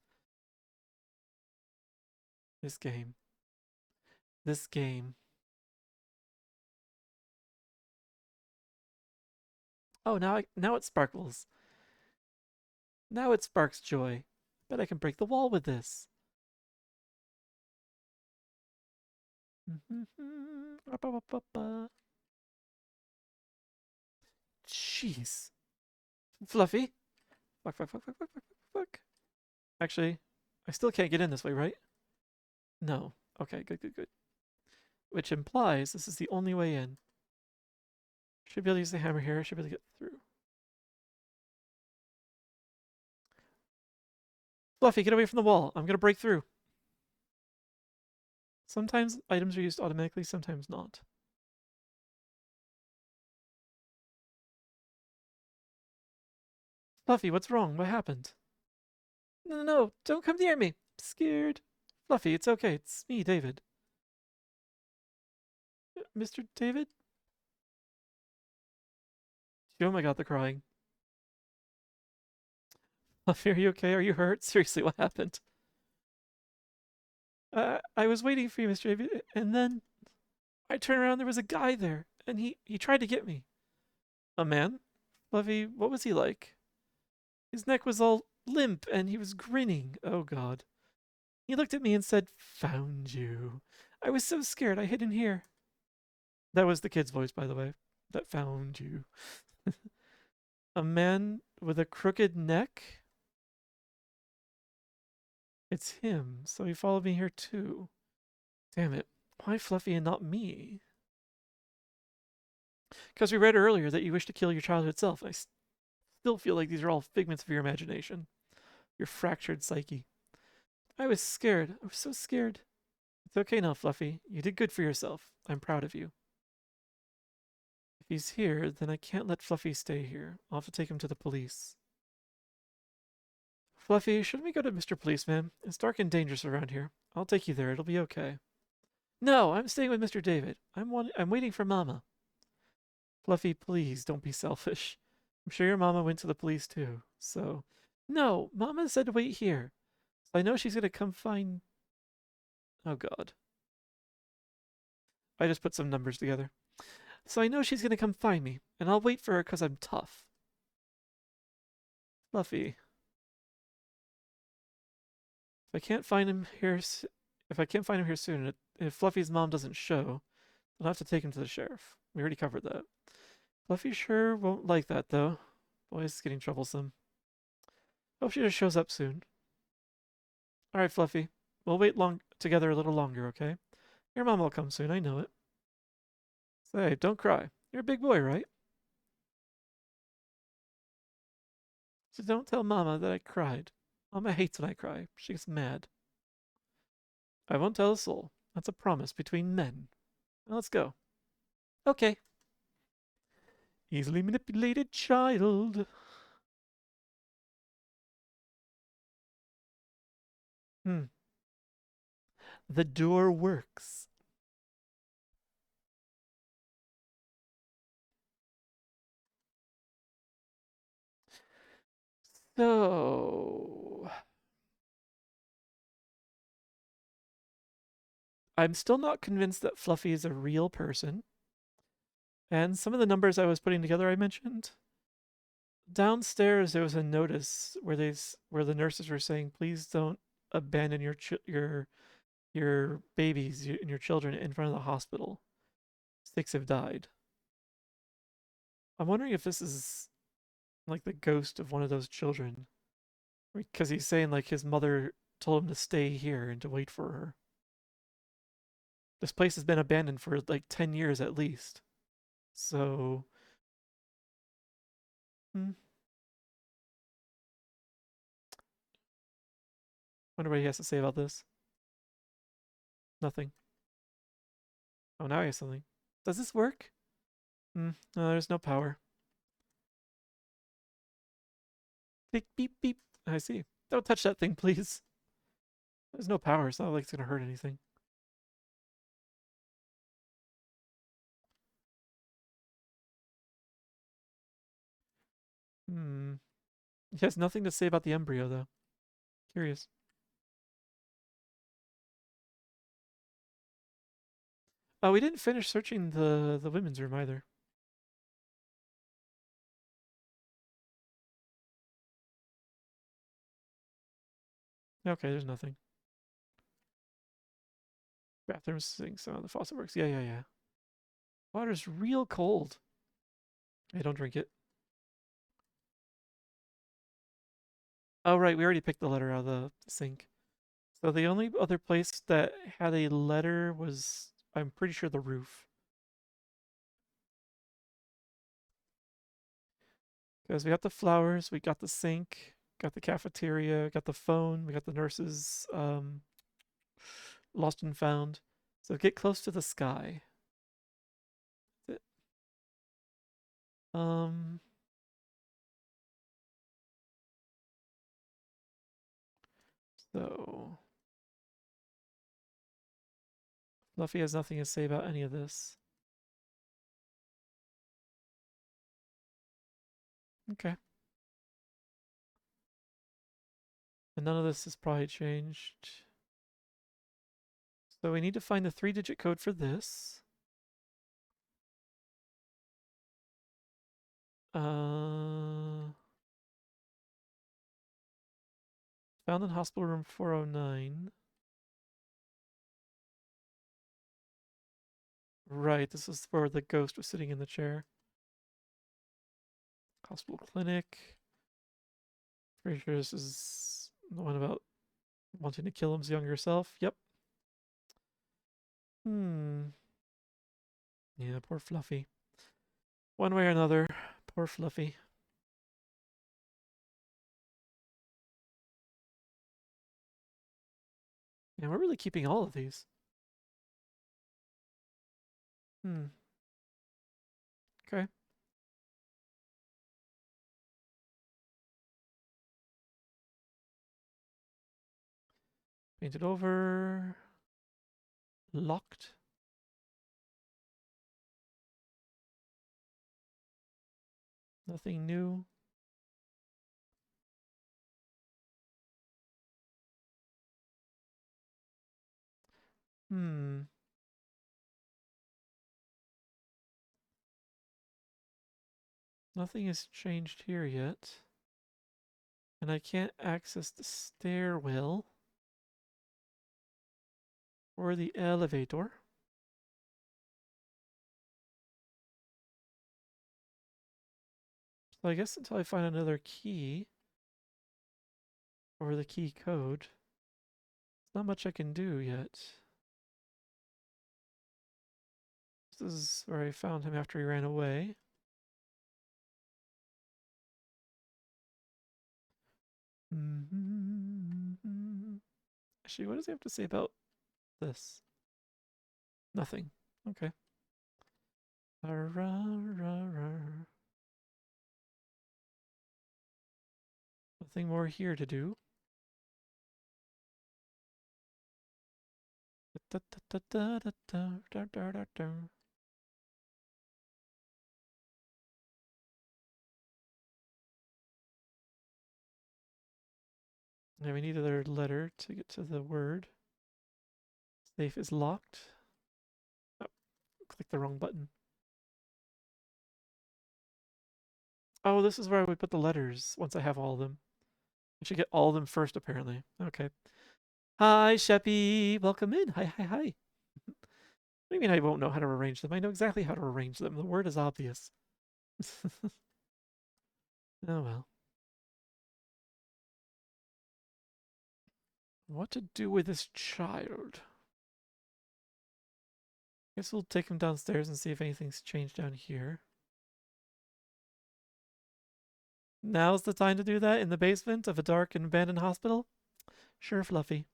This game. This game. Oh, now it sparkles. Now it sparks joy. Bet I can break the wall with this. Jeez. Fluffy. Fuck, fuck, fuck, fuck, fuck, fuck, fuck. Actually, I still can't get in this way, right? No. Okay, good, good, good. Which implies this is the only way in. Should be able to use the hammer here. Should be able to get through. Fluffy, get away from the wall. I'm going to break through. Sometimes items are used automatically, sometimes not. Fluffy, what's wrong? What happened? No, no, no. Don't come near me. I'm scared. Fluffy, it's okay. It's me, David. Mr. David? Oh my god, they're crying. Fluffy, are you okay? Are you hurt? Seriously, what happened? I was waiting for you, Mr. David, and then I turned around, there was a guy there, and he tried to get me. A man? Fluffy, what was he like? His neck was all limp, and he was grinning. Oh god. He looked at me and said, "Found you." I was so scared I hid in here. That was the kid's voice, by the way. That found you. A man with a crooked neck? It's him, so he followed me here too. Damn it. Why Fluffy and not me? Because we read earlier that you wish to kill your childhood self. I still feel like these are all figments of your imagination. Your fractured psyche. I was scared. I was so scared. It's okay now, Fluffy. You did good for yourself. I'm proud of you. If he's here, then I can't let Fluffy stay here. I'll have to take him to the police. Fluffy, shouldn't we go to Mr. Policeman? It's dark and dangerous around here. I'll take you there. It'll be okay. No, I'm staying with Mr. David. I'm waiting for Mama. Fluffy, please don't be selfish. I'm sure your mama went to the police too. So, no, Mama said to wait here. So I know she's gonna come find. Oh God. I just put some numbers together. So I know she's gonna come find me, and I'll wait for her because I'm tough. Fluffy. If I can't find him here, if I can't find him here soon, if Fluffy's mom doesn't show, I'll have to take him to the sheriff. We already covered that. Fluffy sure won't like that though. Boy, it's getting troublesome. Hope she just shows up soon. All right, Fluffy. We'll wait together a little longer, okay? Your mom will come soon. I know it. Say, don't cry. You're a big boy, right? So don't tell Mama that I cried. Mama hates when I cry. She gets mad. I won't tell a soul. That's a promise between men. Now let's go. Okay. Easily manipulated child. Hmm. The door works. So, I'm still not convinced that Fluffy is a real person. And some of the numbers I was putting together, I mentioned. Downstairs, there was a notice where the nurses were saying, "Please don't abandon your babies and your children in front of the hospital. 6 have died." I'm wondering if this is like the ghost of one of those children, because he's saying like his mother told him to stay here and to wait for her. This place has been abandoned for like 10 years at least. So, hmm, wonder what he has to say about this. Nothing. Oh, now he has something. Does this work? No, there's no power. Beep, beep, beep. I see. Don't touch that thing, please. There's no power. It's not like it's gonna hurt anything. Hmm. He has nothing to say about the embryo, though. Curious. Oh, we didn't finish searching the women's room either. Okay, there's nothing. Bathroom sink, so the faucet works. Yeah, yeah, yeah. Water's real cold. Hey, don't drink it. Oh, right, we already picked the letter out of the sink. So the only other place that had a letter was, I'm pretty sure, the roof. Because we got the flowers, we got the sink, got the cafeteria, got the phone, we got the nurses lost and found. So get close to the sky. Um, so Fluffy has nothing to say about any of this. Okay. And none of this has probably changed. So we need to find the 3-digit code for this. Found in hospital room 409. Right, this is where the ghost was sitting in the chair. Hospital clinic. Pretty sure this is the one about wanting to kill his younger self. Yep. Hmm. Yeah, poor Fluffy. One way or another, poor Fluffy. Yeah, we're really keeping all of these. Hmm. Okay. Painted over. Locked. Nothing new. Hmm. Nothing has changed here yet. And I can't access the stairwell or the elevator. So I guess until I find another key or the key code, there's not much I can do yet. This is where I found him after he ran away. Actually, what does he have to say about this? Nothing. Okay. Nothing more here to do. Now we need another letter to get to the word. Safe is locked. Oh, click the wrong button. Oh, this is where I would put the letters once I have all of them. I should get all of them first, apparently. Okay. Hi, Sheppy. Welcome in. Hi, hi, hi. What do you mean I won't know how to arrange them? I know exactly how to arrange them. The word is obvious. Oh well. What to do with this child? Guess we'll take him downstairs and see if anything's changed down here. Now's the time to do that in the basement of a dark and abandoned hospital? Sure, Fluffy.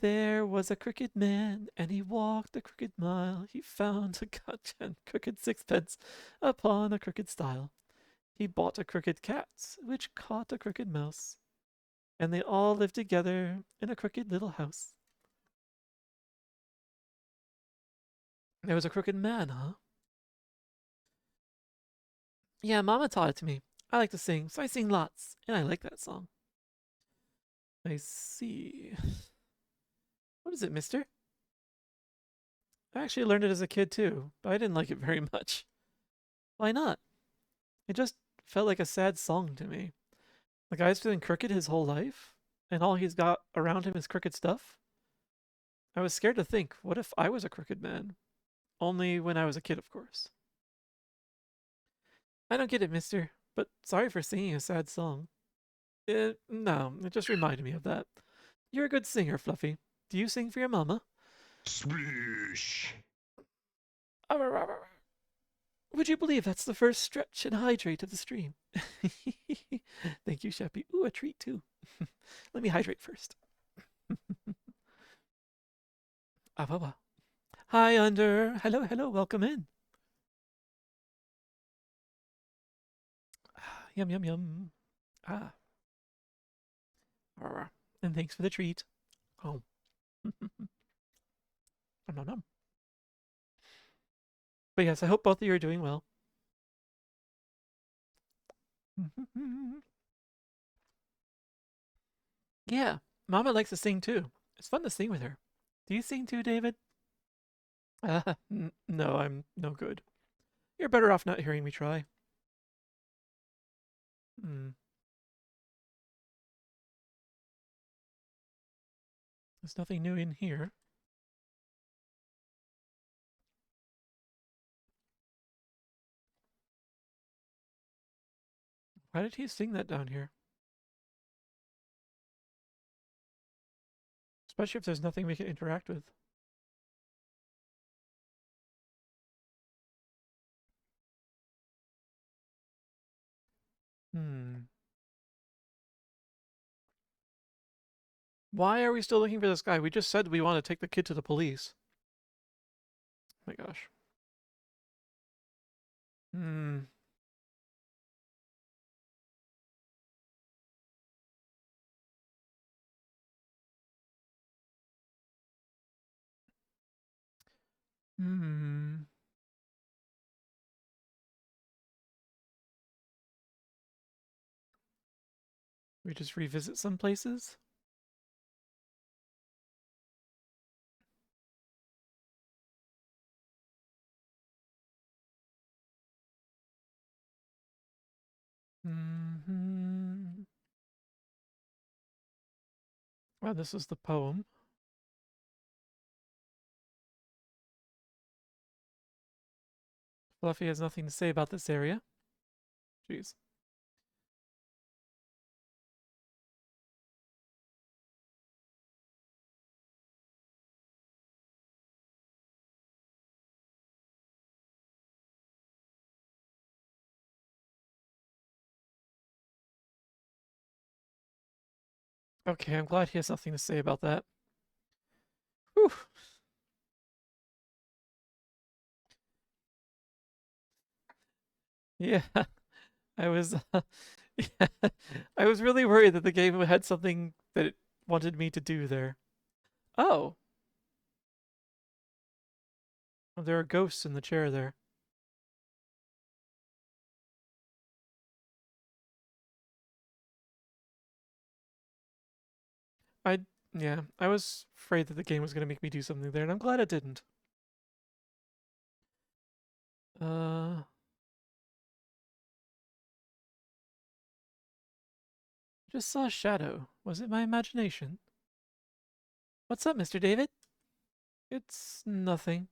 There was a crooked man, and he walked a crooked mile. He found a gotcha and crooked sixpence upon a crooked stile. He bought a crooked cat, which caught a crooked mouse, and they all lived together in a crooked little house. There was a crooked man, huh? Yeah, Mama taught it to me. I like to sing, so I sing lots, and I like that song. I see. What is it, mister? I actually learned it as a kid too, but I didn't like it very much. Why not? It just felt like a sad song to me. The guy's feeling crooked his whole life, and all he's got around him is crooked stuff. I was scared to think, what if I was a crooked man? Only when I was a kid, of course. I don't get it, mister, but sorry for singing a sad song. No, it just reminded me of that. You're a good singer, Fluffy. Do you sing for your mama? Sploosh. Would you believe that's the first stretch and hydrate of the stream? Thank you, Sheppy. Ooh, a treat too. Let me hydrate first. Ah. Hi, Under. Hello, hello. Welcome in. Yum, yum, yum. Ah. And thanks for the treat. Oh. Nom, nom. But yes, I hope both of you are doing well. Yeah, Mama likes to sing too. It's fun to sing with her. Do you sing too, David? No, I'm no good. You're better off not hearing me try. Hmm. There's nothing new in here. Why did he sing that down here? Especially if there's nothing we can interact with. Hmm. Why are we still looking for this guy? We just said we want to take the kid to the police. Oh my gosh. Hmm. Hmm. We just revisit some places? Hmm. Well, this is the poem. Fluffy has nothing to say about this area. Jeez. Okay, I'm glad he has nothing to say about that. Whew. Yeah, I was yeah, I was really worried that the game had something that it wanted me to do there. Oh, there are ghosts in the chair there. I yeah, I was afraid that the game was going to make me do something there, and I'm glad it didn't. Uh, just saw a shadow. Was it my imagination? What's up, Mr. David? It's nothing.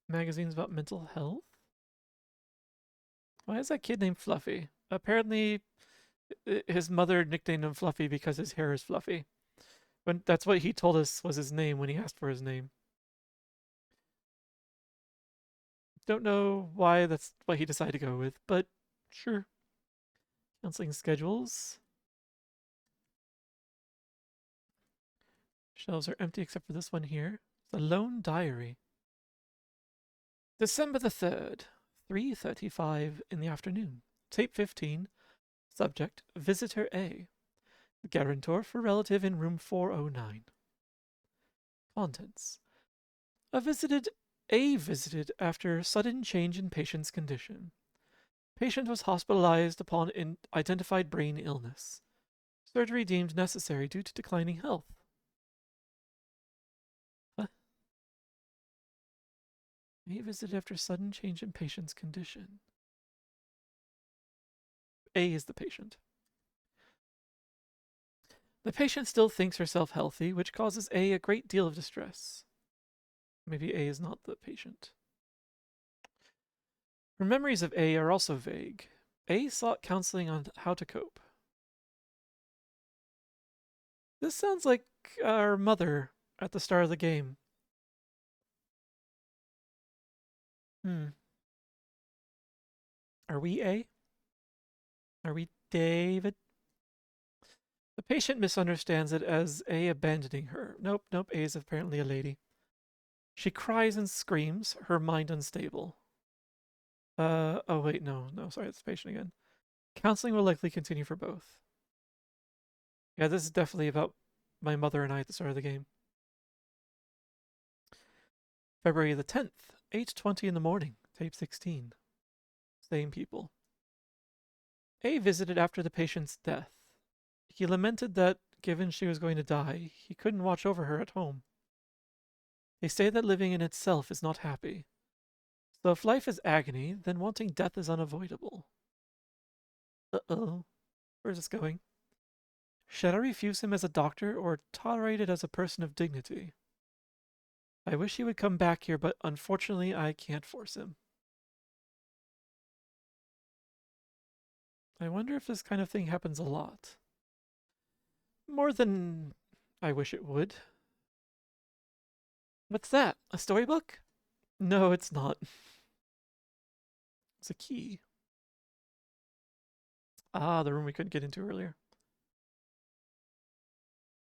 Magazines about mental health? Why is that kid named Fluffy? Apparently, his mother nicknamed him Fluffy because his hair is fluffy. When that's what he told us was his name when he asked for his name. Don't know why that's what he decided to go with, but sure. Counseling schedules. Shelves are empty except for this one here. The Lone Diary. December the 3rd, 3:35 in the afternoon. Tape 15. Subject, Visitor A. Guarantor for relative in room 409. Contents. A visited A visited after sudden change in patient's condition. Patient was hospitalized upon identified brain illness. Surgery deemed necessary due to declining health. Huh? A visited after sudden change in patient's condition. A is the patient. The patient still thinks herself healthy, which causes A a great deal of distress. Maybe A is not the patient. Her memories of A are also vague. A sought counseling on how to cope. This sounds like our mother at the start of the game. Hmm. Are we A? Are we David? The patient misunderstands it as A abandoning her. Nope, nope, A is apparently a lady. She cries and screams, her mind unstable. Oh wait, no, sorry, it's the patient again. Counseling will likely continue for both. Yeah, this is definitely about my mother and I at the start of the game. February the 10th, 8:20 in the morning, tape 16. Same people. A visited after the patient's death. He lamented that, given she was going to die, he couldn't watch over her at home. They say that living in itself is not happy. So if life is agony, then wanting death is unavoidable. Uh-oh. Where's this going? Should I refuse him as a doctor or tolerate it as a person of dignity? I wish he would come back here, but unfortunately I can't force him. I wonder if this kind of thing happens a lot. More than I wish it would. What's that? A storybook? No, it's not. It's a key. Ah, the room we couldn't get into earlier.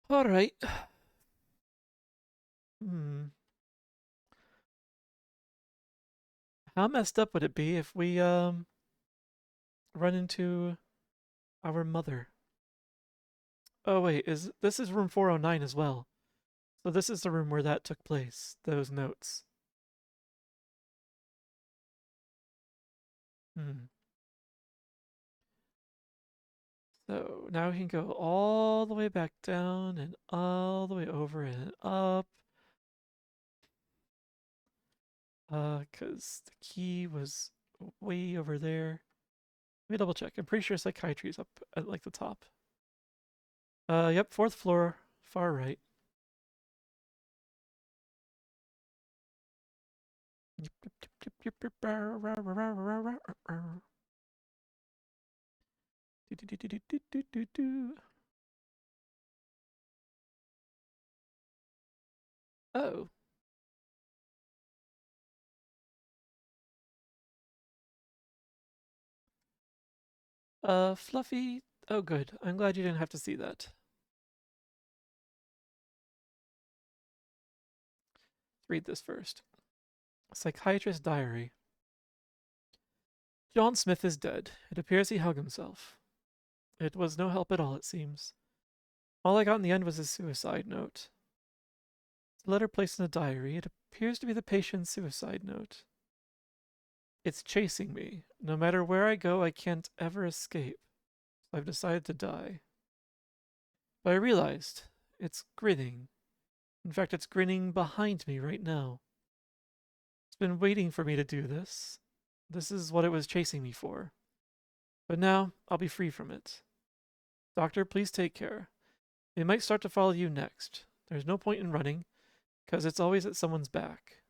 All right. Hmm. How messed up would it be if we run into our mother? Oh wait, this is room 409 as well. So this is the room where that took place, those notes. Hmm. So now we can go all the way back down and all the way over and up. Cause the key was way over there. Let me double check. I'm pretty sure psychiatry is up at like the top. Yep, fourth floor, far right. Oh, Fluffy. Oh, good. I'm glad you didn't have to see that. Let's read this first. Psychiatrist diary. John Smith is dead. It appears he hung himself. It was no help at all, it seems. All I got in the end was his suicide note. The letter placed in a diary. It appears to be the patient's suicide note. It's chasing me. No matter where I go, I can't ever escape. So I've decided to die. But I realized it's grinning. In fact, it's grinning behind me right now. It's been waiting for me to do this. This is what it was chasing me for. But now I'll be free from it. Doctor, please take care. It might start to follow you next. There's no point in running, because it's always at someone's back.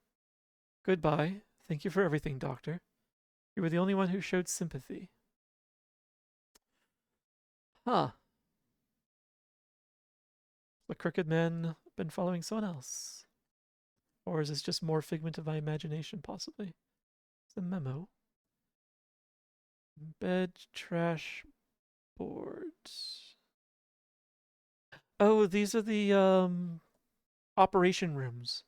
Goodbye. Thank you for everything, Doctor. You were the only one who showed sympathy. Huh. The crooked man been following someone else? Or is this just more figment of my imagination, possibly? It's a memo. Bed, trash, boards. Oh, these are the operation rooms.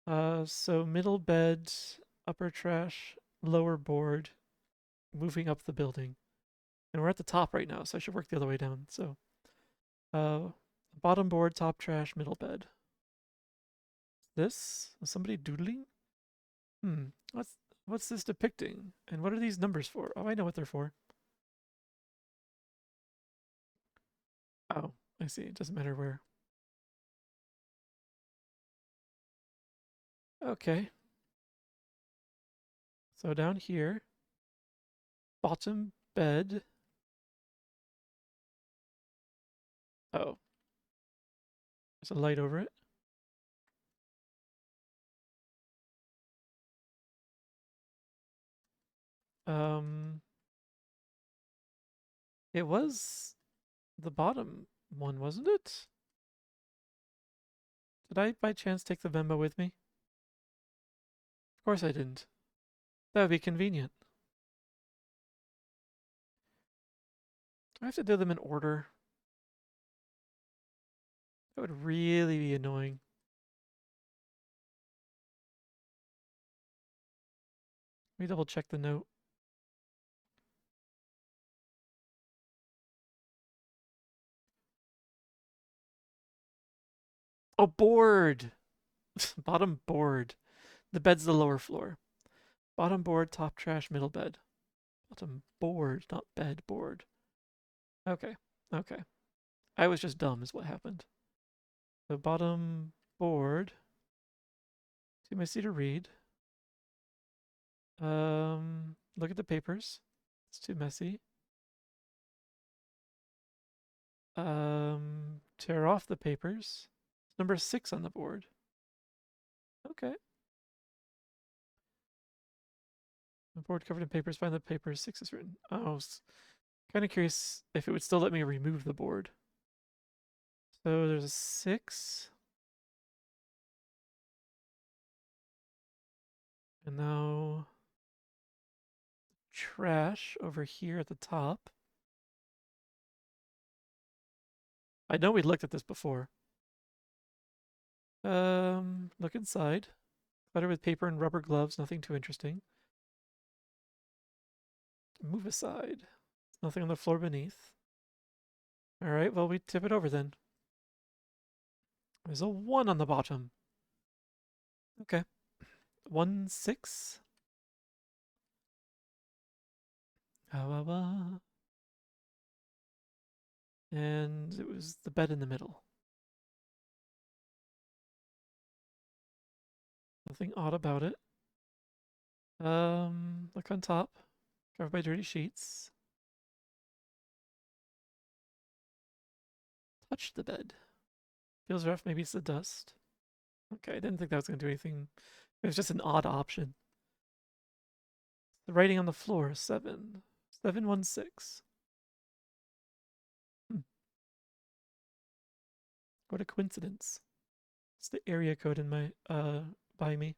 So middle bed, upper trash, lower board, moving up the building. And we're at the top right now, so I should work the other way down. So, uh, bottom board, top trash, middle bed. this? Is somebody doodling? Hmm. What's this depicting? And what are these numbers for? Oh, I know what they're for. Oh, I see. It doesn't matter where. Okay. So down here, bottom bed. Oh, there's a light over it. Um, it was the bottom one, wasn't it? Did I by chance take the memo with me? Of course I didn't. That would be convenient. I have to do them in order. That would really be annoying. Let me double check the note. Oh, board. Bottom board. The bed's the lower floor. Bottom board, top trash, middle bed. Bottom board, not bed, board. Okay. Okay. I was just dumb, is what happened. The bottom board. Too messy to read. Look at the papers. It's too messy. Tear off the papers. Number 6 on the board. Okay. The board covered in papers. Find the papers. 6 is written. Oh, I was kind of curious if it would still let me remove the board. So there's a 6. And now trash over here at the top. I know we looked at this before. Look inside. Clutter with paper and rubber gloves. Nothing too interesting. Move aside. Nothing on the floor beneath. All right, well, we tip it over then. There's a 1 on the bottom. Okay. 1, 6. And it was the bed in the middle. Nothing odd about it. Look on top. Covered by dirty sheets. Touch the bed. Feels rough. Maybe it's the dust. Okay, I didn't think that was going to do anything. It was just an odd option. The writing on the floor, 7. 716. Hmm. What a coincidence. It's the area code in my by me.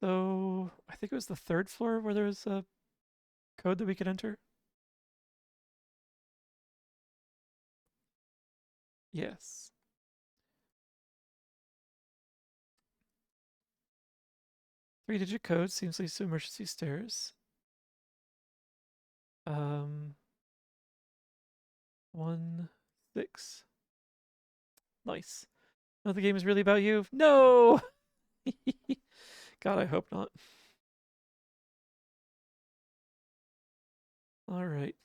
So I think it was the 3rd floor where there was a code that we could enter. Yes. 3-digit code seems to lead to emergency stairs. 1, 6. Nice. No, the game is really about you. No. God, I hope not. All right.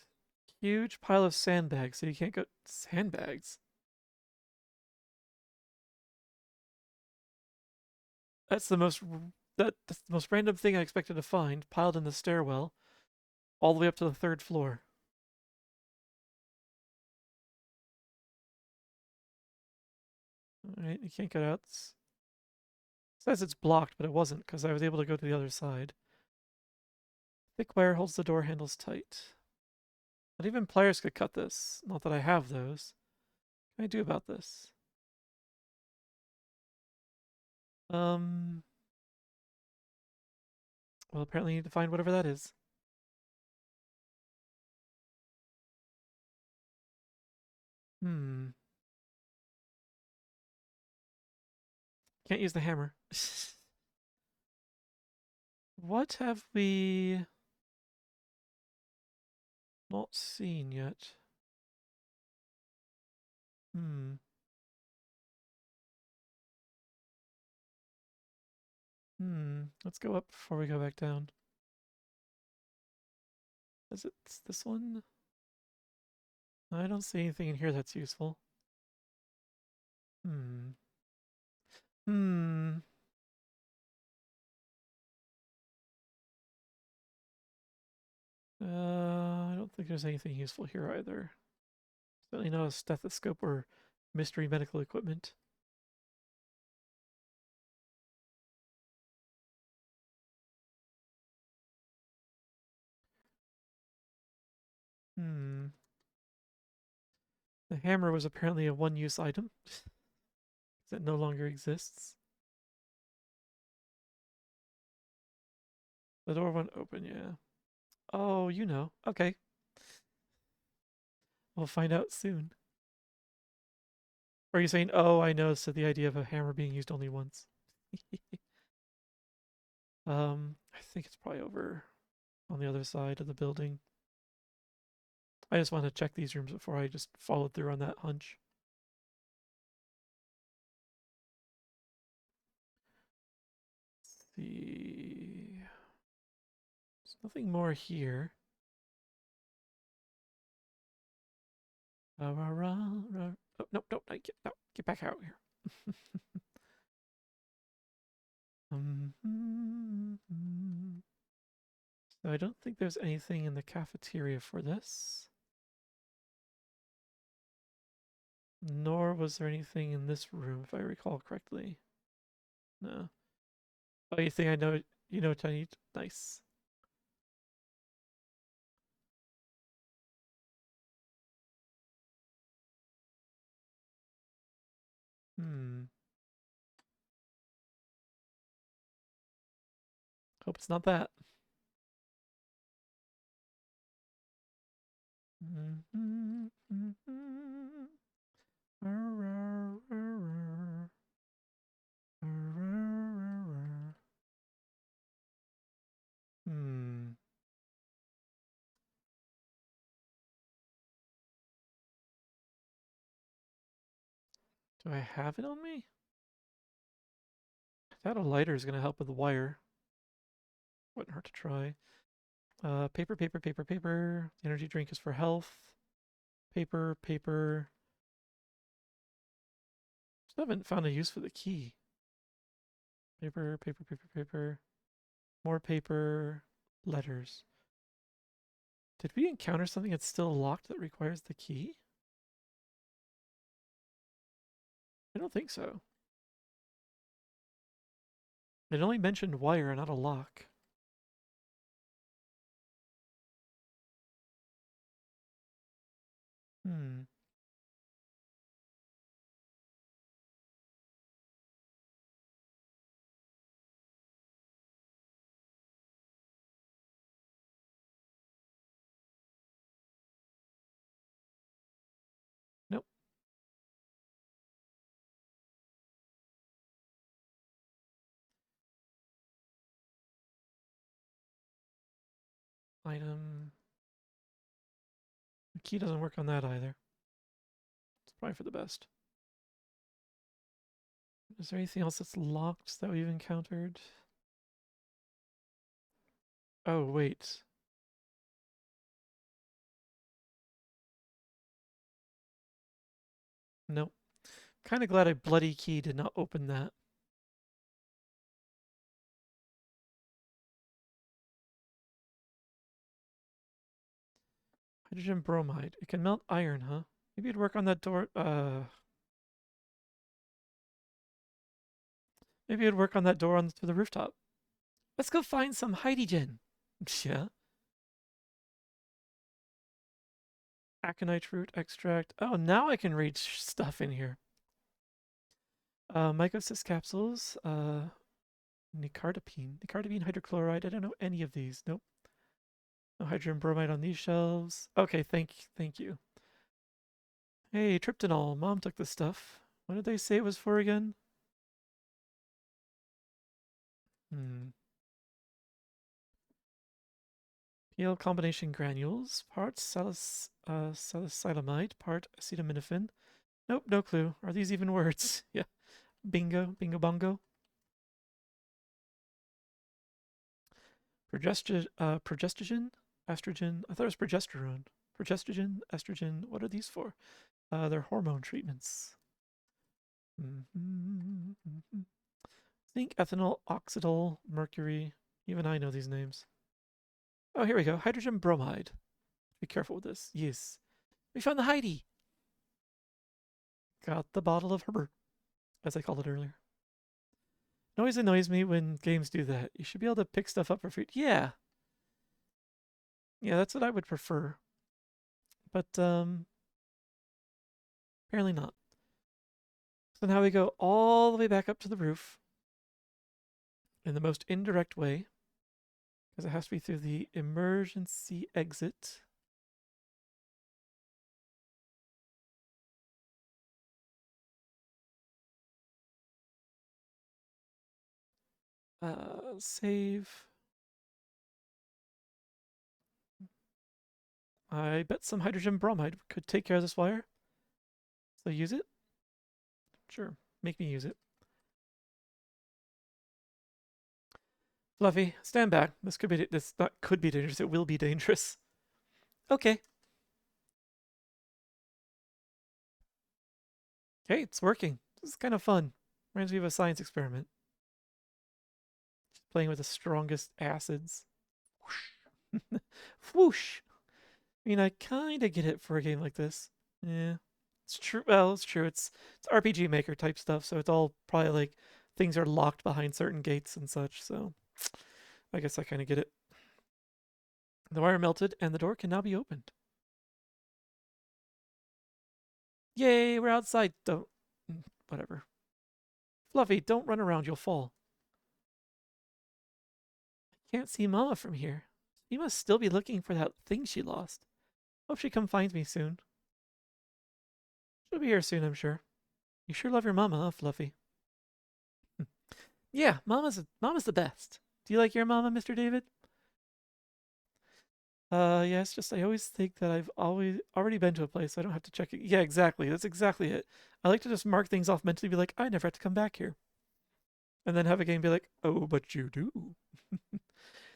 Huge pile of sandbags, so you can't go sandbags. That's the most that's the most random thing I expected to find, piled in the stairwell, all the way up to the 3rd floor. All right, you can't get out. It says it's blocked, but it wasn't because I was able to go to the other side. Thick wire holds the door handles tight. Not even pliers could cut this. Not that I have those. What can I do about this? Um. Well, apparently you need to find whatever that is. Hmm. Can't use the hammer. What have we not seen yet? Hmm. Let's go up before we go back down. Is it this one? I don't see anything in here that's useful. Hmm. Hmm. I don't think there's anything useful here either. Certainly not a stethoscope or mystery medical equipment. Hmm. The hammer was apparently a one-use item that no longer exists. The door went open, yeah. Oh, you know. Okay. We'll find out soon. Or are you saying, oh, I know, so the idea of a hammer being used only once? I think it's probably over on the other side of the building. I just want to check these rooms before I just followed through on that hunch. Let's see. There's nothing more here. Oh, nope, nope, no, get back out here. So I don't think there's anything in the cafeteria for this. Nor was there anything in this room, if I recall correctly. No. Oh, you think I know? You know what I need? Nice. Hmm. Hope it's not that. Hmm. Do I have it on me? I thought a lighter is going to help with the wire. Wouldn't hurt to try. Paper, paper, paper, paper. The energy drink is for health. Paper, paper. Still haven't found a use for the key. Paper, paper, paper, paper. More paper. Letters. Did we encounter something that's still locked that requires the key? I don't think so. It only mentioned wire, not a lock. Hmm. Nope. Item. The key doesn't work on that either. It's probably for the best. Is there anything else that's locked that we've encountered? Oh, wait. Nope. Kind of glad a bloody key did not open that. Hydrogen bromide. It can melt iron, huh? Maybe it'd work on that door. Maybe it'd work on that door on to the rooftop. Let's go find some hydrogen. Yeah. Aconite root extract. Oh, now I can read stuff in here. Mycosis capsules. Nicardipine. Nicardipine hydrochloride. I don't know any of these. Nope. No hydrogen bromide on these shelves. Okay, thank you. Hey, tryptanol. Mom took this stuff. What did they say it was for again? Hmm. PL combination granules. Part salicylamide. Part acetaminophen. Nope, no clue. Are these even words? Yeah. Bingo. Bingo bongo. Progestogen, estrogen. I thought it was progesterone. Progestogen, estrogen. What are these for? They're hormone treatments. Zinc, ethanol, oxidol, mercury. Even I know these names. Oh, here we go. Hydrogen bromide. Be careful with this. Yes. We found the Heidi. Got the bottle of Herbert, as I called it earlier. It always annoys me when games do that. You should be able to pick stuff up for free. Yeah. Yeah, that's what I would prefer. But apparently not. So now we go all the way back up to the roof in the most indirect way, because it has to be through the emergency exit. Save. I bet some hydrogen bromide could take care of this wire. So use it? Sure. Make me use it. Fluffy, stand back. This could be this not could be dangerous. It will be dangerous. Okay. Hey, it's working. This is kind of fun. Reminds me of a science experiment. Just playing with the strongest acids. Whoosh. Whoosh. I mean, I kind of get it for a game like this. Yeah. It's true. Well, it's true. It's RPG Maker type stuff, so it's all probably like things are locked behind certain gates and such. So I guess I kind of get it. The wire melted, and the door can now be opened. Yay, we're outside. Don't. Whatever. Fluffy, don't run around. You'll fall. Can't see Mama from here. You must still be looking for that thing she lost. Hope she come find me soon. She'll be here soon, I'm sure. You sure love your mama, huh, Fluffy? Yeah, Mama's the best. Do you like your mama, Mr. David? Yeah, it's just I always think that I've always already been to a place, so I don't have to check it. Yeah, exactly. That's exactly it. I like to just mark things off mentally, be like, I never have to come back here, and then have a game be like, oh, but you do.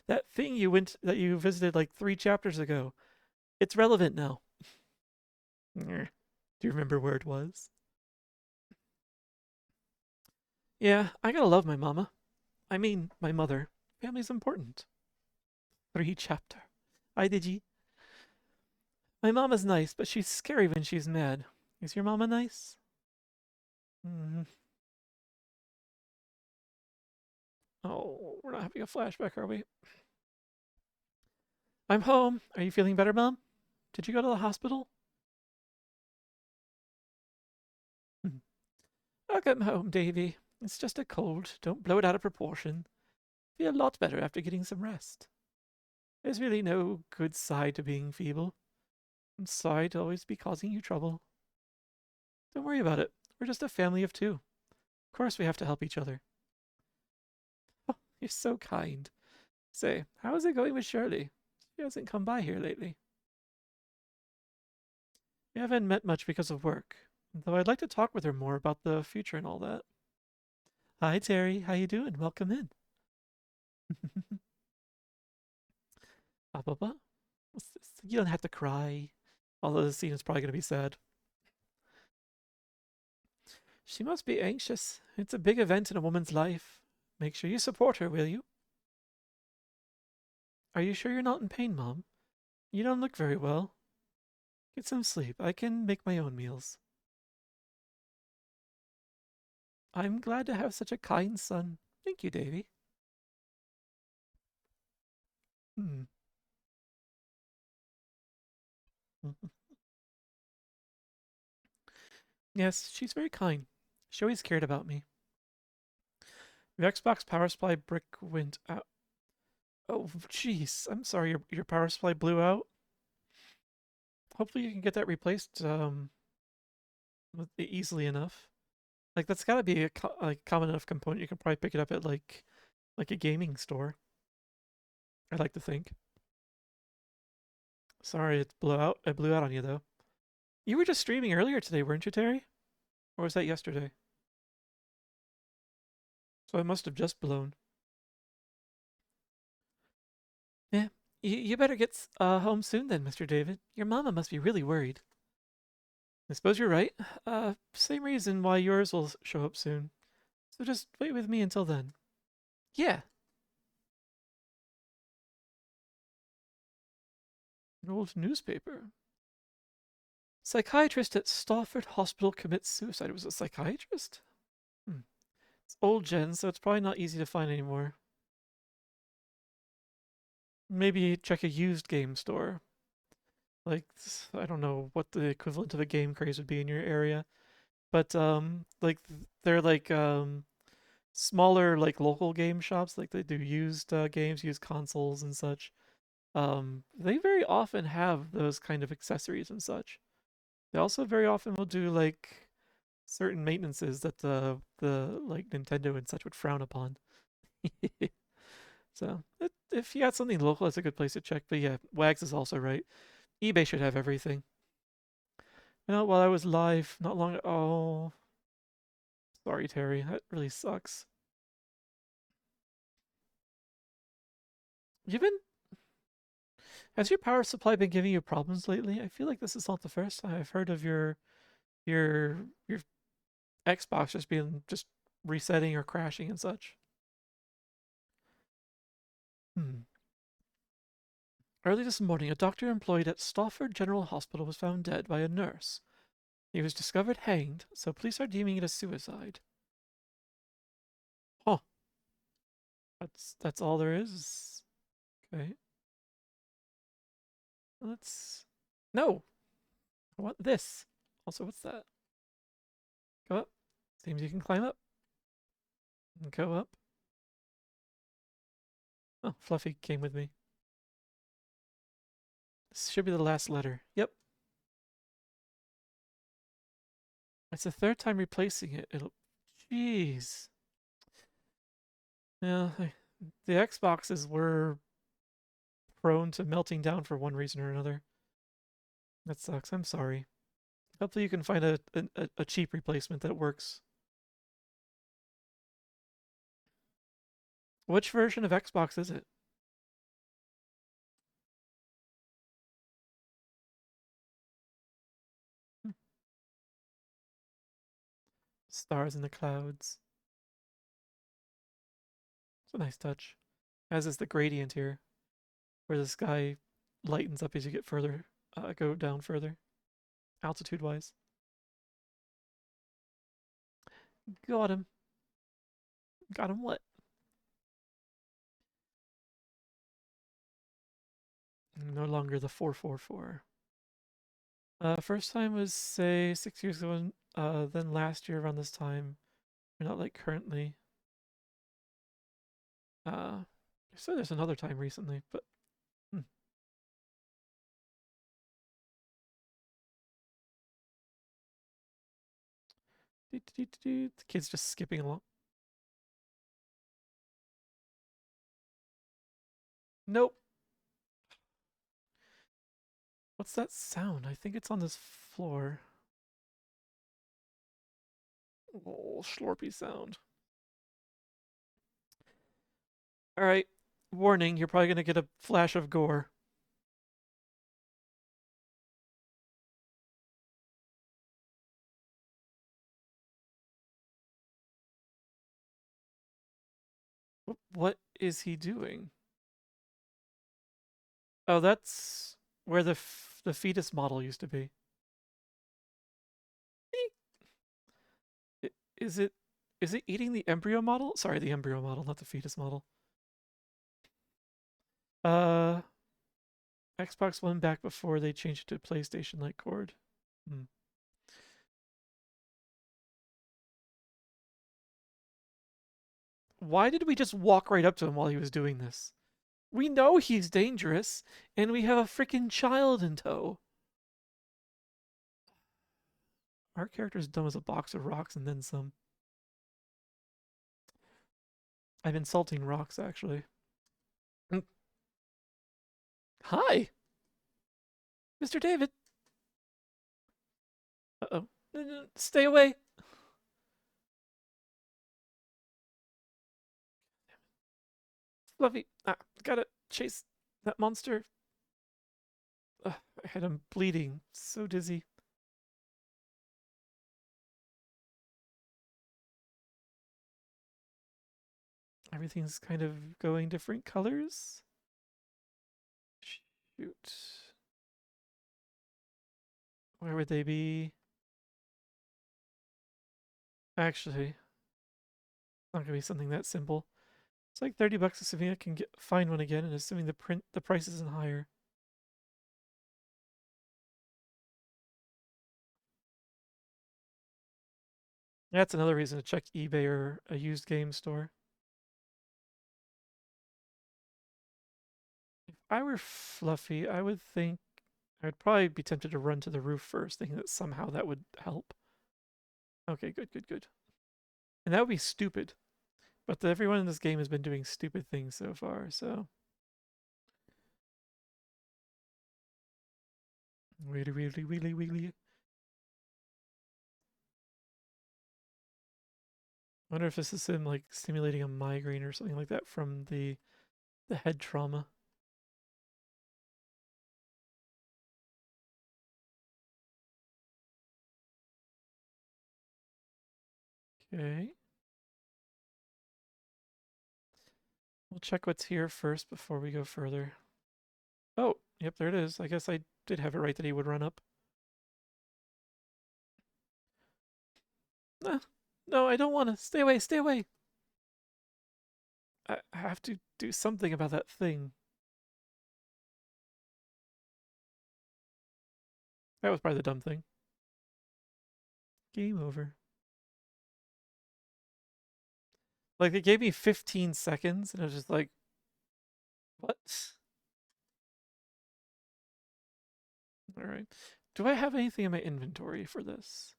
That thing that you visited like 3 chapters ago, it's relevant now. Do you remember where it was? Yeah, I gotta love my mama. I mean, my mother. Family's important. 3 chapter. Hi, Digi. My mama's nice, but she's scary when she's mad. Is your mama nice? Mm. Oh, we're not having a flashback, are we? I'm home. Are you feeling better, Mom? Did you go to the hospital? Welcome home, Davy. It's just a cold. Don't blow it out of proportion. Feel a lot better after getting some rest. There's really no good side to being feeble. I'm sorry to always be causing you trouble. Don't worry about it. We're just a family of two. Of course we have to help each other. Oh, you're so kind. Say, how is it going with Shirley? She hasn't come by here lately. We haven't met much because of work, though I'd like to talk with her more about the future and all that. Hi, Terry. How you doing? Welcome in. Ba. What's this? You don't have to cry. Although the scene is probably going to be sad. She must be anxious. It's a big event in a woman's life. Make sure you support her, will you? Are you sure you're not in pain, Mom? You don't look very well. Get some sleep. I can make my own meals. I'm glad to have such a kind son. Thank you, Davy. Hmm. Yes, she's very kind. She always cared about me. The Xbox power supply brick went out. Oh, jeez. I'm sorry your power supply blew out. Hopefully you can get that replaced easily enough. Like that's got to be a like common enough component. You can probably pick it up at like a gaming store. I'd like to think. Sorry, it blew out. It blew out on you though. You were just streaming earlier today, weren't you, Terry? Or was that yesterday? So it must have just blown. You better get home soon then, Mr. David. Your mama must be really worried. I suppose you're right. Same reason why yours will show up soon. So just wait with me until then. Yeah, an old newspaper. Psychiatrist at Stafford Hospital commits suicide. It was a psychiatrist? Hmm. It's old gen, so it's probably not easy to find anymore. Maybe check a used game store. Like, I don't know what the equivalent of a game craze would be in your area, but like they're like smaller like local game shops. Like they do used games, used consoles and such. They very often have those kind of accessories and such. They also very often will do like certain maintenances that the like Nintendo and such would frown upon. So if you got something local, that's a good place to check. But yeah, Wags is also right. eBay should have everything. You know, while I was live not long. Oh, sorry, Terry. That really sucks. You've been. Has your power supply been giving you problems lately? I feel like this is not the first time I've heard of your Xbox just being just resetting or crashing and such. Hmm. Early this morning, a doctor employed at Stafford General Hospital was found dead by a nurse. He was discovered hanged, so police are deeming it a suicide. Huh. That's all there is. Okay. Let's. No. I want this. Also, what's that? Go up. Seems you can climb up. And go up. Oh, Fluffy came with me. This should be the last letter. Yep. It's the third time replacing it. It'll. Jeez. Yeah. The Xboxes were prone to melting down for one reason or another. That sucks. I'm sorry. Hopefully, you can find a cheap replacement that works. Which version of Xbox is it? Hmm. Stars in the clouds. It's a nice touch. As is the gradient here, where the sky lightens up as you get further, go down further, altitude wise. Got him. Got him what? No longer the 444. First time was say 6 years ago, then last year around this time. Not like currently. Uh, so there's another time recently, but hmm. The kid's just skipping along. Nope. What's that sound? I think it's on this floor. Oh, slurpy sound. All right. Warning, you're probably going to get a flash of gore. What is he doing? Oh, that's where the fetus model used to be. Is it is it eating the embryo model? Sorry, the embryo model, not the fetus model. Uh, Xbox One back before they changed it to PlayStation like cord. Hmm. Why did we just walk right up to him while he was doing this? We know he's dangerous, and we have a freaking child in tow. Our character's dumb as a box of rocks and then some. I'm insulting rocks, actually. Mm. Hi, Mr. David. Uh-oh. Stay away. Fluffy. Ah, gotta chase. That monster. Ugh, my head, I'm bleeding. So dizzy. Everything's kind of going different colors. Shoot. Where would they be? Actually, it's not gonna be something that simple. It's like 30 bucks assuming I can find one again and assuming the price isn't higher. That's another reason to check eBay or a used game store. If I were Fluffy, I would think I'd probably be tempted to run to the roof first, thinking that somehow that would help. Okay, good, good, good. And that would be stupid. But everyone in this game has been doing stupid things so far, so. Really, really, really, really. I wonder if this is him like simulating a migraine or something like that from the head trauma. Okay. We'll check what's here first before we go further. Oh, yep, there it is. I guess I did have it right that he would run up. No, no, I don't want to. Stay away, stay away. I have to do something about that thing. That was probably the dumb thing. Game over. Like, it gave me 15 seconds, and I was just like, what? Alright. Do I have anything in my inventory for this?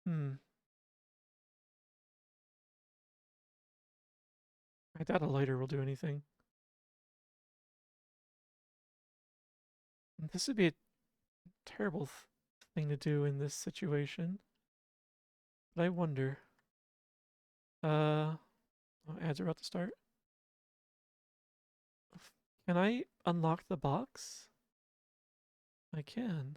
Hmm. I doubt a lighter will do anything. This would be a terrible thing to do in this situation. But I wonder. Oh, ads are about to start. Can I unlock the box? I can.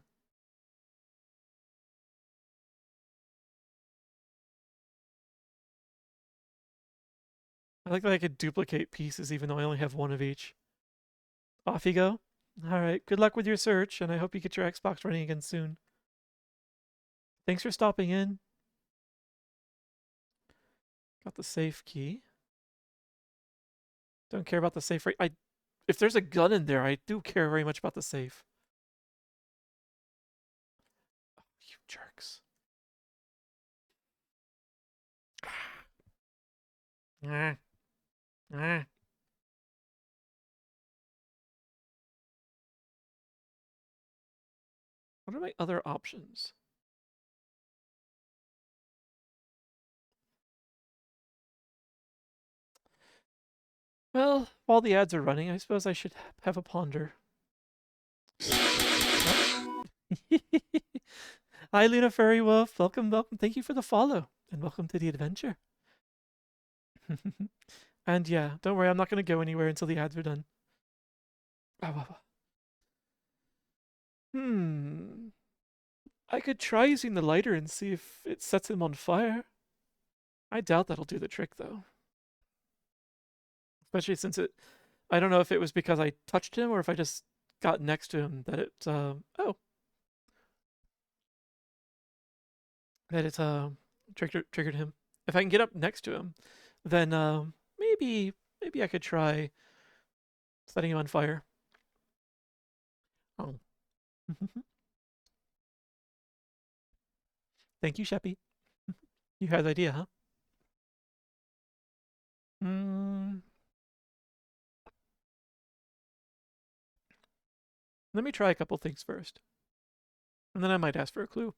I like that I could duplicate pieces even though I only have one of each. Off you go. Alright, good luck with your search, and I hope you get your Xbox running again soon. Thanks for stopping in. Got the safe key. Don't care about the safe right. If there's a gun in there, I do care very much about the safe. Oh, you jerks. Ah, ah. What are my other options? Well, while the ads are running, I suppose I should have a ponder. Hi, Luna Furry Wolf. Welcome, welcome. Thank you for the follow, and welcome to the adventure. And yeah, don't worry, I'm not going to go anywhere until the ads are done. Hmm. I could try using the lighter and see if it sets him on fire. I doubt that'll do the trick, though. Especially since I don't know if it was because I touched him or if I just got next to him that triggered him. If I can get up next to him, then maybe I could try setting him on fire. Oh. Thank you, Sheppy. You had the idea, huh? Mm, let me try a couple things first, and then I might ask for a clue.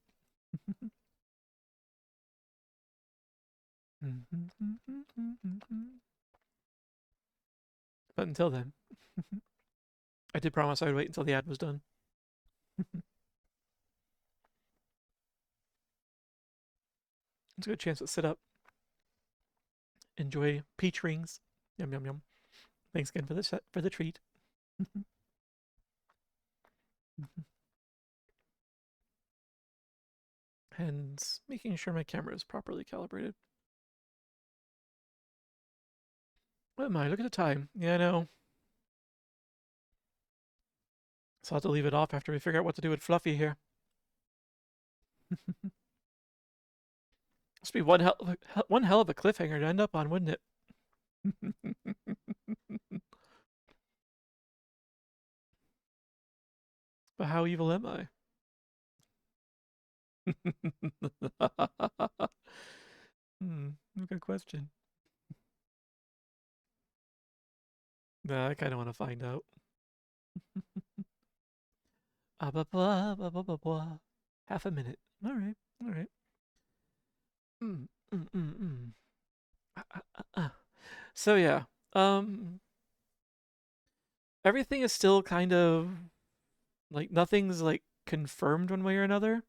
But until then, I did promise I would wait until the ad was done. It's a good chance to sit up, enjoy peach rings. Yum yum yum. Thanks again for the treat. And making sure my camera is properly calibrated. What am I? Look at the time. Yeah, I know. So I'll have to leave it off after we figure out what to do with Fluffy here. Must be one hell of a cliffhanger to end up on, wouldn't it? But how evil am I? Good question. Nah, I kind of want to find out. Blah, blah, blah, blah, blah, blah. Half a minute. All right, all right. Mm, mm, mm, mm. So yeah, um, everything is still kind of like nothing's like confirmed one way or another,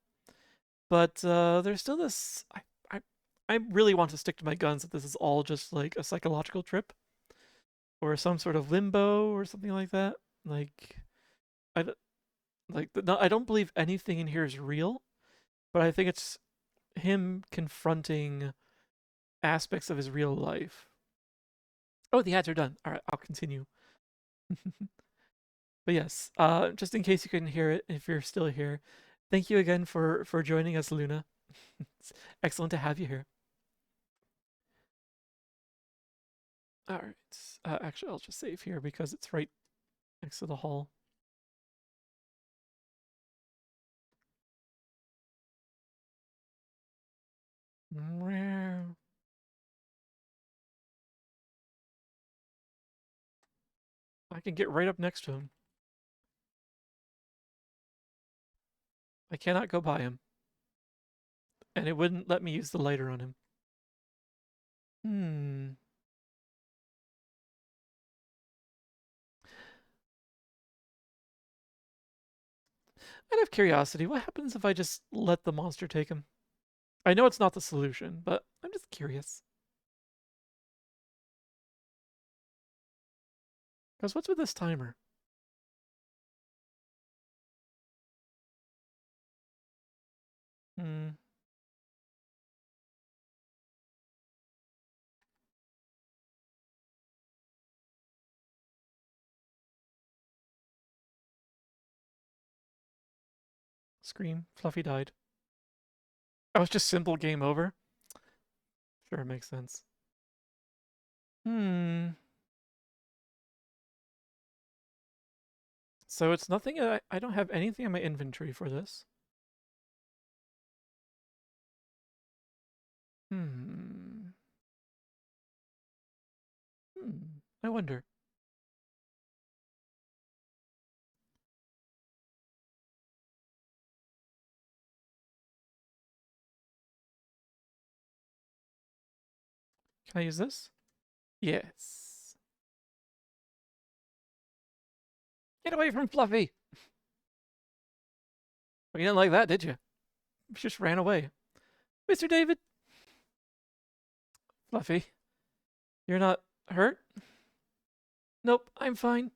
but there's still this. I I really want to stick to my guns that this is all just like a psychological trip or some sort of limbo or something like that. Like I like no, I don't believe anything in here is real, but I think it's him confronting aspects of his real life. Oh, the ads are done. All right, I'll continue. But yes, just in case you couldn't hear it, if you're still here, thank you again for joining us, Luna. It's excellent to have you here. All right. Actually, I'll just save here because it's right next to the hall. I can get right up next to him. I cannot go by him, and it wouldn't let me use the lighter on him. Hmm. Out of curiosity, what happens if I just let the monster take him? I know it's not the solution, but I'm just curious. Because what's with this timer? Hmm. Scream. Fluffy died. Oh, it's just simple game over? Sure, makes sense. Hmm. So it's nothing. I don't have anything in my inventory for this. Hmm. Hmm. I wonder. Can I use this? Yes. Get away from Fluffy! Well, you didn't like that, did you? You just ran away. Mr. David! Fluffy, you're not hurt? Nope, I'm fine.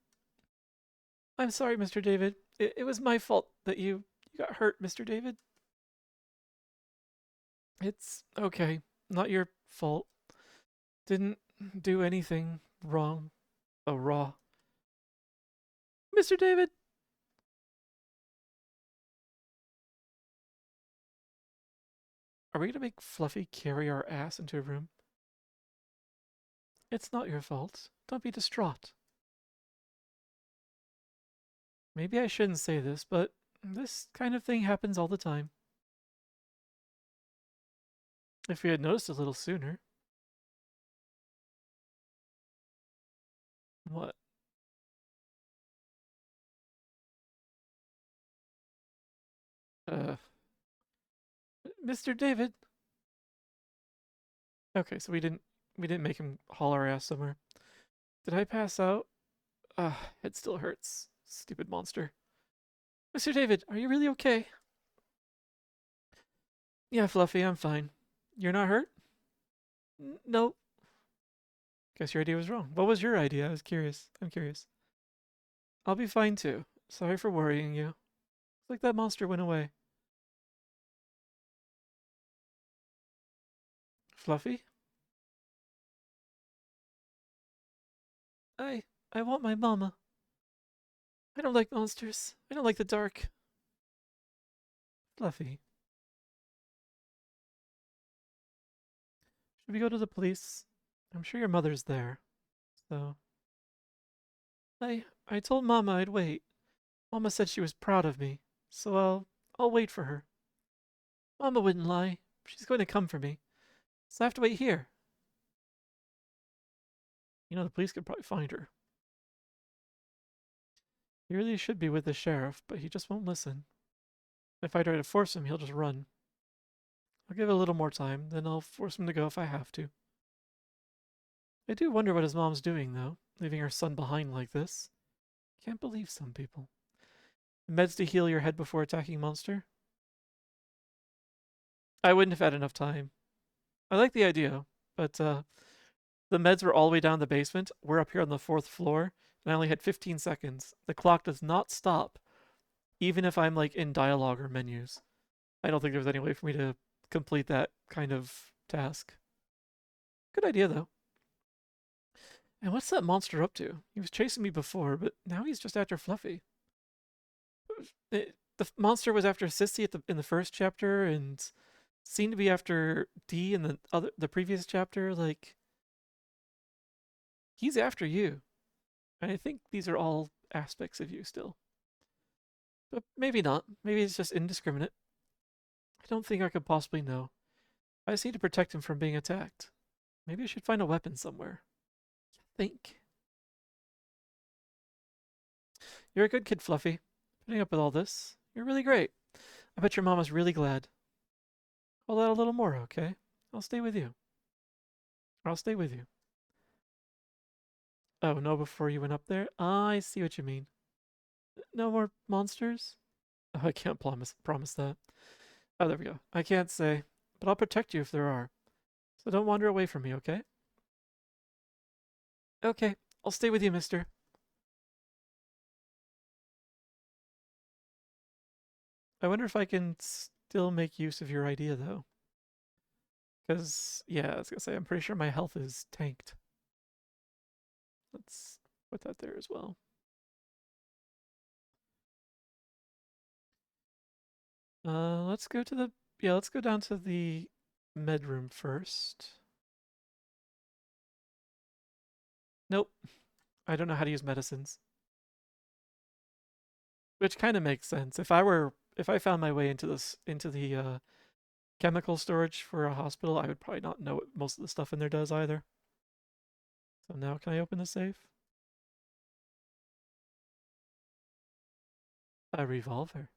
I'm sorry, Mr. David. It was my fault that you got hurt, Mr. David. It's okay. Not your fault. Didn't do anything wrong. Oh, raw. Mr. David! Are we gonna make Fluffy carry our ass into a room? It's not your fault. Don't be distraught. Maybe I shouldn't say this, but this kind of thing happens all the time. If we had noticed a little sooner. What? Uh, Mr. David. Okay, so we didn't make him haul our ass somewhere. Did I pass out? It still hurts. Stupid monster. Mr. David, are you really okay? Yeah, Fluffy, I'm fine. You're not hurt? Nope. Guess your idea was wrong. What was your idea? I was curious. I'm curious. I'll be fine too. Sorry for worrying you. It's like that monster went away. Fluffy? I I want my mama. I don't like monsters. I don't like the dark. Fluffy. Should we go to the police? I'm sure your mother's there. So I told Mama I'd wait. Mama said she was proud of me. So I'll wait for her. Mama wouldn't lie. She's going to come for me. So I have to wait here. You know, the police could probably find her. He really should be with the sheriff, but he just won't listen. If I try to force him, he'll just run. I'll give it a little more time, then I'll force him to go if I have to. I do wonder what his mom's doing, though, leaving her son behind like this. Can't believe some people. Meds to heal your head before attacking monster? I wouldn't have had enough time. I like the idea, but the meds were all the way down the basement. We're up here on the fourth floor, and I only had 15 seconds. The clock does not stop, even if I'm like in dialogue or menus. I don't think there's any way for me to complete that kind of task. Good idea, though. And what's that monster up to? He was chasing me before, but now he's just after Fluffy. The monster was after Sissy in the first chapter, and seemed to be after D in the previous chapter. Like he's after you, and I think these are all aspects of you still. But maybe not. Maybe it's just indiscriminate. I don't think I could possibly know. I just need to protect him from being attacked. Maybe I should find a weapon somewhere. Think. You're a good kid, Fluffy. Putting up with all this. You're really great. I bet your mama's really glad. Hold out a little more, okay? I'll stay with you. I'll stay with you. Oh, no, before you went up there? I see what you mean. No more monsters? Oh, I can't promise that. Oh, there we go. I can't say, but I'll protect you if there are. So don't wander away from me, okay? Okay, I'll stay with you, mister. I wonder if I can still make use of your idea, though. Because, yeah, I was gonna say, I'm pretty sure my health is tanked. Let's put that there as well. Let's go to the, yeah, let's go down to the med room first. Nope, I don't know how to use medicines. Which kind of makes sense. If I found my way into the chemical storage for a hospital, I would probably not know what most of the stuff in there does either. So now can I open the safe? A revolver.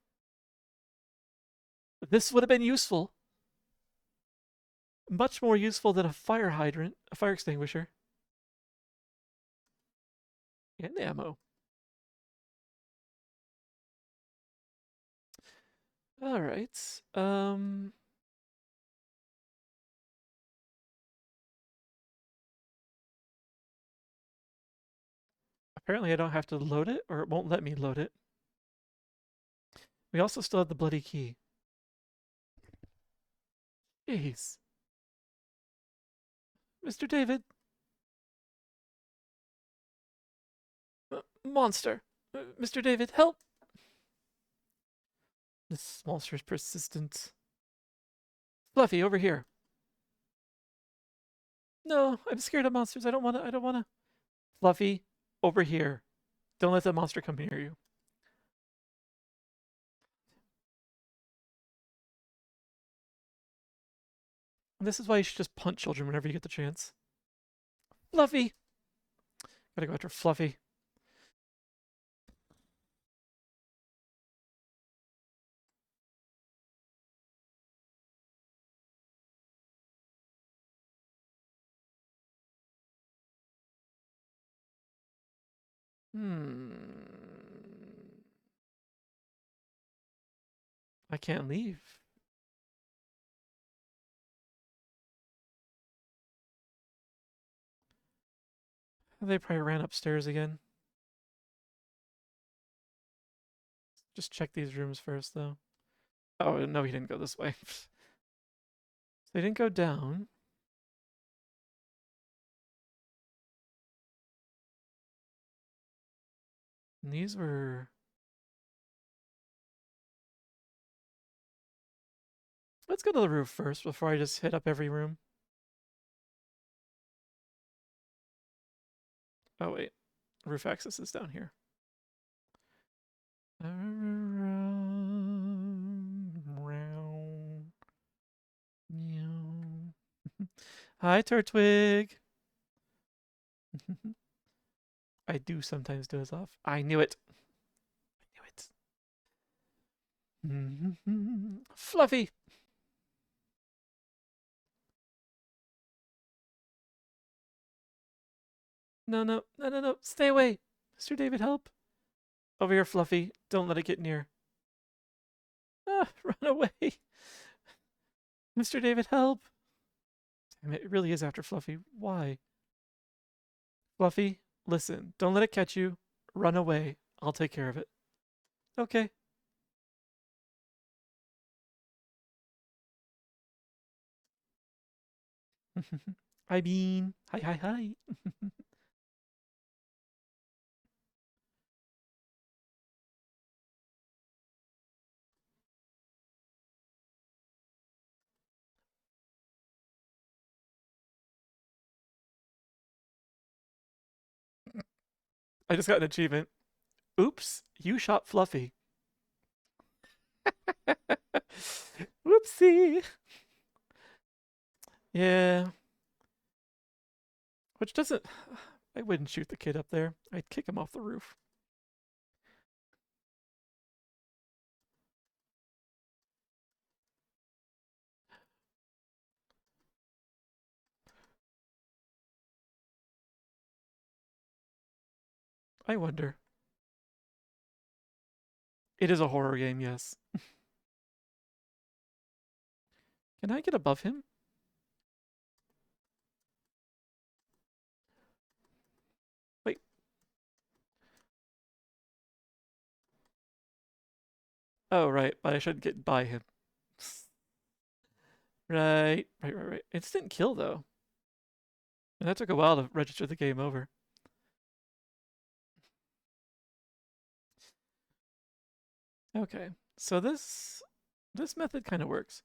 This would have been useful. Much more useful than a fire hydrant, a fire extinguisher. And ammo. Alright. Apparently I don't have to load it, or it won't let me load it. We also still have the bloody key. Jeez. Mr. David. Monster. Mr. David, help! This monster is persistent. Fluffy, over here. No, I'm scared of monsters. I don't wanna. Fluffy, over here. Don't let that monster come near you. And this is why you should just punch children whenever you get the chance. Fluffy! Gotta go after Fluffy. Hmm. I can't leave. They probably ran upstairs again. Just check these rooms first, though. Oh, no, he didn't go this way. They didn't go down. And these were... Let's go to the roof first before I just hit up every room. Oh, wait. Roof access is down here. Hi, Turtwig. I do sometimes doze off. I knew it. I knew it. Fluffy. No, no, no, no, no. Stay away. Mr. David, help. Over here, Fluffy. Don't let it get near. Ah, run away. Mr. David, help. Damn it, it really is after Fluffy. Why? Fluffy, listen. Don't let it catch you. Run away. I'll take care of it. Okay. Hi, Bean. Hi, hi, hi. I just got an achievement. Oops, you shot Fluffy. Whoopsie. Yeah. Which doesn't. I wouldn't shoot the kid up there. I'd kick him off the roof. I wonder. It is a horror game, yes. Can I get above him? Wait. Oh, right. But I should get by him. Right. Right, right, right. Instant kill, though. And that took a while to register the game over. Okay. So this method kind of works.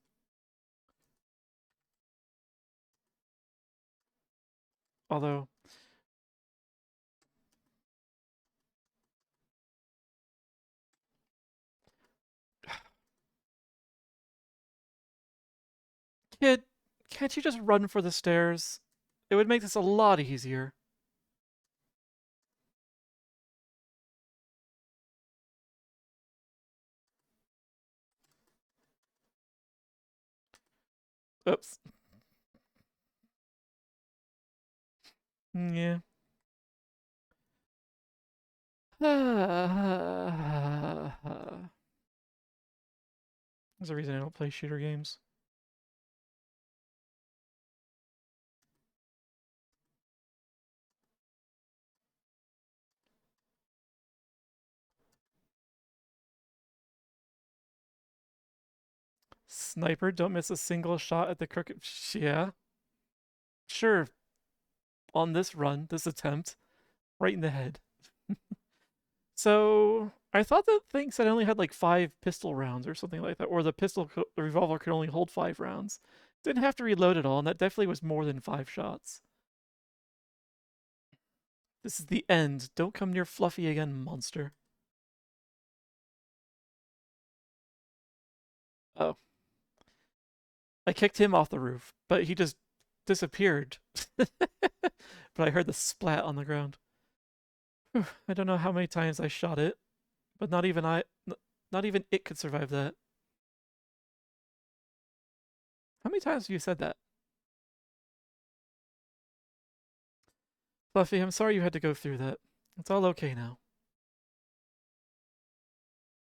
Although kid, can't you just run for the stairs? It would make this a lot easier. Oops. Yeah. There's a reason I don't play shooter games. Sniper, don't miss a single shot at the crooked. Yeah, sure. On this run, this attempt, right in the head. So I thought that thing said I only had like 5 pistol rounds or something like that, or the revolver could only hold 5 rounds. Didn't have to reload at all, and that definitely was more than 5 shots. This is the end. Don't come near Fluffy again, monster. Oh, I kicked him off the roof, but he just disappeared. But I heard the splat on the ground. I don't know how many times I shot it, but not even it could survive that. How many times have you said that? Fluffy, I'm sorry you had to go through that. It's all okay now.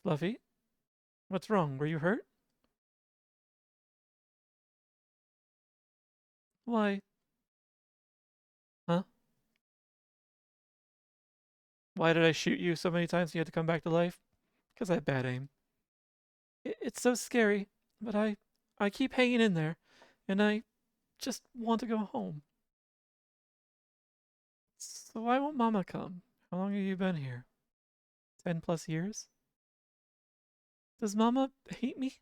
Fluffy, what's wrong? Were you hurt? Why? Huh? Why did I shoot you so many times and you had to come back to life? Because I have bad aim. It's so scary, but I keep hanging in there, and I just want to go home. So why won't Mama come? How long have you been here? 10 plus years? Does Mama hate me?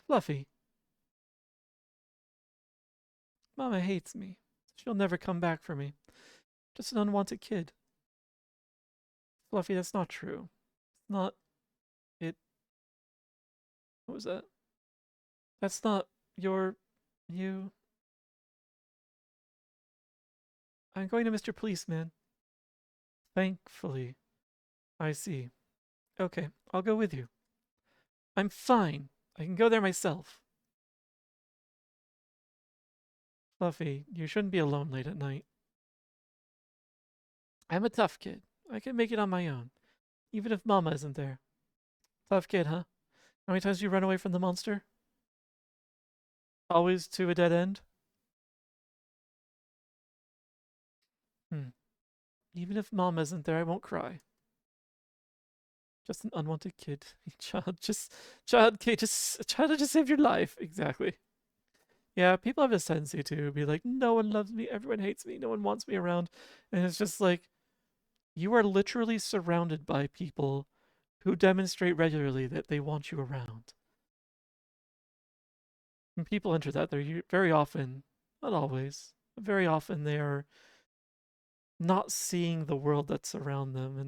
Fluffy, Mama hates me. She'll never come back for me. Just an unwanted kid. Fluffy, that's not true. It's not. It. What was that? That's not your. You. I'm going to Mr. Policeman. Thankfully. I see. Okay, I'll go with you. I'm fine. I can go there myself. Fluffy, you shouldn't be alone late at night. I'm a tough kid. I can make it on my own, even if Mama isn't there. Tough kid, huh? How many times do you run away from the monster? Always to a dead end? Hmm. Even if Mama isn't there, I won't cry. Just an unwanted kid. Child to just save your life. Exactly. Yeah, people have this tendency to be like, no one loves me, everyone hates me, no one wants me around. And it's just like, you are literally surrounded by people who demonstrate regularly that they want you around. When people enter that, they're very often, not always, but very often they are not seeing the world that's around them, and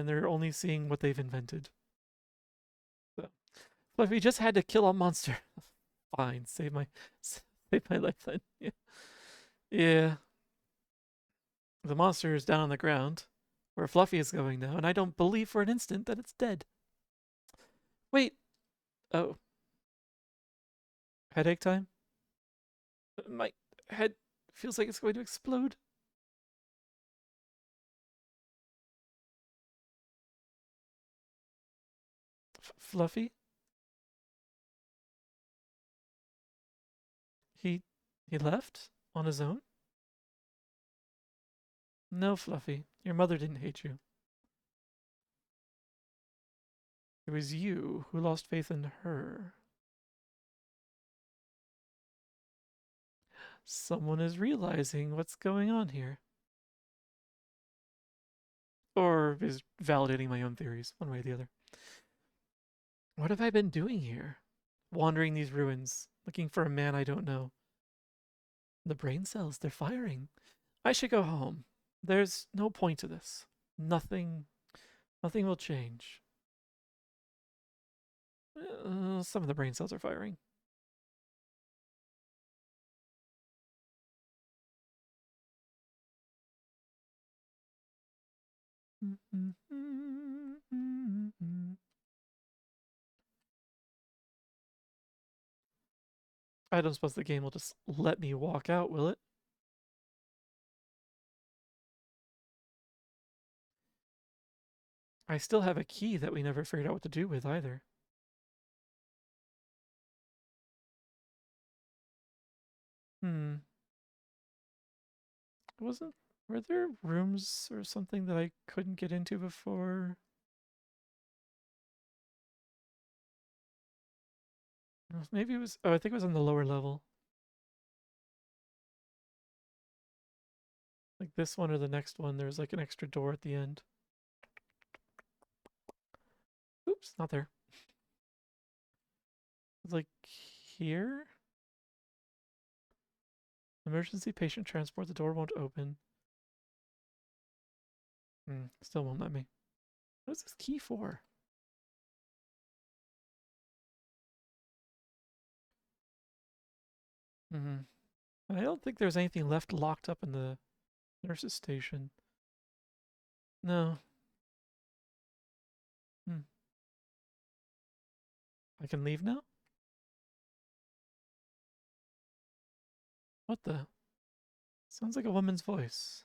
they're only seeing what they've invented. So, but if we just had to kill a monster, fine, save my life then. Yeah, yeah. The monster is down on the ground, where Fluffy is going now, and I don't believe for an instant that it's dead. Wait. Oh, headache time. My head feels like it's going to explode. Fluffy. He he left on his own. No, Fluffy. Your mother didn't hate you. It was you who lost faith in her. Someone is realizing what's going on here. Or is validating my own theories, one way or the other. What have I been doing here? Wandering these ruins, looking for a man I don't know. The brain cells, they're firing. I should go home. There's no point to this. Nothing, nothing will change. Some of the brain cells are firing. I don't suppose the game will just let me walk out, will it? I still have a key that we never figured out what to do with either. Hmm. Wasn't Were there rooms or something that I couldn't get into before? Maybe it was. Oh, I think it was on the lower level, like this one or the next one. There's like an extra door at the end. Oops, not there. It's like here. Emergency patient transport. The door won't open. Still won't let me. What is this key for? Hmm. I don't think there's anything left locked up in the nurse's station. No. Hmm. I can leave now? What the? Sounds like a woman's voice.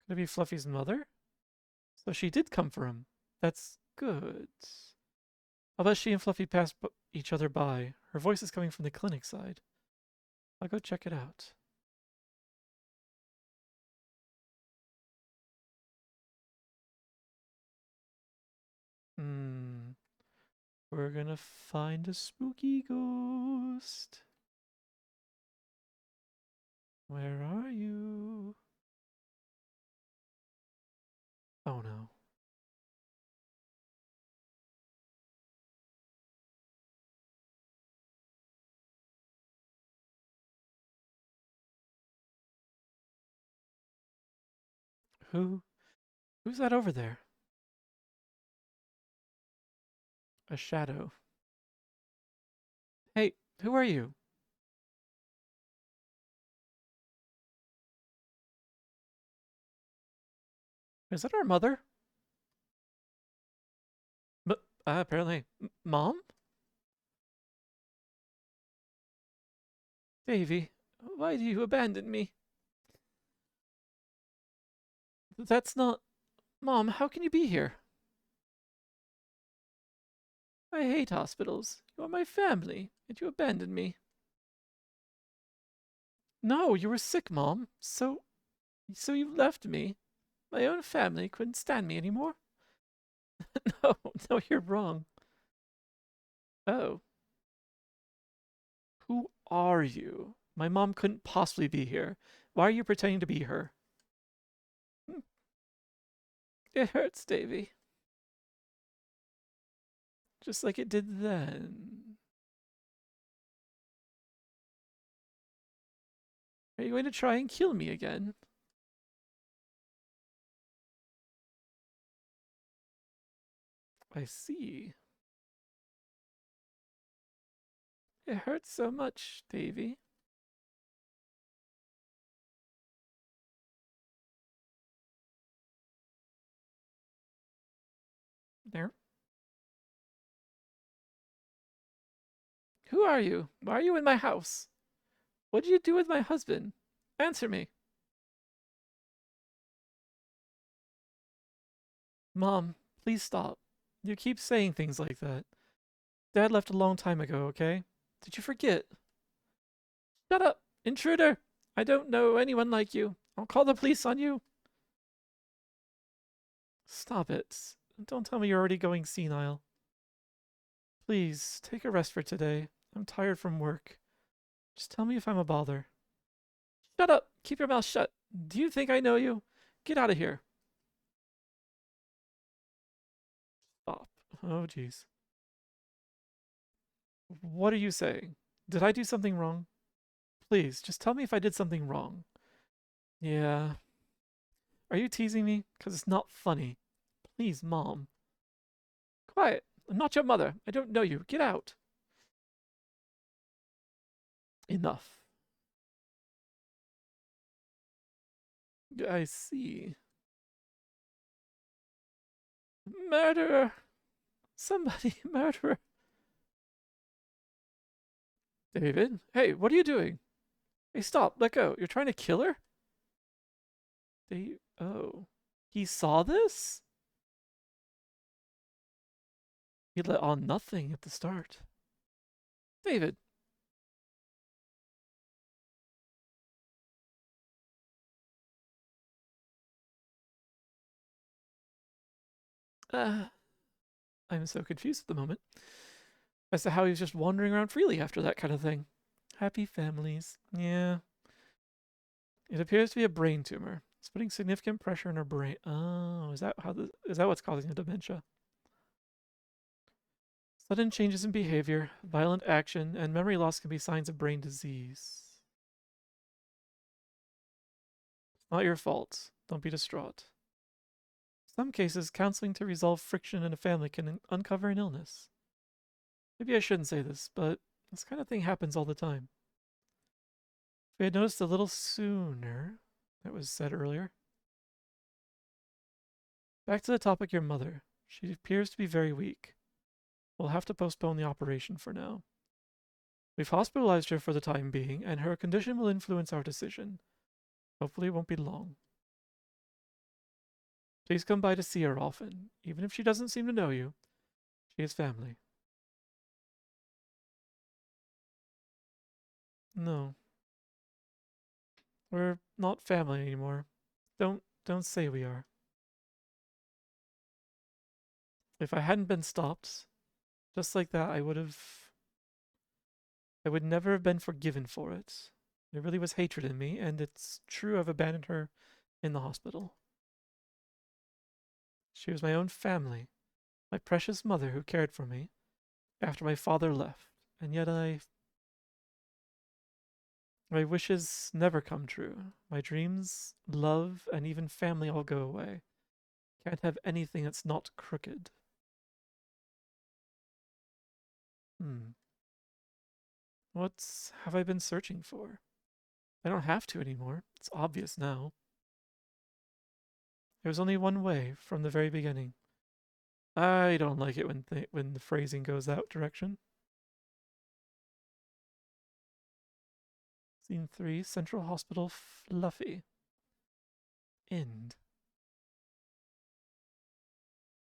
Could it be Fluffy's mother? So she did come for him. That's good. I'll bet she and Fluffy passed each other by. Her voice is coming from the clinic side. I'll go check it out. Hmm. We're gonna find a spooky ghost. Where are you? Oh no. Who? Who's that over there? A shadow. Hey, who are you? Is that our mother? But apparently, mom. Davy, why do you abandon me? That's not. Mom, how can you be here? I hate hospitals. You are my family, and you abandoned me. No, you were sick, Mom. So you left me. My own family couldn't stand me anymore. No, no, you're wrong. Oh, who are you? My mom couldn't possibly be here. Why are you pretending to be her? Hmm, it hurts, Davy. Just like it did then. Are you going to try and kill me again? I see. It hurts so much, Davy. There. Who are you? Why are you in my house? What did you do with my husband? Answer me. Mom, please stop. You keep saying things like that. Dad left a long time ago, okay? Did you forget? Shut up, intruder! I don't know anyone like you. I'll call the police on you. Stop it. Don't tell me you're already going senile. Please, take a rest for today. I'm tired from work. Just tell me if I'm a bother. Shut up! Keep your mouth shut. Do you think I know you? Get out of here. Stop. Oh, jeez. What are you saying? Did I do something wrong? Please, just tell me if I did something wrong. Yeah. Are you teasing me? Because it's not funny. Please, Mom. Quiet. I'm not your mother. I don't know you. Get out. Enough. I see. Murderer. Somebody, murderer. David? Hey, what are you doing? Hey, stop. Let go. You're trying to kill her? Oh. He saw this? He let on nothing at the start. David. Uh, I'm so confused at the moment as to how he's just wandering around freely after that kind of thing. Happy families. Yeah. It appears to be a brain tumor. It's putting significant pressure on her brain. Oh, is that what's causing the dementia? Sudden changes in behavior, violent action, and memory loss can be signs of brain disease. Not your fault. Don't be distraught. In some cases, counseling to resolve friction in a family can uncover an illness. Maybe I shouldn't say this, but this kind of thing happens all the time. If we had noticed a little sooner, that was said earlier. Back to the topic, your mother. She appears to be very weak. We'll have to postpone the operation for now. We've hospitalized her for the time being, and her condition will influence our decision. Hopefully, it won't be long. Please come by to see her often. Even if she doesn't seem to know you, she is family. No, we're not family anymore. Don't say we are. If I hadn't been stopped, just like that, I would never have been forgiven for it. There really was hatred in me, and it's true I've abandoned her in the hospital. She was my own family, my precious mother who cared for me after my father left, and yet my wishes never come true. My dreams, love, and even family all go away. Can't have anything that's not crooked. Hmm. What have I been searching for? I don't have to anymore. It's obvious now. There was only one way from the very beginning. I don't like it when the phrasing goes that direction. Scene 3, Central Hospital Fluffy. End.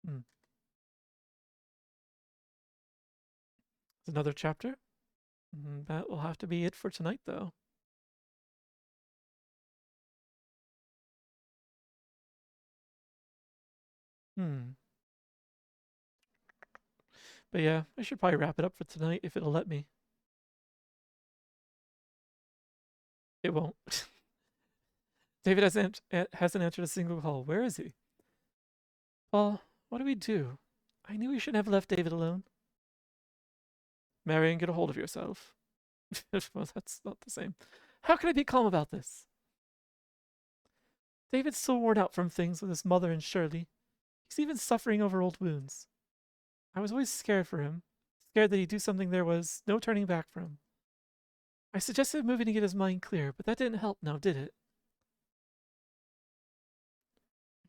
Hmm. It's another chapter. That will have to be it for tonight, though. Hmm. But yeah, I should probably wrap it up for tonight if it'll let me. It won't. David hasn't answered a single call. Where is he? Well, what do we do? I knew we shouldn't have left David alone. Marion, get a hold of yourself. Well, that's not the same. How can I be calm about this? David's so worn out from things with his mother and Shirley. He's even suffering over old wounds. I was always scared for him, scared that he'd do something there was no turning back from. I suggested moving to get his mind clear, but that didn't help now, did it?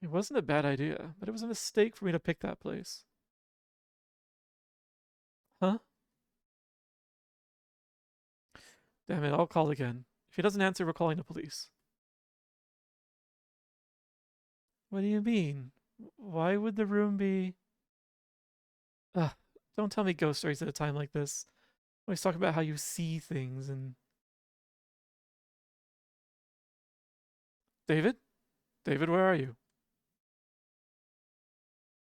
It wasn't a bad idea, but it was a mistake for me to pick that place. Huh? Damn it, I'll call again. If he doesn't answer, we're calling the police. What do you mean? Why would the room be... Ugh, don't tell me ghost stories at a time like this. Always talk about how you see things and... David? David, where are you?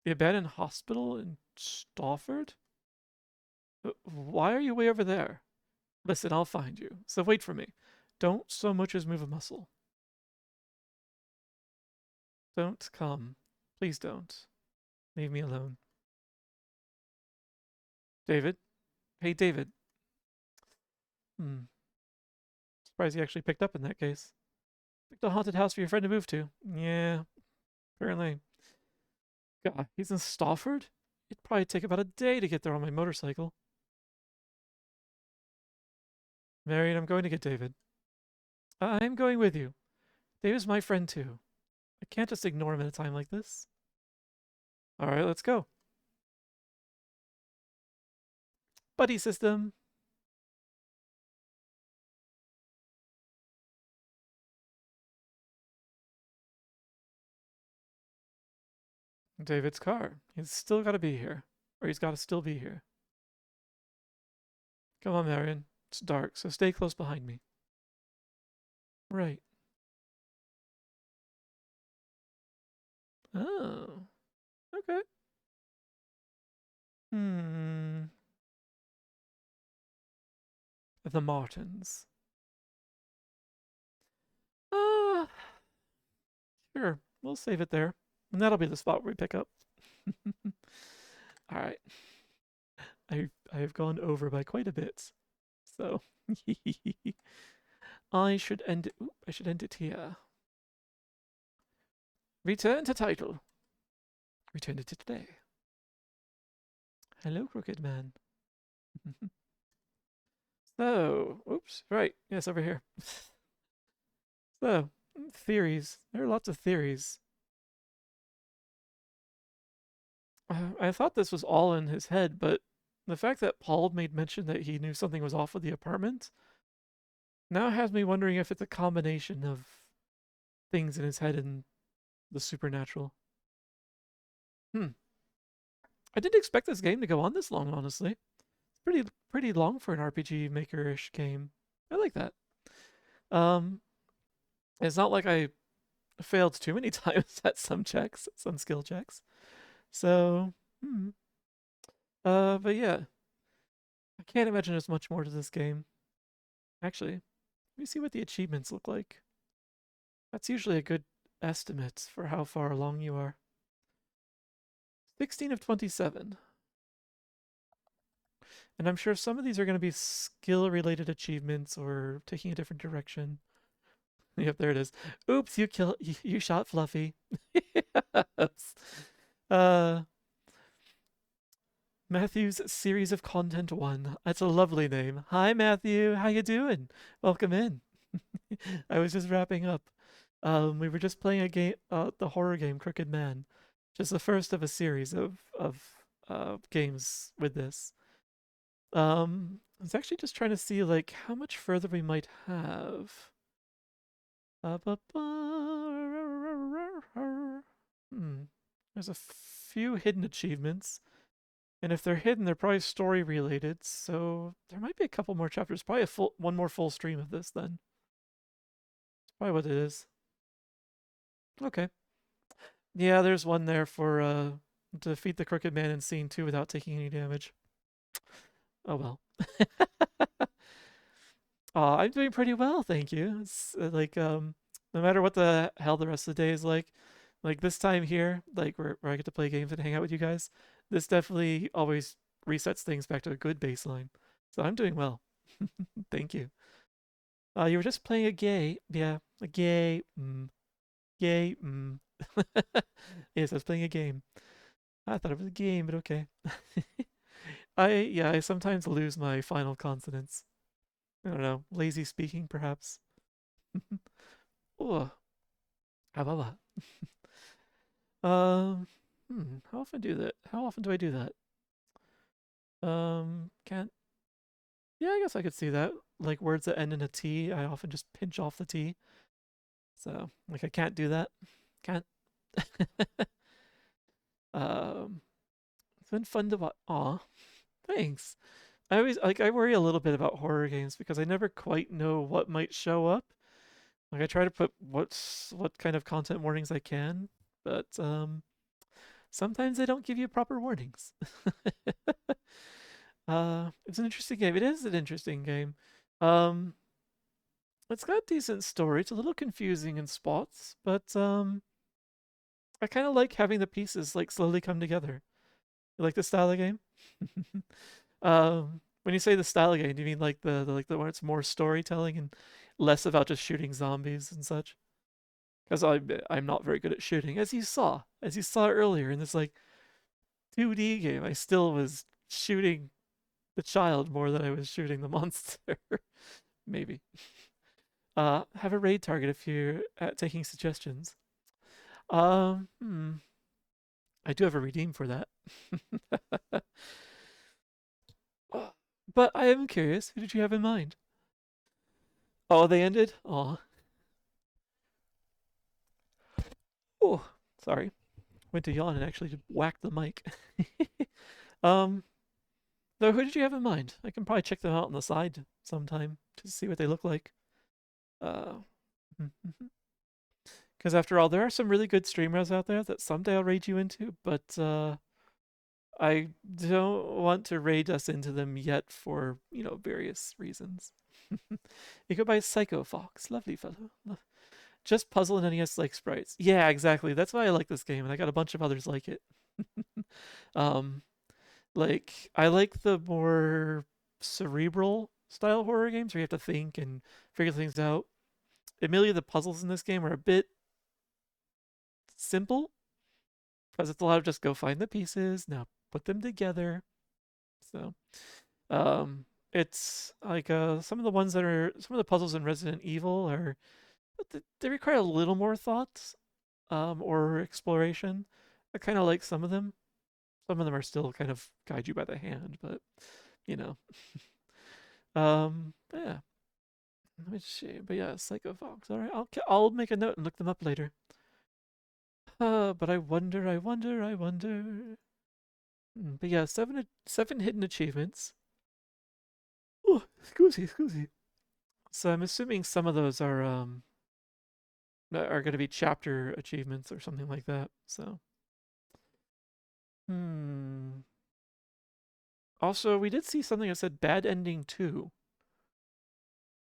The abandoned hospital in Stafford? Why are you way over there? Listen, I'll find you. So wait for me. Don't so much as move a muscle. Don't come. Please don't. Leave me alone. David? Hey, David. Hmm. Surprised he actually picked up in that case. Picked a haunted house for your friend to move to. Yeah, apparently. God, he's in Stafford? It'd probably take about a day to get there on my motorcycle. Marion, I'm going to get David. I'm going with you. David's my friend too. I can't just ignore him at a time like this. All right, let's go. Buddy system. David's car. He's still got to be here. Or he's got to still be here. Come on, Marion. It's dark, so stay close behind me. Right. Oh. Okay. Hmm. The Martins. Ah, sure. We'll save it there. And that'll be the spot where we pick up. All right. I've gone over by quite a bit. So I should end it. I should end it here. Return to title. Return it to today. Hello, Crooked Man. So, oops, right. Yes, over here. So, theories. There are lots of theories. I thought this was all in his head, but the fact that Paul made mention that he knew something was off with the apartment now has me wondering if it's a combination of things in his head and the supernatural. Hmm. I didn't expect this game to go on this long, honestly. It's pretty long for an RPG maker-ish game. I like that. Um, it's not like I failed too many times at some checks, some skill checks. So Hmm. But yeah, I can't imagine there's much more to this game. Actually, let me see what the achievements look like. That's usually a good estimate for how far along you are. 16 of 27. And I'm sure some of these are going to be skill related achievements or taking a different direction. Yep, there it is. Oops, you shot Fluffy. Oops. Uh Matthew's series of content 1. That's a lovely name. Hi Matthew, how you doing? Welcome in. I was just wrapping up. We were just playing a game, the horror game Crooked Man, just the first of a series of games with this. I was actually just trying to see like how much further we might have. Hmm. There's a few hidden achievements, and if they're hidden, they're probably story related. So there might be a couple more chapters. Probably one more full stream of this. Then it's probably what it is. Okay. Yeah, there's one there for defeat the Crooked Man in scene 2 without taking any damage. Oh well. I'm doing pretty well, thank you. It's no matter what the hell the rest of the day is like this time here, like where I get to play games and hang out with you guys, this definitely always resets things back to a good baseline. So I'm doing well. Thank you. You were just playing a gay, yeah, a gay, gay, Yes, I was playing a game. I thought it was a game, but okay. I sometimes lose my final consonants. I don't know, lazy speaking perhaps. Oh, how about that? How often do that? How often do I do that? Can't. Yeah, I guess I could see that. Like words that end in a T, I often just pinch off the T. So, like, I can't do that. Can't. um, it's been fun to watch. Aw, thanks. I worry a little bit about horror games because I never quite know what might show up. Like, I try to put what kind of content warnings I can, but sometimes they don't give you proper warnings. It's an interesting game. It is an interesting game. Um, it's got a decent story. It's a little confusing in spots, but I kind of like having the pieces like slowly come together. You like this style of game? When you say the style of game, do you mean like the one it's more storytelling and less about just shooting zombies and such? Because I'm not very good at shooting, as you saw earlier in this like 2D game. I still was shooting the child more than I was shooting the monster. Maybe. Have a raid target if you're taking suggestions. Um, hmm, I do have a redeem for that. But I am curious. Who did you have in mind? Oh, they ended. Oh, oh, sorry. Went to yawn and actually whacked the mic. um, though, who did you have in mind? I can probably check them out on the side sometime to see what they look like. Uh, because after all, there are some really good streamers out there that someday I'll raid you into, but I don't want to raid us into them yet for, various reasons. You go by Psycho Fox. Lovely fellow. Just puzzle and NES like sprites. Yeah, exactly. That's why I like this game, and I got a bunch of others like it. um, like I like the more cerebral style horror games where you have to think and figure things out. Admittedly, the puzzles in this game are a bit simple because it's a lot of just go find the pieces, now put them together. So, it's like some of the puzzles in Resident Evil are they require a little more thought or exploration. I kind of like some of them. Some of them are still kind of guide you by the hand, but you know. Yeah. Let me see. But yeah, Psycho Fox. All right, I'll make a note and look them up later. But I wonder. But yeah, seven hidden achievements. Oh, excuse me. So I'm assuming some of those are going to be chapter achievements or something like that. So Hmm. Also, we did see something that said bad ending 2.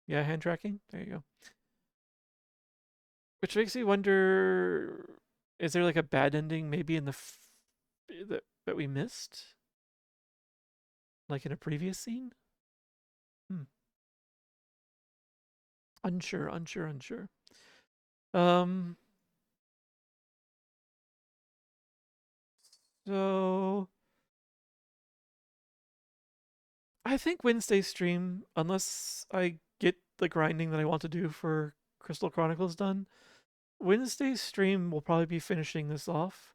Yeah, hand tracking. There you go. Which makes me wonder, is there like a bad ending maybe in that we missed? Like in a previous scene? Hmm. Unsure, unsure, unsure. Um, so I think Wednesday stream, unless I get the grinding that I want to do for Crystal Chronicles done, Wednesday's stream will probably be finishing this off.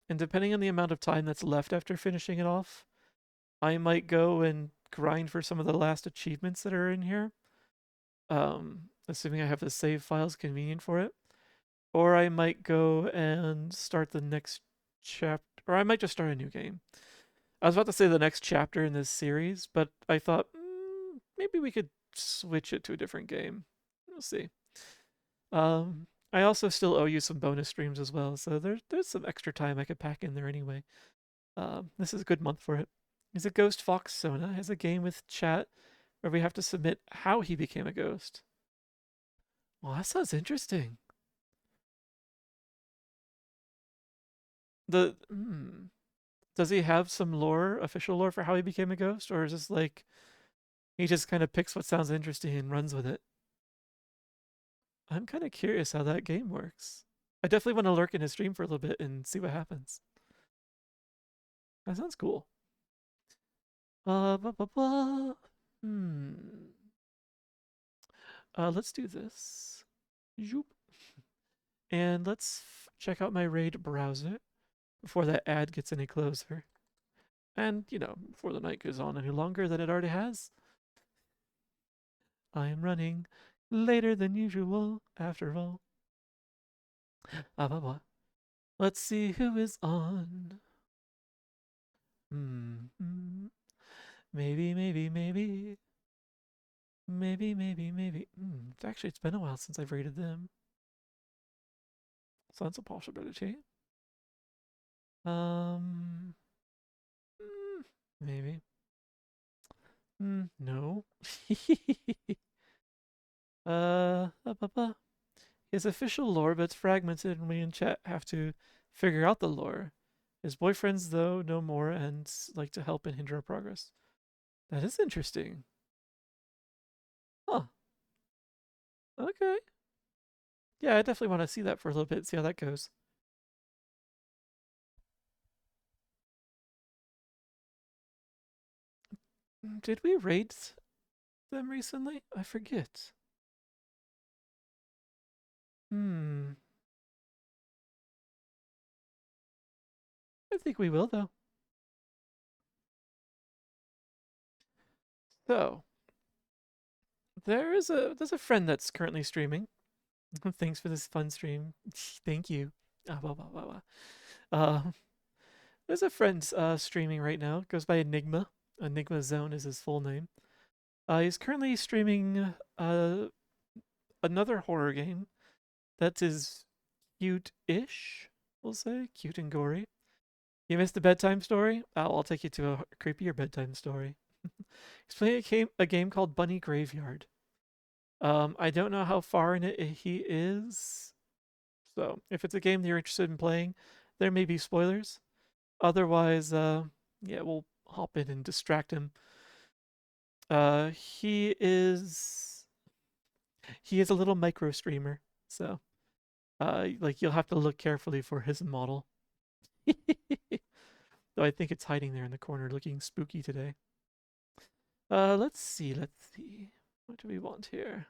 And depending on the amount of time that's left after finishing it off, I might go and grind for some of the last achievements that are in here. Assuming I have the save files convenient for it. Or I might go and start the next chapter, or I might just start a new game. I was about to say the next chapter in this series, but I thought maybe we could switch it to a different game. We'll see. I also still owe you some bonus streams as well, so there's some extra time I could pack in there anyway. This is a good month for it. He's a ghost fox Sona. Has a game with chat where we have to submit how he became a ghost. Well, that sounds interesting. The does he have some lore, official lore for how he became a ghost, or is this like he just kind of picks what sounds interesting and runs with it? I'm kind of curious how that game works. I definitely want to lurk in his stream for a little bit and see what happens. That sounds cool. Blah, blah, blah. Hmm. Let's do this. Zoop. And let's check out my Raid browser before that ad gets any closer. And, before the night goes on any longer than it already has. I am running later than usual, after all. Blah, blah, blah. Let's see who is on. Hmm. Maybe, maybe, maybe. Maybe, maybe, maybe. Actually, it's been a while since I've rated them. So that's a possibility. Um, maybe. No. His official lore, but it's fragmented, and we in chat have to figure out the lore. His boyfriends, though, know more and like to help and hinder our progress. That is interesting. Huh. Okay. Yeah, I definitely want to see that for a little bit, see how that goes. Did we rate them recently? I forget. Hmm. I think we will though. So there's a friend that's currently streaming. Thanks for this fun stream. Thank you. Blah, blah, blah, blah. Uh, there's a friend streaming right now. Goes by Enigma. Enigma Zone is his full name. He's currently streaming another horror game that is cute-ish. We'll say cute and gory. You missed the bedtime story? Oh, I'll take you to a creepier bedtime story. He's playing a game called Bunny Graveyard. I don't know how far in it he is. So if it's a game that you're interested in playing, there may be spoilers. Otherwise, yeah, we'll hop in and distract him. He is a little micro streamer, so like you'll have to look carefully for his model. Though I think it's hiding there in the corner, looking spooky today. Let's see, let's see. What do we want here?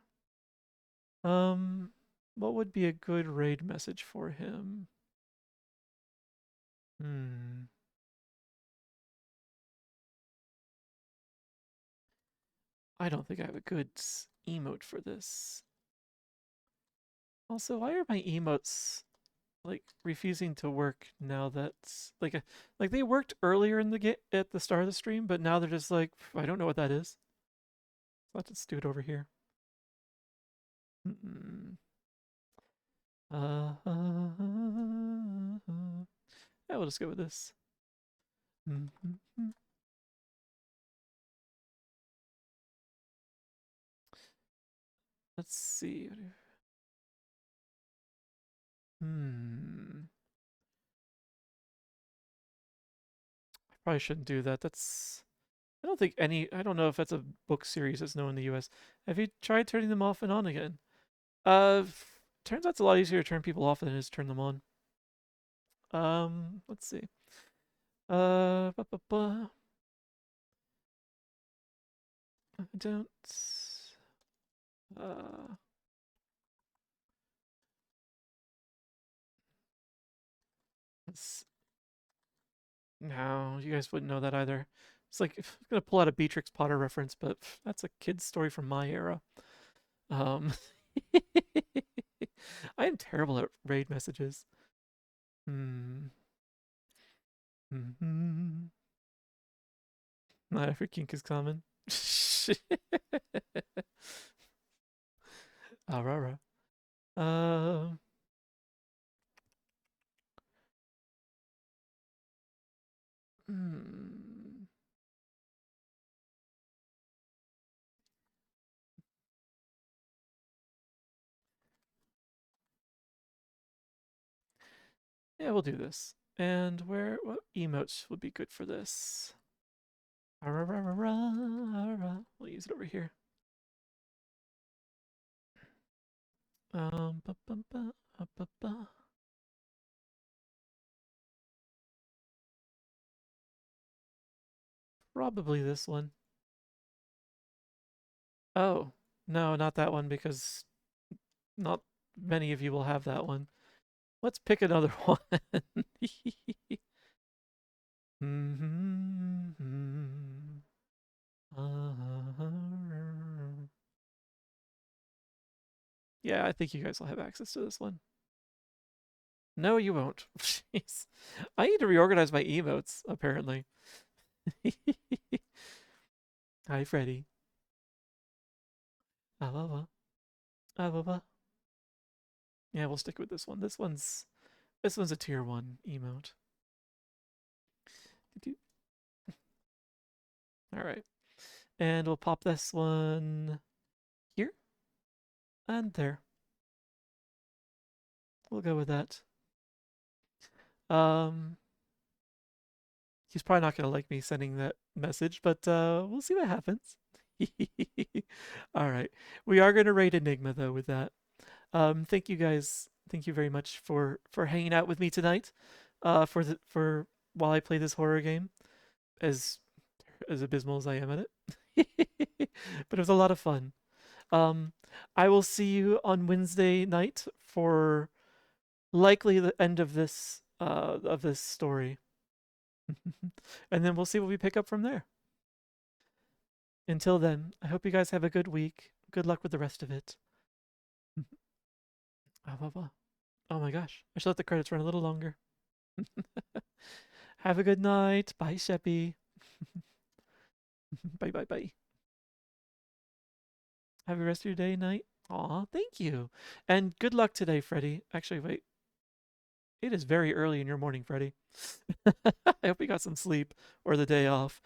What would be a good raid message for him? Hmm. I don't think I have a good emote for this. Also, why are my emotes like refusing to work now that's like they worked earlier in the game at the start of the stream, but now they're just like, I don't know what that is. Let's just do it over here. Mm-mm. Yeah, we'll just go with this. Mhm. Let's see. Hmm. I probably shouldn't do that. That's. I don't think any. I don't know if that's a book series that's known in the U.S. Have you tried turning them off and on again? Uh, Turns out it's a lot easier to turn people off than it is to turn them on. Let's see. Ba, ba, ba. I don't. Uh, let's, no, you guys wouldn't know that either. It's like I'm gonna pull out a Beatrix Potter reference, but that's a kid's story from my era. Um, I am terrible at raid messages. Hmm. Hmm. Not every kink is common. Aurora. Um. Hmm. Yeah, we'll do this. And what emotes would be good for this? Aurora. We'll use it over here. Ba, ba, ba, ba, ba. Probably this one. Oh, no, not that one because not many of you will have that one. Let's pick another one. Mhm. Yeah, I think you guys will have access to this one. No, you won't. Jeez. I need to reorganize my emotes, apparently. Hi, Freddy. Ah, bah, bah. Ah, bah, bah. Yeah, we'll stick with this one. This one's a tier 1 emote. All right. And we'll pop this one here and there. We'll go with that. Um, he's probably not going to like me sending that message, but we'll see what happens. All right. We are going to rate Enigma though with that. Thank you guys. Thank you very much for hanging out with me tonight. For while I play this horror game, as as abysmal as I am at it, but it was a lot of fun. Um, I will see you on Wednesday night for likely the end of this story, and then we'll see what we pick up from there. Until then, I hope you guys have a good week. Good luck with the rest of it. Ah, blah, blah. Oh my gosh, I should let the credits run a little longer. Have a good night. Bye, Sheppy. Bye, bye, bye. Have a rest of your day, night. Aw, thank you. And good luck today, Freddy. Actually, wait. It is very early in your morning, Freddy. I hope you got some sleep or the day off.